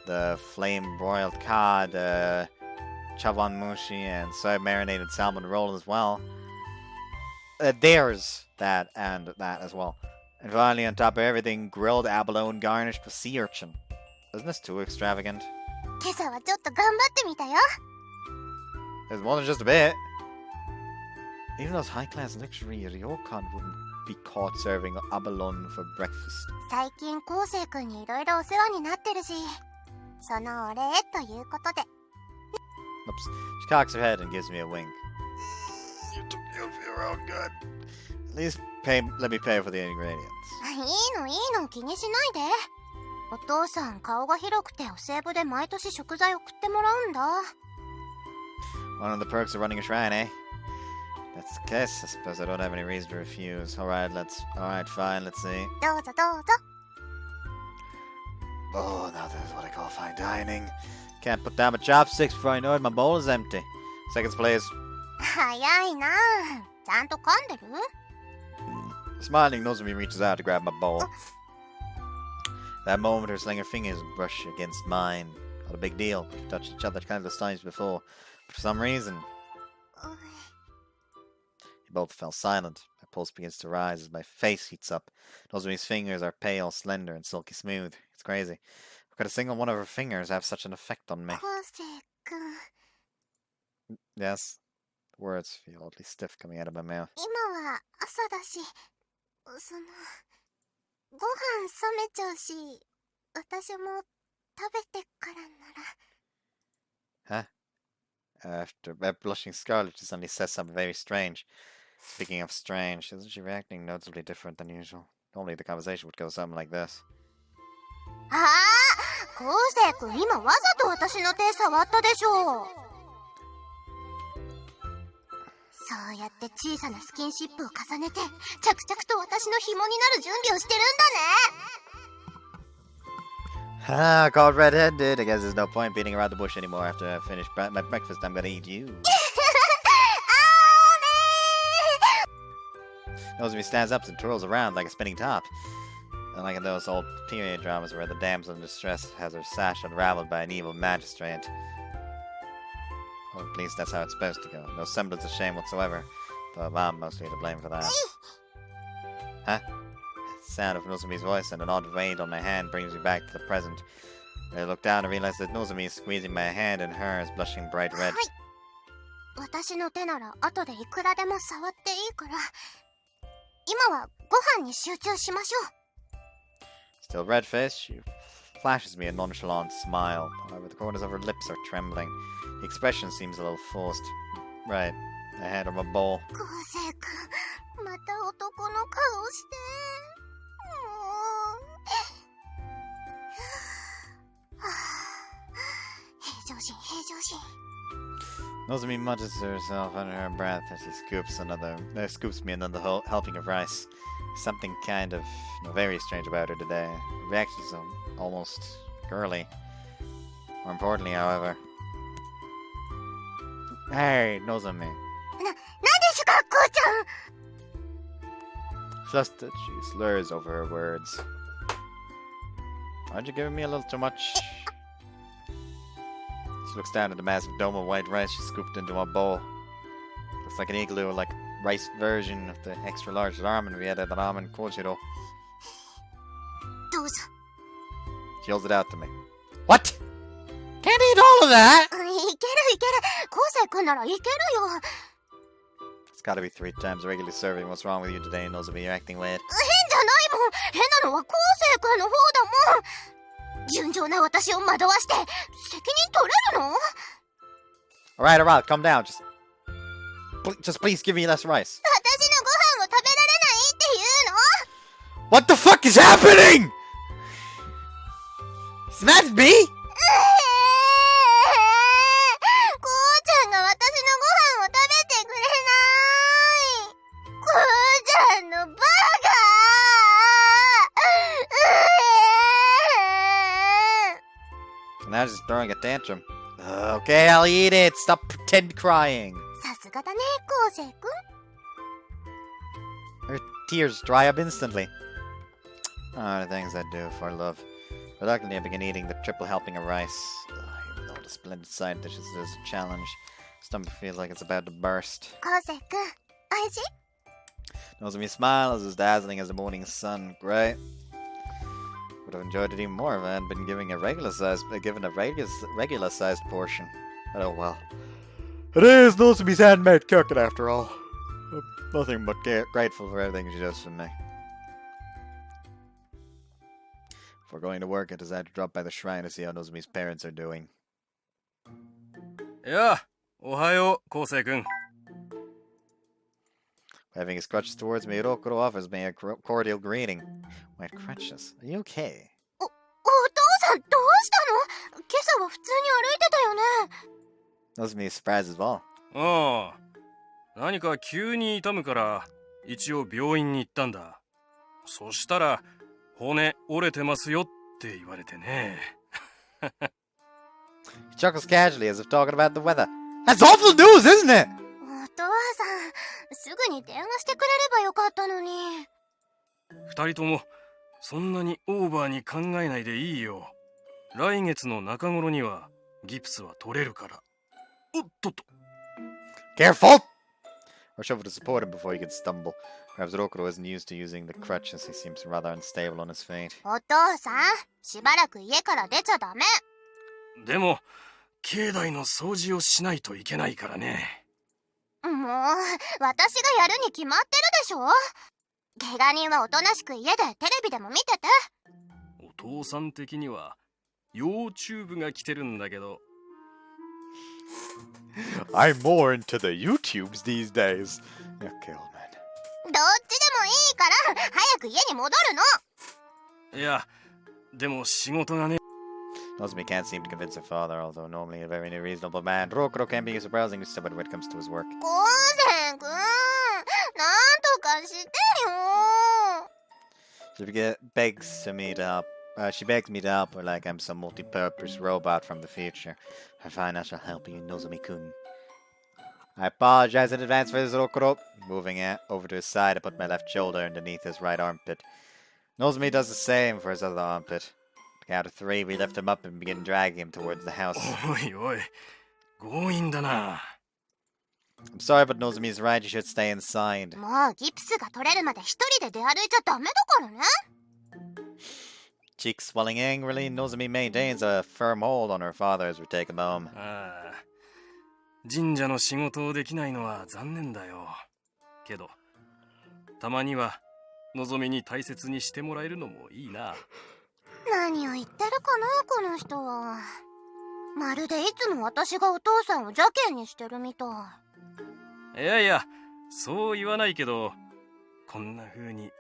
The flame-broiled cod, chawanmushi, and soy-marinated salmon roll as well. There's that and that as well. And finally, on top of everything, grilled abalone garnished with sea urchin. Isn't this too extravagant? 今朝はちょっと頑張ってみたよ。 There's more than just a bit. Even those high-class luxury ryokan wouldn't be caught serving abalone for breakfast. 最近昴生くんにいろいろお世話になってるし、そのお礼ということで。 Oops. She cocks her head and gives me a wink. You'll feel real good. At least let me pay for the ingredients. いいの気にしないで。お父さん顔が広くてお歳暮で毎年食材送ってもらうんだ。 One of the perks of running a shrine, eh? That's the case. I suppose I don't have any reason to refuse. Alright, fine, let's see. どうぞどうぞ。 Oh, now this is what I call fine dining. Can't put down my chopsticks before I know it. My bowl is empty. Seconds, please. 早いな。ちゃんと噛んでる？ Smiling, Nozomi reaches out to grab my bowl. That moment, her slender fingers brush against mine. Not a big deal. We've touched each other countless times before. But for some reason... We both fell silent. My pulse begins to rise as my face heats up. Nozomi's fingers are pale, slender, and silky smooth. It's crazy. How could a single one of her fingers have such an effect on me? 昴生くん。 Yes. The words feel oddly stiff coming out of my mouth. 今は朝だし、ご飯冷めちゃうし、私も食べてからなら。 Huh? After blushing scarlet, she suddenly says something very strange. Speaking of strange, isn't she reacting noticeably different than usual? Normally the conversation would go something like this. ああ、昴生くん今わざと私の手触ったでしょう。そうやって小さなスキンシップを重ねて、着々と私の紐になる準備をしてるんだね。Ah, caught red-handed. I guess there's no point beating around the bush anymore. After I finish my breakfast, I'm gonna eat you. Nozomi stands up and twirls around like a spinning top. Unlike in those old period dramas where the damsel in distress has her sash unraveled by an evil magistrate. Or at least that's how it's supposed to go. No semblance of shame whatsoever. Though I'm mostly to blame for that. Huh? The sound of Nozomi's voice and an odd vein on my hand brings me back to the present. I look down and realize that Nozomi is squeezing my hand and hers, blushing bright red. 私の手なら後でいくらでも触っていいから、今はご飯に集中しましょう。 Still red-faced, she flashes me a nonchalant smile. However, the corners of her lips are trembling. The expression seems a little forced. Right, I hand her my bowl. 昴生くん、また男の顔して。平常心。Nozomi mutters to herself under her breath as she scoops me another helping of rice. Something kind of very strange about her today. Her reactions are almost girly. More importantly, however. Hey, Nozomi. なんですか、こうちゃん。 Flustered, she slurs over her words. Aren't you giving me a little too much? She looks down at the massive dome of white rice she scooped into a bowl. Looks like an igloo, like rice version of the extra large ramen we had at the ramen Koshiro. どうぞ。 She holds it out to me. What? Can't eat all of that? いけるいける。昴生君ならいけるよ。 It's gotta be 3 times regular serving. What's wrong with you today, Nozomi? You're acting weird. 変じゃないもん。変なのは昴生君の方だもん。純情な私を惑わして責任取れるの？ Alright, calm down. Just please give me less rice. 私のご飯を食べられないっていうの？ What the fuck is happening? Is that me? こうちゃんが私のご飯を食べてくれない。こうちゃんのバカ。 Now she's throwing a tantrum. Okay, I'll eat it. Stop pretend crying. さすがだね、昴生君。 Her tears dry up instantly. The things I do for love. Reluctantly, I begin eating the triple helping of rice. Even though the splendid side dishes is a challenge, stomach feels like it's about to burst. 昴生君、おいしい？ Nozomi smiles as dazzling as the morning sun. Great. Would have enjoyed it even more if I hadn't been given a regular sized portion. But oh well. It is Nozomi's handmade cooking after all. I'm nothing but grateful for everything she does for me. Before going to work, I decided to drop by the shrine to see how Nozomi's parents are doing. やあ、おはよう、昴生君。 Having his crutches towards me, Rokuro offers me a cordial greeting. White crutches, are you okay? お父さん、どうしたの？今朝は普通に歩いてたよね。 Nozomi is surprised as well. ああ、何か急に痛むから一応病院に行ったんだ。そしたら骨折れてますよって言われてね。 He chuckles casually as if talking about the weather. That's awful news, isn't it? お父さん、すぐに電話してくれればよかったのに。二人ともそんなにオーバーに考えないでいいよ。来月の中頃にはギプスは取れるから。おっとっと。 Careful! Rush over to support him before he could stumble. Perhaps Rokuro isn't used to using the crutch as he seems rather unstable on his feet. お父さん、しばらく家から出ちゃダメ。でも境内の掃除をしないといけないからね。もう、私がやるに決まってるでしょ。怪我人はおとなしく家でテレビでも見てて。お父さん的にはYouTubeが来てるんだけど。I'm more into the YouTubes these days. Okay, old man. どっちでもいいから早く家に戻るの。いや、でも仕事がね。 Nozomi can't seem to convince her father, although normally a very reasonable man. Rokuro can be surprisingly stubborn when it comes to his work. 昴生君、なんとかしてよ。 She begs me to help her like I'm some multi-purpose robot from the future. I find I shall help you, Nozomi-kun. I apologize in advance for this, Rokuro. Moving over to his side, I put my left shoulder underneath his right armpit. Nozomi does the same for his other armpit. Count of 3, we lift him up and begin dragging him towards the house. おいおい、強引だな。 I'm sorry, but Nozomi's right. You should stay inside. もうギプスが取れるまで一人で出歩いちゃダメだからね。 Cheeks swelling angrily, Nozomi maintains a firm hold on her father as we take him home. ああ、神社の仕事をできないのは残念だよ。けど、たまにはのぞみに大切にしてもらえるのもいいな。何を言ってるかな、この人は。まるでいつも私がお父さんを邪険にしてるみたい。いやいや、そう言わないけど、こんな風にくっ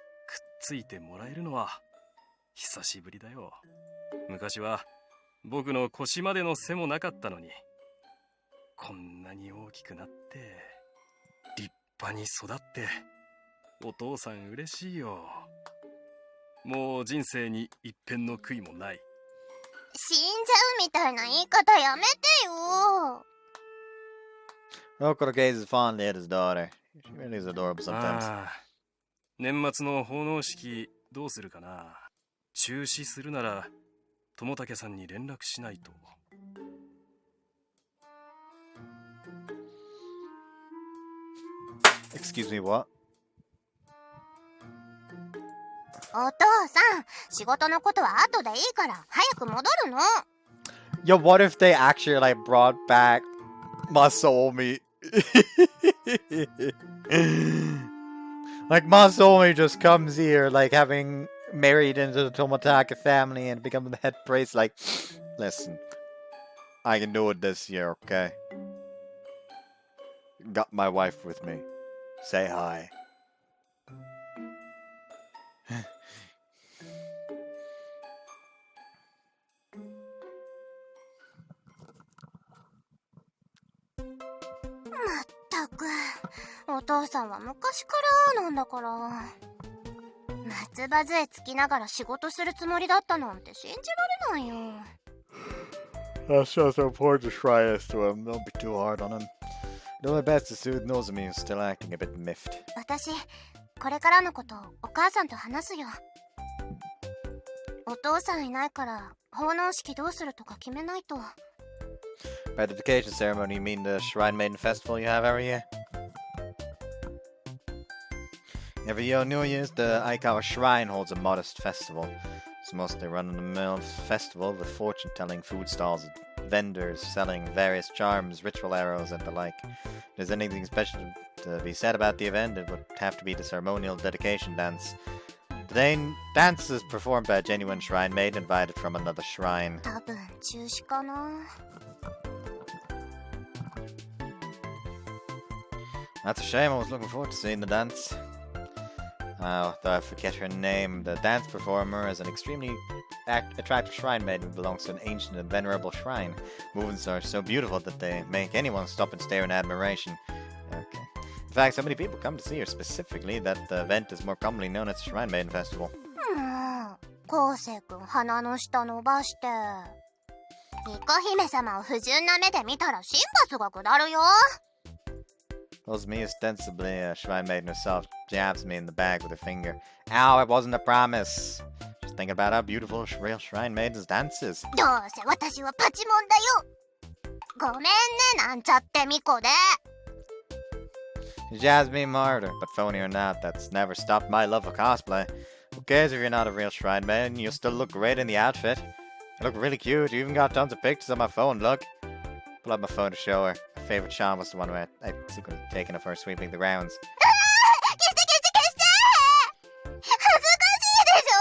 ついてもらえるのは久しぶりだよ。昔は僕の腰までの背もなかったのに、こんなに大きくなって立派に育ってお父さん嬉しいよ。もう人生に一片の悔いもない。死んじゃうみたいな言い方やめてよ。Rokuro gazes fondly at his daughter. She really is adorable sometimes. 年末の奉納式どうするかな。中止するなら友武さんに連絡しないと。Excuse me, what? お父さん、仕事のことは後でいいから早く戻るの。Yo, what if they actually like brought back Nozomi? Like Nozomi just comes here like having married into the Toмотaki family and become the head priest. Like, listen, I can do it this year, okay? Got my wife with me. Say hi. まったく、お父さんは昔からなんだから。松葉杖つきながら仕事するつもりだったなんて信じられないよ。That's so important to try this to him. Don't be too hard on him. Do my best to soothe Nozomi, who's still acting a bit miffed. 私、これからのことお母さんと話すよ。お父さんいないから奉納式どうするとか決めないと。By the vacation ceremony, you mean the Shrine Maiden Festival you have every year? Every year on New Year's, the Aikawa Shrine holds a modest festival. It's mostly run-of-the-mill festival with fortune-telling food stalls, vendors selling various charms, ritual arrows, and the like. If there's anything special to be said about the event, it would have to be the ceremonial dedication dance. The dance is performed by a genuine shrine maiden invited from another shrine. 多分中止かな。That's a shame. I was looking forward to seeing the dance. Though I forget her name, the dance performer is an extremely attractive shrine maiden who belongs to an ancient and venerable shrine. Movements are so beautiful that they make anyone stop and stare in admiration. Okay. In fact, so many people come to see her specifically that the event is more commonly known as the Shrine Maiden Festival. 昴生君、鼻の下伸ばして。巫女姫様を不純な目で見たら神罰が下るよ。Nozomi, ostensibly a shrine maiden herself, jabs me in the back with her finger. Ow, it wasn't a promise. Just thinking about how beautiful real shrine maidens dances. どうせ私はパチモンだよ。ごめんね、なんちゃって巫女で。She jabs me martyr, but phony or not, that's never stopped my love of cosplay. Who cares if you're not a real shrine maiden? You'll still look great in the outfit. You look really cute. You even got tons of pictures on my phone, look. Pull out my phone to show her. Her favorite charm was the one where I'd secretly taken her for sweeping the grounds. 恥ずかしいでし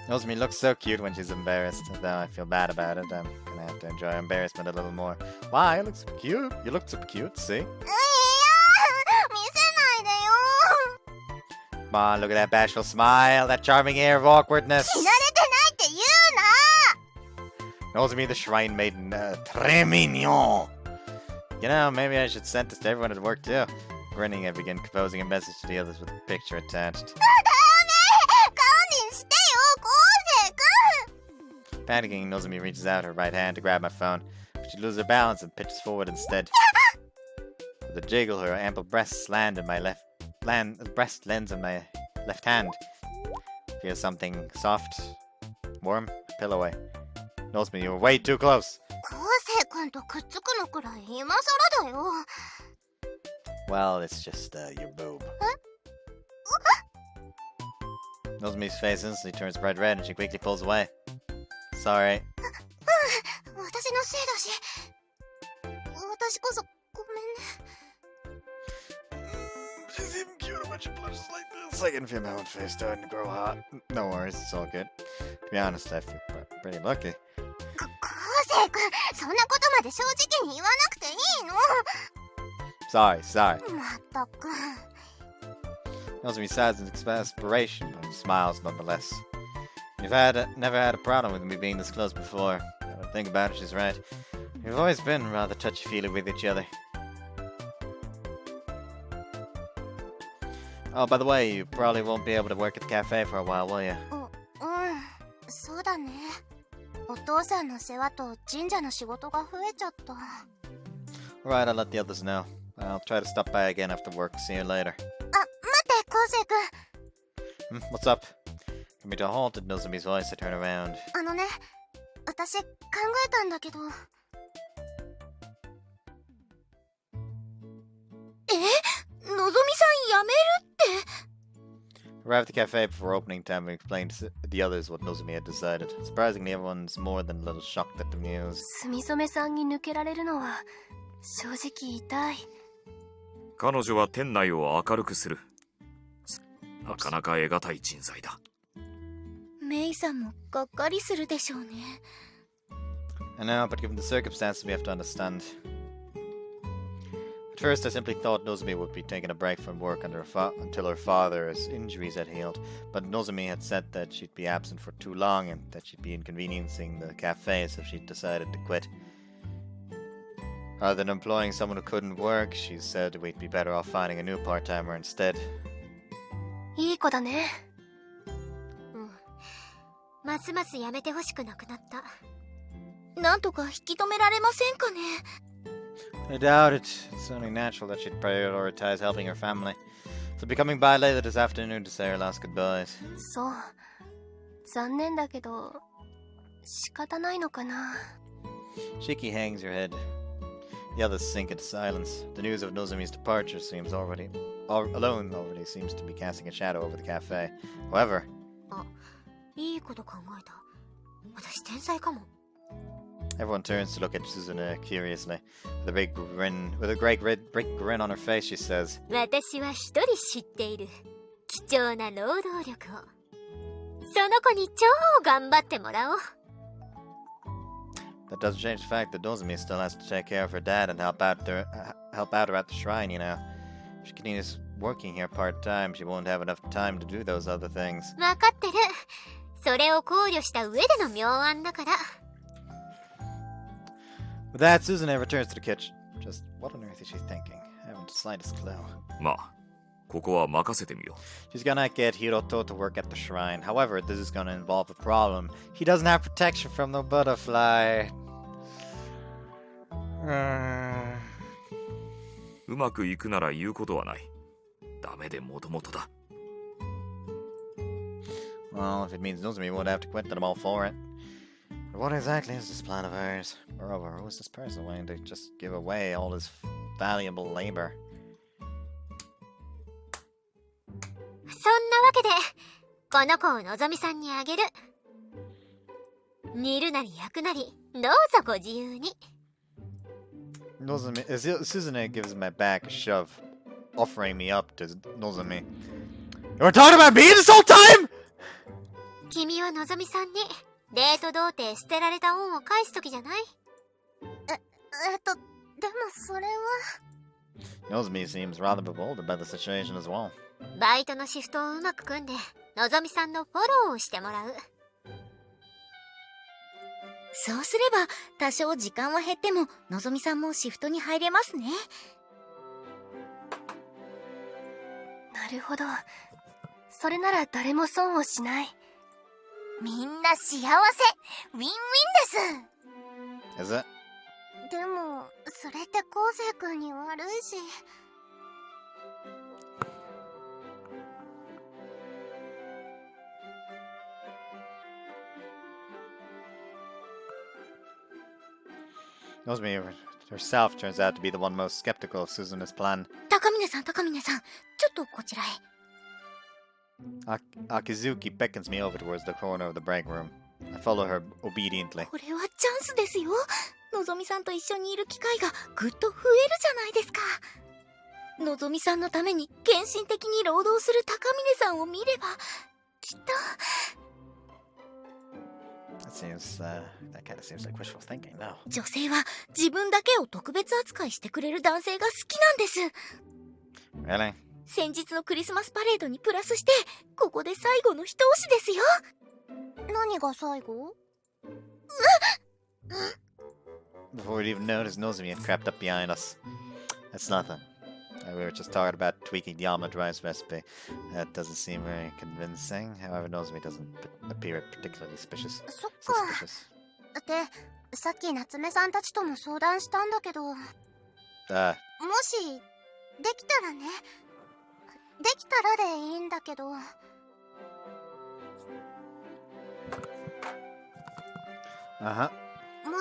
ょ。 Nozomi looks so cute when she's embarrassed. Though I feel bad about it, I'm gonna have to enjoy her embarrassment a little more. Why? You look so cute. You look so cute, see? Come on, look at that bashful smile, that charming air of awkwardness. Nozomi, the shrine maiden, très mignon. You know, maybe I should send this to everyone at work too. Grinning, I begin composing a message to the others with a picture attached. Panicking, Nozomi reaches out her right hand to grab my phone, but she loses her balance and pitches forward instead. With a jiggle, her ample breasts land in my breast lands in my left hand. Feel something soft, warm, pillowy. Nozomi, you were way too close. 昴生君とくっつくのくらい今更だよ。Well, it's just your boob. Nozomi's face instantly turns bright red and she quickly pulls away. Sorry. 私のせいだし。私こそごめんね。She's even cuter when she blushes like this. I can feel my own face starting to grow hot. No worries, it's all good. To be honest, I feel pretty lucky. 昴生君、そんなことまで正直に言わなくていいの。Sorry. まったく。Nozomi sighs in exasperation, but smiles nonetheless. You've never had a problem with me being this close before. Now that I think about it, she's right. We've always been rather touchy-feely with each other. Oh, by the way, you probably won't be able to work at the cafe for a while, will you? そうだね。お父さんの世話と神社の仕事が増えちゃった。Alright, I'll let the others know. I'll try to stop by again after work. See you later. 待って、昴生君。What's up? Coming to a halt at Nozomi's voice, I turn around. 私考えたんだけど。のぞみさん辞めるって。Arrived at the cafe before opening time and explained to the others what Nozomi had decided. Surprisingly, everyone's more than a little shocked at the news. 住染さんに抜けられるのは正直痛い。彼女は店内を明るくする。なかなか得難い人材だ。メイさんもがっかりするでしょうね。I know, but given the circumstances, we have to understand. At first, I simply thought Nozomi would be taking a break from work until her father's injuries had healed, but Nozomi had said that she'd be absent for too long and that she'd be inconveniencing the cafe, so she decided to quit. Rather than employing someone who couldn't work, she said we'd be better off finding a new part-timer instead. いい子だね。ますますやめてほしくなくなった。なんとか引き止められませんかね。I doubt it. It's only natural that she'd prioritize helping her family. So be coming by later this afternoon to say her last goodbyes. そう。残念だけど、仕方ないのかな。Shiki hangs her head. The others sink into silence. The news of Nozomi's departure seems already seems to be casting a shadow over the cafe. However, いいこと考えた。私天才かも。everyone turns to look at Suzune curiously. With a great big grin on her face, she says, 私は一人知っている。貴重な労働力を。その子に超頑張ってもらおう。That doesn't change the fact that Nozomi still has to take care of her dad and help out her at the shrine, you know. If she continues working here part-time, she won't have enough time to do those other things. わかってる。それを考慮した上での妙案だから。With that, Suzune returns to the kitchen. Just what on earth is she thinking? I haven't the slightest clue. まあ、ここは任せてみよう。 She's gonna get Hiroto to work at the shrine. However, this is gonna involve a problem. He doesn't have protection from the butterfly. うまくいくなら言うことはない。ダメでもともとだ。Well, if it means Nozomi won't have to quit, then I'm all for it. But what exactly is this plan of ours? Moreover, who is this person willing to just give away all his valuable labor? そんなわけで、この子をのぞみさんにあげる。煮るなり焼くなり、どうぞご自由に。Suzune gives my back a shove, offering me up to Nozomi. You were talking about me this whole time?君はのぞみさんにデート童貞捨てられた恩を返す時じゃない？でもそれは。Nozomi seems rather bewildered by the situation as well. バイトのシフトをうまく組んで、のぞみさんのフォローをしてもらう。そうすれば多少時間は減ってものぞみさんもシフトに入れますね。なるほど。それなら誰も損をしない。みんな幸せ。ウィンウィンです。Is it? でもそれって昴生君に悪いし。Nozomi herself turns out to be the one most skeptical of Suzune's plan. 高峰さん、ちょっとこちらへ。Akizuki beckons me over towards the corner of the break room. I follow her obediently. これはチャンスですよ。のぞみさんと一緒にいる機会がぐっと増えるじゃないですか。のぞみさんのために献身的に労働する高峰さんを見ればきっと。That kind of seems like wishful thinking now. 女性は自分だけを特別扱いしてくれる男性が好きなんです。Really? 先日のクリスマスパレードにプラスしてここで最後の一押しですよ。何が最後？ before we'd even noticed Nozomi had crept up behind us. That's nothing. We were just talking about tweaking the almond rice recipe. That doesn't seem very convincing. However, Nozomi doesn't appear particularly suspicious. そっか。で、さっき夏目さんたちとも相談したんだけど、もし、できたらね。できたらでいいんだけど。も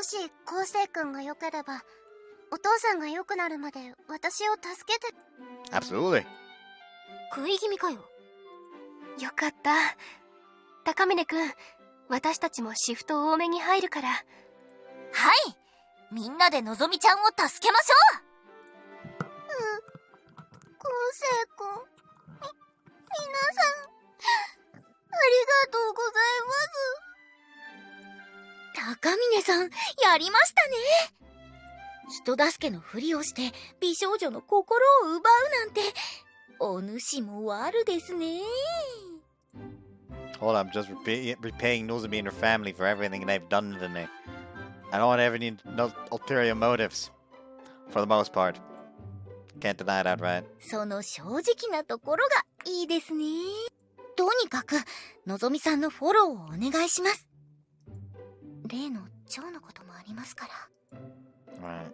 し、昴生君が良ければ、お父さんが良くなるまで私を助けて。Absolutely. 食い気味かよ。よかった。高峰くん、私たちもシフト多めに入るから。はい。みんなでのぞみちゃんを助けましょう。昴生君、皆さん、ありがとうございます。高峰さん、やりましたね。人助けのふりをして美少女の心を奪うなんて、お主も悪ですね。Hold on, I'm just repaying Nozomi and her family for everything they've done to me. I don't ever need no ulterior motives, for the most part. Can't deny that, right? その正直なところがいいですね。とにかく、のぞみさんのフォローをお願いします。例の蝶のこともありますから。Right.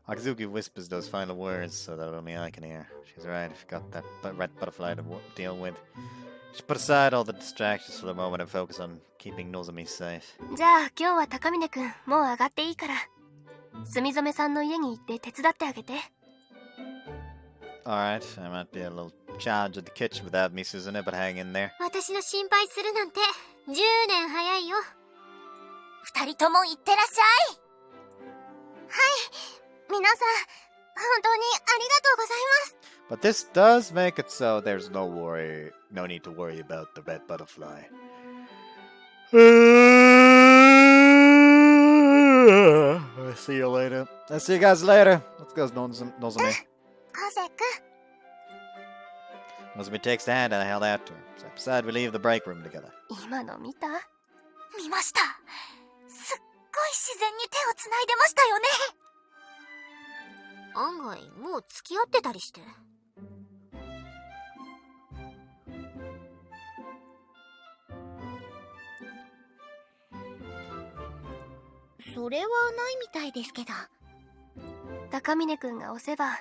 Akizuki whispers those final words so that only I can hear. She's right, I forgot that red butterfly to deal with. Should put aside all the distractions for the moment and focus on keeping Nozomi safe. じゃあ今日は高峰くん、もう上がっていいから。墨染さんの家に行って手伝ってあげて。Alright, I might be a little challenge at the kitchen without me, Suzune, but hang in there. 私の心配するなんて10年早いよ。二人とも行ってらっしゃい。はい、皆さん、本当にありがとうございます。But this does make it so there's no need to worry about the red butterfly. I'll see you later. I'll see you guys later. Let's go, Nozomi. 昴生君。Nozomi takes the hand and I held out to her. So beside we leave the break room together. 今の見た？見ました。すっごい自然に手をつないでましたよね。案外もう付き合ってたりして。それはないみたいですけど。高峰くんが押せば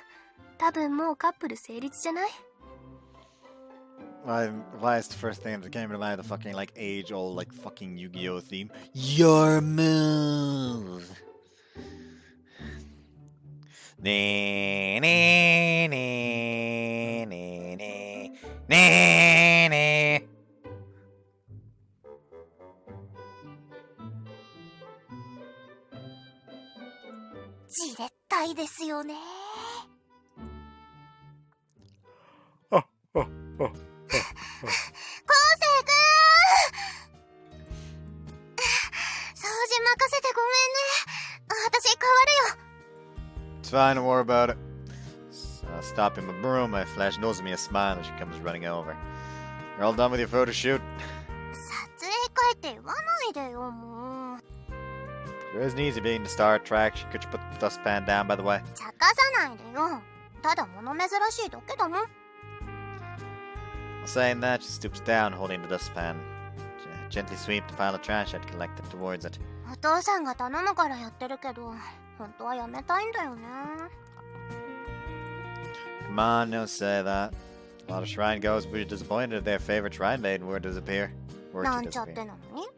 多分もうカップル成立じゃない？ Why is the first thing that came to mind the fucking like age-old like fucking Yu-Gi-Oh theme? Your move. Nee nee nee nee nee nee nee. じれったいですよね。昴生君、掃除任せてごめんね。私変わるよ。It's fine, don't worry about it. Stopping my broom, I flash Nozomi a smile as she comes running over. You're all done with your photo shoot? 撮影会って言わないでよ、もう。There isn't easy being the star attraction. Could you put the dustpan down, by the way? 茶化さないでよ。ただ物珍しいだけだもん。Saying that, she stoops down, holding the dustpan. She gently sweeps the pile of trash I'd collected towards it. お父さんが頼むからやってるけど、本当はやめたいんだよね。Come on, don't say that. A lot of shrine goers would be disappointed if their favorite shrine maiden were to disappear.なんちゃってなのに？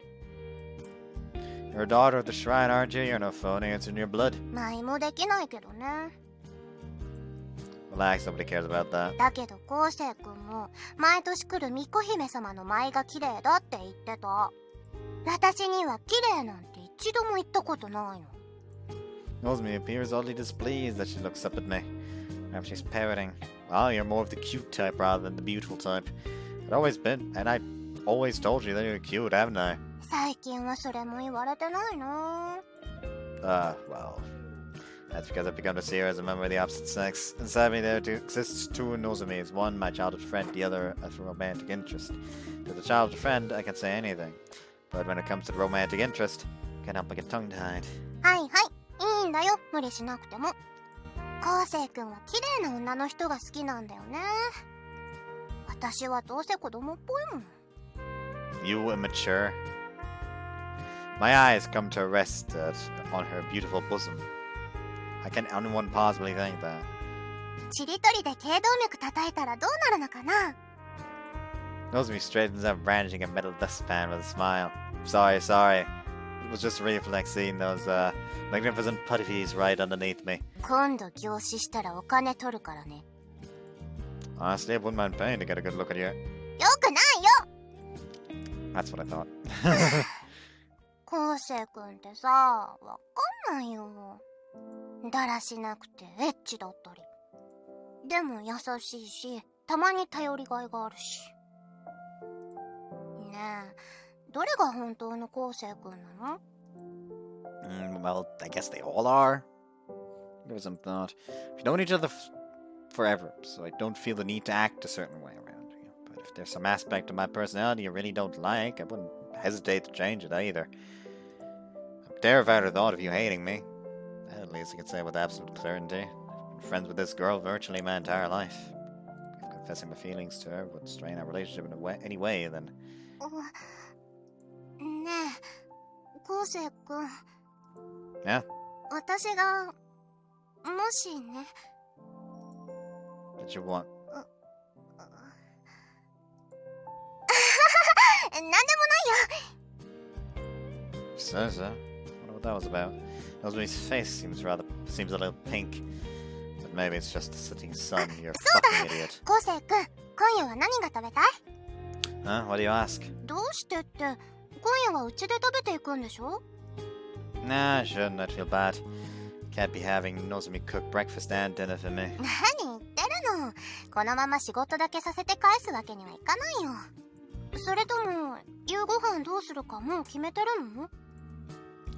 You're a daughter of the shrine, aren't you? You're no phony, it's in your blood. 舞もできないけどね。Relax, nobody cares about that. だけど昴生君も毎年来る巫女姫様の舞が綺麗だって言ってた。私には綺麗なんて一度も言ったことないの。Nozomi appears oddly displeased as she looks up at me. After she's pouting. Well, you're more of the cute type rather than the beautiful type. I'd always been, and I always told you that you're cute, haven't I? 最近はそれも言われてないな。Well, that's because I've begun to see her as a member of the opposite sex. Inside me there exists two Nozomis. One, my childhood friend, the other, as a romantic interest. To the childhood friend, I can say anything. But when it comes to the romantic interest, I can't help but get tongue-tied. はいはい。いんだよ、無理しなくても。昴生君は綺麗な女の人が好きなんだよね。私はどうせ子供っぽいもん。You immature. My eyes come to rest on her beautiful bosom. How can anyone possibly think that? ちりとりで頸動脈叩いたらどうなるのかな。Nozomi straightens up, brandishing a metal dustpan with a smile. Sorry. It was just a reflex seeing those magnificent putties right underneath me. 今度凝視したらお金取るからね。Honestly, I wouldn't mind paying to get a good look at you. よくないよ。 That's what I thought. 昴生君ってさ、わかんないよ。だらしなくてエッチだったり。でも優しいし、たまに頼りがいがあるし。ねえ、どれが本当の昴生君なの？ Well, I guess they all are. Give it some thought. We've known each other forever, so I don't feel the need to act a certain way around you. But if there's some aspect of my personality you really don't like, I wouldn't hesitate to change it either. I'm terrified of the thought of you hating me. At least I can say with absolute certainty. I've been friends with this girl virtually my entire life. If confessing my feelings to her would strain our relationship in any way, then... ねえ、昴生君。Yeah? 私が、もしね。What you want? なんでもないよ。So? I wonder what that was about. Nozomi's face seems a little pink. But maybe it's just the setting sun, you're a fucking idiot. 昴生君、今夜は何が食べたい？ Huh? What do you ask? どうしてって、今夜はうちで食べていくんでしょ？ Nah, I shouldn't. I'd feel bad. Can't be having Nozomi cook breakfast and dinner for me. 何言ってるの？このまま仕事だけさせて返すわけにはいかないよ。それとも、夕ご飯どうするかもう決めてるの？ I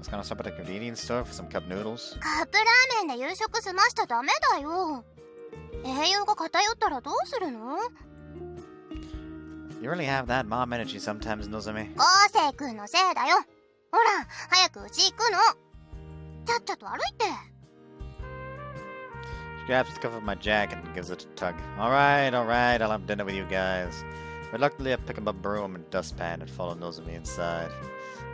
was gonna stop at a convenience store for some cup noodles. カップラーメンで夕食済ましちゃダメだよ。栄養が偏ったらどうするの？ You really have that mom energy sometimes, Nozomi. 昴生君のせいだよ。ほら、早くうち行くの。ちゃっちゃと歩いて。She grabs the cuff of my jacket and gives it a tug. Alright, I'll have dinner with you guys. Reluctantly, I pick up a broom and dustpan and follow Nozomi inside.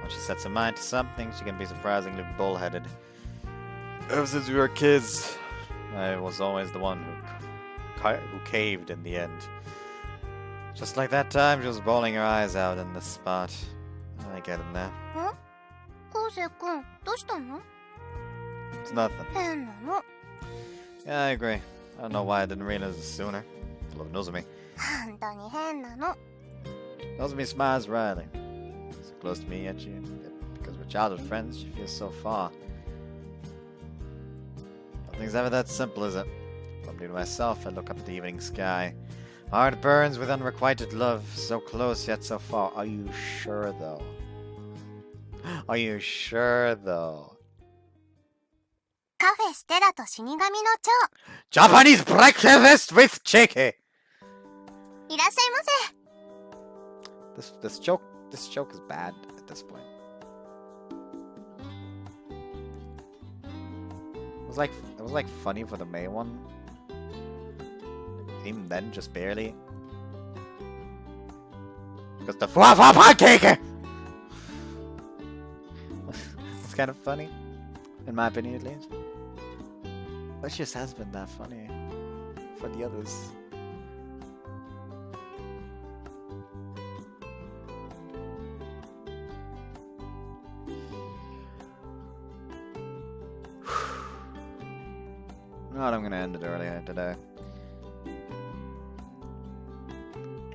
When she sets her mind to something, she can be surprisingly bullheaded. Ever since we were kids, I was always the one who caved in the end. Just like that time, she was bawling her eyes out in this spot. I get it now. 昴生君、どうしたの？ It's nothing. 変なの。 Yeah, I agree. I don't know why I didn't realize it sooner. I love Nozomi. 本当に変なの。 Nozomi smiles wryly. So close to me, yet because we're childhood friends, she feels so far. Nothing's ever that simple, is it? Probably to myself, I look up at the evening sky. Heart burns with unrequited love, so close yet so far. Are you sure, though? Are you sure, though? カフェステラと死神の蝶。 Japanese breakfast with chicken! いらっしゃいませ。 This joke is bad at this point. It was like funny for the May one. Even then, just barely. Because the pancake! It's kind of funny, in my opinion at least. But it just has been that funny for the others. Not, I'm gonna end it early today.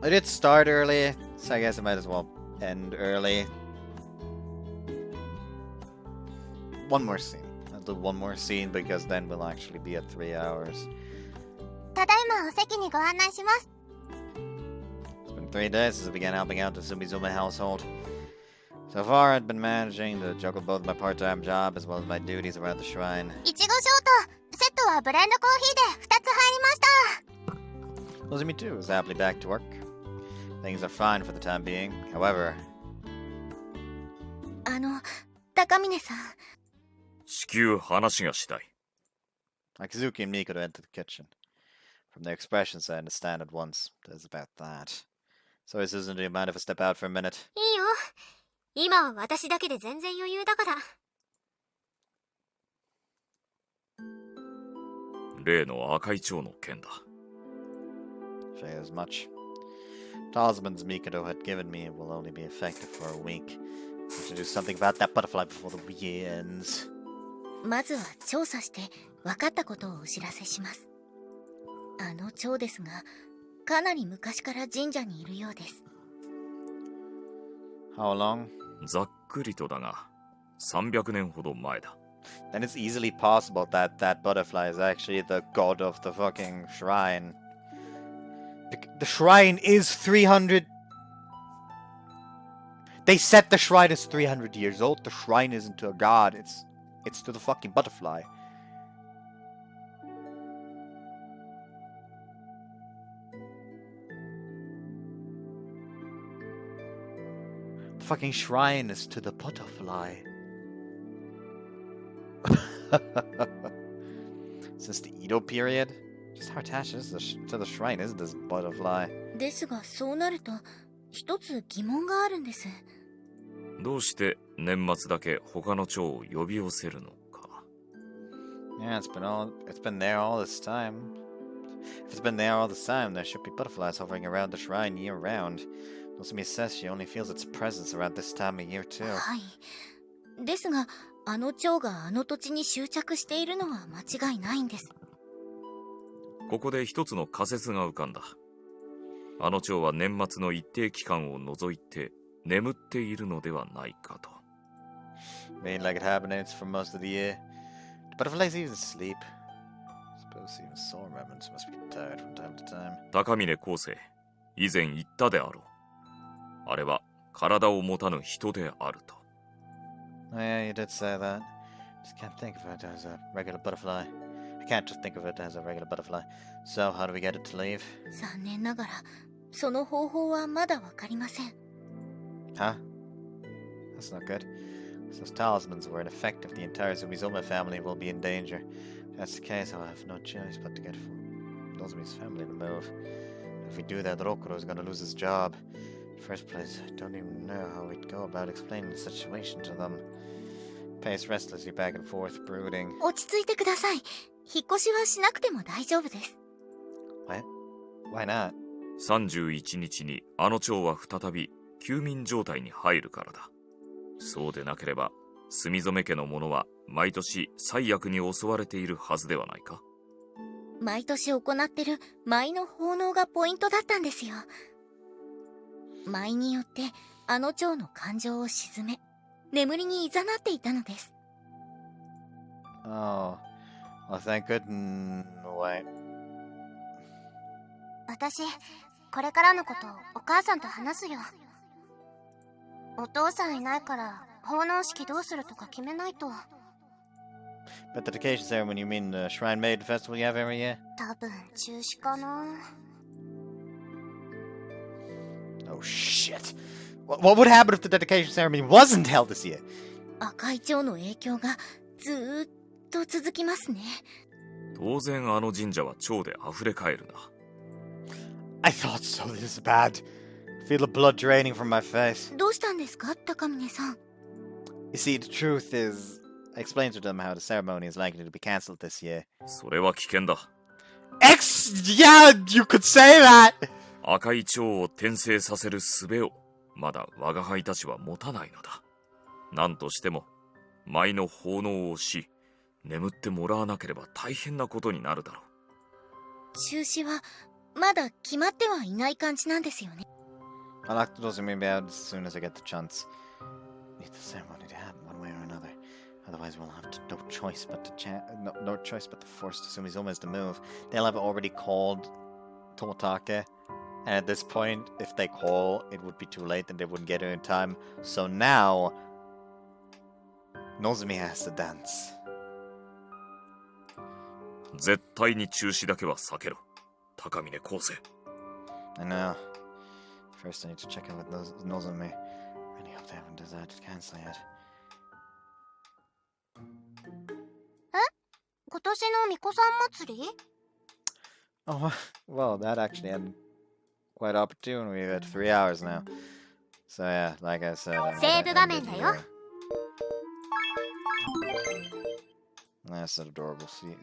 I did start early, so I guess I might as well end early. One more scene. I'll do one more scene because then we'll actually be at 3 hours. ただいまお席にご案内します。 It's been 3 days since I began helping out the Sumizuma household. So far, I'd been managing to juggle both my part-time job as well as my duties around the shrine. いちごショート、セットはブレンドコーヒーで2つ入りました。 Nozomi too is happily back to work. Things are fine for the time being. However... 高峰さん。至急話がしたい。Akizuki and Mikoto enter the kitchen. From their expressions, I understand at once. There's about that. Sorry, Susan, do you mind if I step out for a minute? いいよ。今は私だけで全然余裕だから。例の赤い蝶の件だ。Say as much. Talismans Mikoto had given me will only be effective for a week. I have to do something about that butterfly before the year ends. まずは調査して分かったことをお知らせします。あの蝶ですが、かなり昔から神社にいるようです。How long? ざっくりとだが、300年ほど前だ。Then it's easily possible that that butterfly is actually the god of the fucking shrine. The shrine is 300... They said the shrine is 300 years old. The shrine isn't to a god. It's to the fucking butterfly. The fucking shrine is to the butterfly. Since the Edo period? Just how attached is this to the shrine is this butterfly? ですが、そうなると一つ疑問があるんです。どうして年末だけ他の蝶を呼び寄せるのか。Yeah, it's been there all this time. If it's been there all this time, there should be butterflies hovering around the shrine year round. Nozomi says she only feels its presence around this time of year too. はい。ですが、あの蝶があの土地に執着しているのは間違いないんです。ここで一つの仮説が浮かんだ。あの蝶は年末の一定期間を除いて眠っているのではないかと。Mean like it hibernates for most of the year. The butterflies even sleep. Suppose even soul remnants must be tired from time to time. 高峰康生、以前言ったであろう。あれは体を持たぬ人であると。Oh yeah, you did say that. Just can't think of it as a regular butterfly. I can't just think of it as a regular butterfly. So, how do we get it to leave? 残念ながら、その方法はまだわかりません。Huh? That's not good. Those talismans were ineffective. The entire Sumizoma family will be in danger. If that's the case, I'll have no choice but to get Nozomi's family to move. If we do that, Rokuro is going to lose his job. In the first place, I don't even know how we'd go about explaining the situation to them. Pace restlessly back and forth, brooding. 落ち着いてください。引っ越しはしなくても大丈夫です。What? Why not? 31日にあの蝶は再び休眠状態に入るからだ。そうでなければ、墨染家の者は毎年災悪に襲われているはずではないか。毎年行ってる舞の奉納がポイントだったんですよ。舞によってあの蝶の感情を鎮め、眠りに誘っていたのです。Oh. Well, thank goodness. Wait. 私、これからのことお母さんと話すよ。お父さんいないから奉納式どうするとか決めないと。But the dedication ceremony, you mean the Shrine Maiden Festival you have every year? 多分中止かな。Oh shit. What would happen if the dedication ceremony wasn't held this year? 赤い蝶の影響がずーっと続きますね。当然あの神社は蝶で溢れ返るな。I thought so. This is bad. I feel the blood draining from my face. どうしたんですか、高峰さん。You see, the truth is, I explained to them how the ceremony is likely to be cancelled this year. それは危険だ。Yeah, you could say that! 赤い蝶を転生させる術をまだ我が輩たちは持たないのだ。何としても舞の奉納をし、眠ってもらわなければ大変なことになるだろう。中止はまだ決まってはいない感じなんですよね。I'll act those maybe out as soon as I get the chance. Need the ceremony to happen one way or another. Otherwise, we'll have no choice but to force the Sumizomas to move. They'll have already called Tomotake, and at this point, if they call, it would be too late and they wouldn't get her in time. So now, Nozomi has to dance. 絶対に中止だけは避けろ、高峰康生。I know. First, I need to check in with Nozomi. Really hope they haven't decided to cancel yet. 今年の巫女さん祭り？ Oh, well, that actually had quite opportune. We got 3 hours now. So yeah, like I said, Save画面だよ。 That's an adorable scene.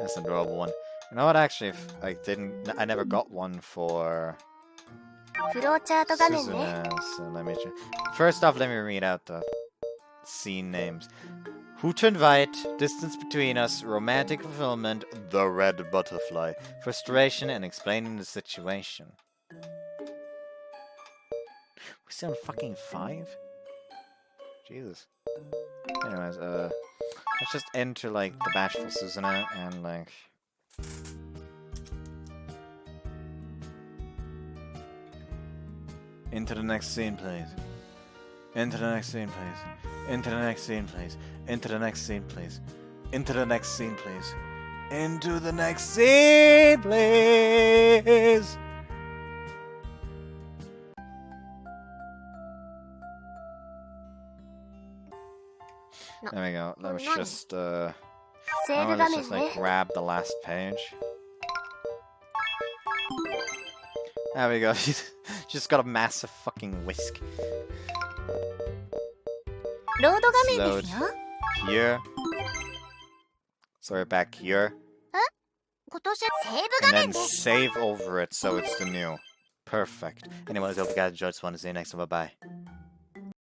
That's an adorable one. You know what? Actually, if I never got one for フローチャート画面ね。 So let me first off, let me read out the scene names. Who to invite? Distance between us. Romantic fulfillment. The red butterfly. Frustration and explaining the situation. We still on fucking 5? Jesus. Anyways, let's just enter like the bashful Susanna and like. Into the next scene, please. Into the next scene, please. Into the next scene, please. Into the next scene, please. Into the next scene, please. Into the next scene, please. There we go. Let me just セーブ let's 画面 just ね like。grab the last page. There we go. She's just got a massive fucking whisk. ロード画面ですよ。 Here. Sorry, back here. 今年セーブ And 画 then 面です。 save over it so it's the new. Perfect. Anyways, I hope you guys enjoyed this one. See you next time. Bye bye.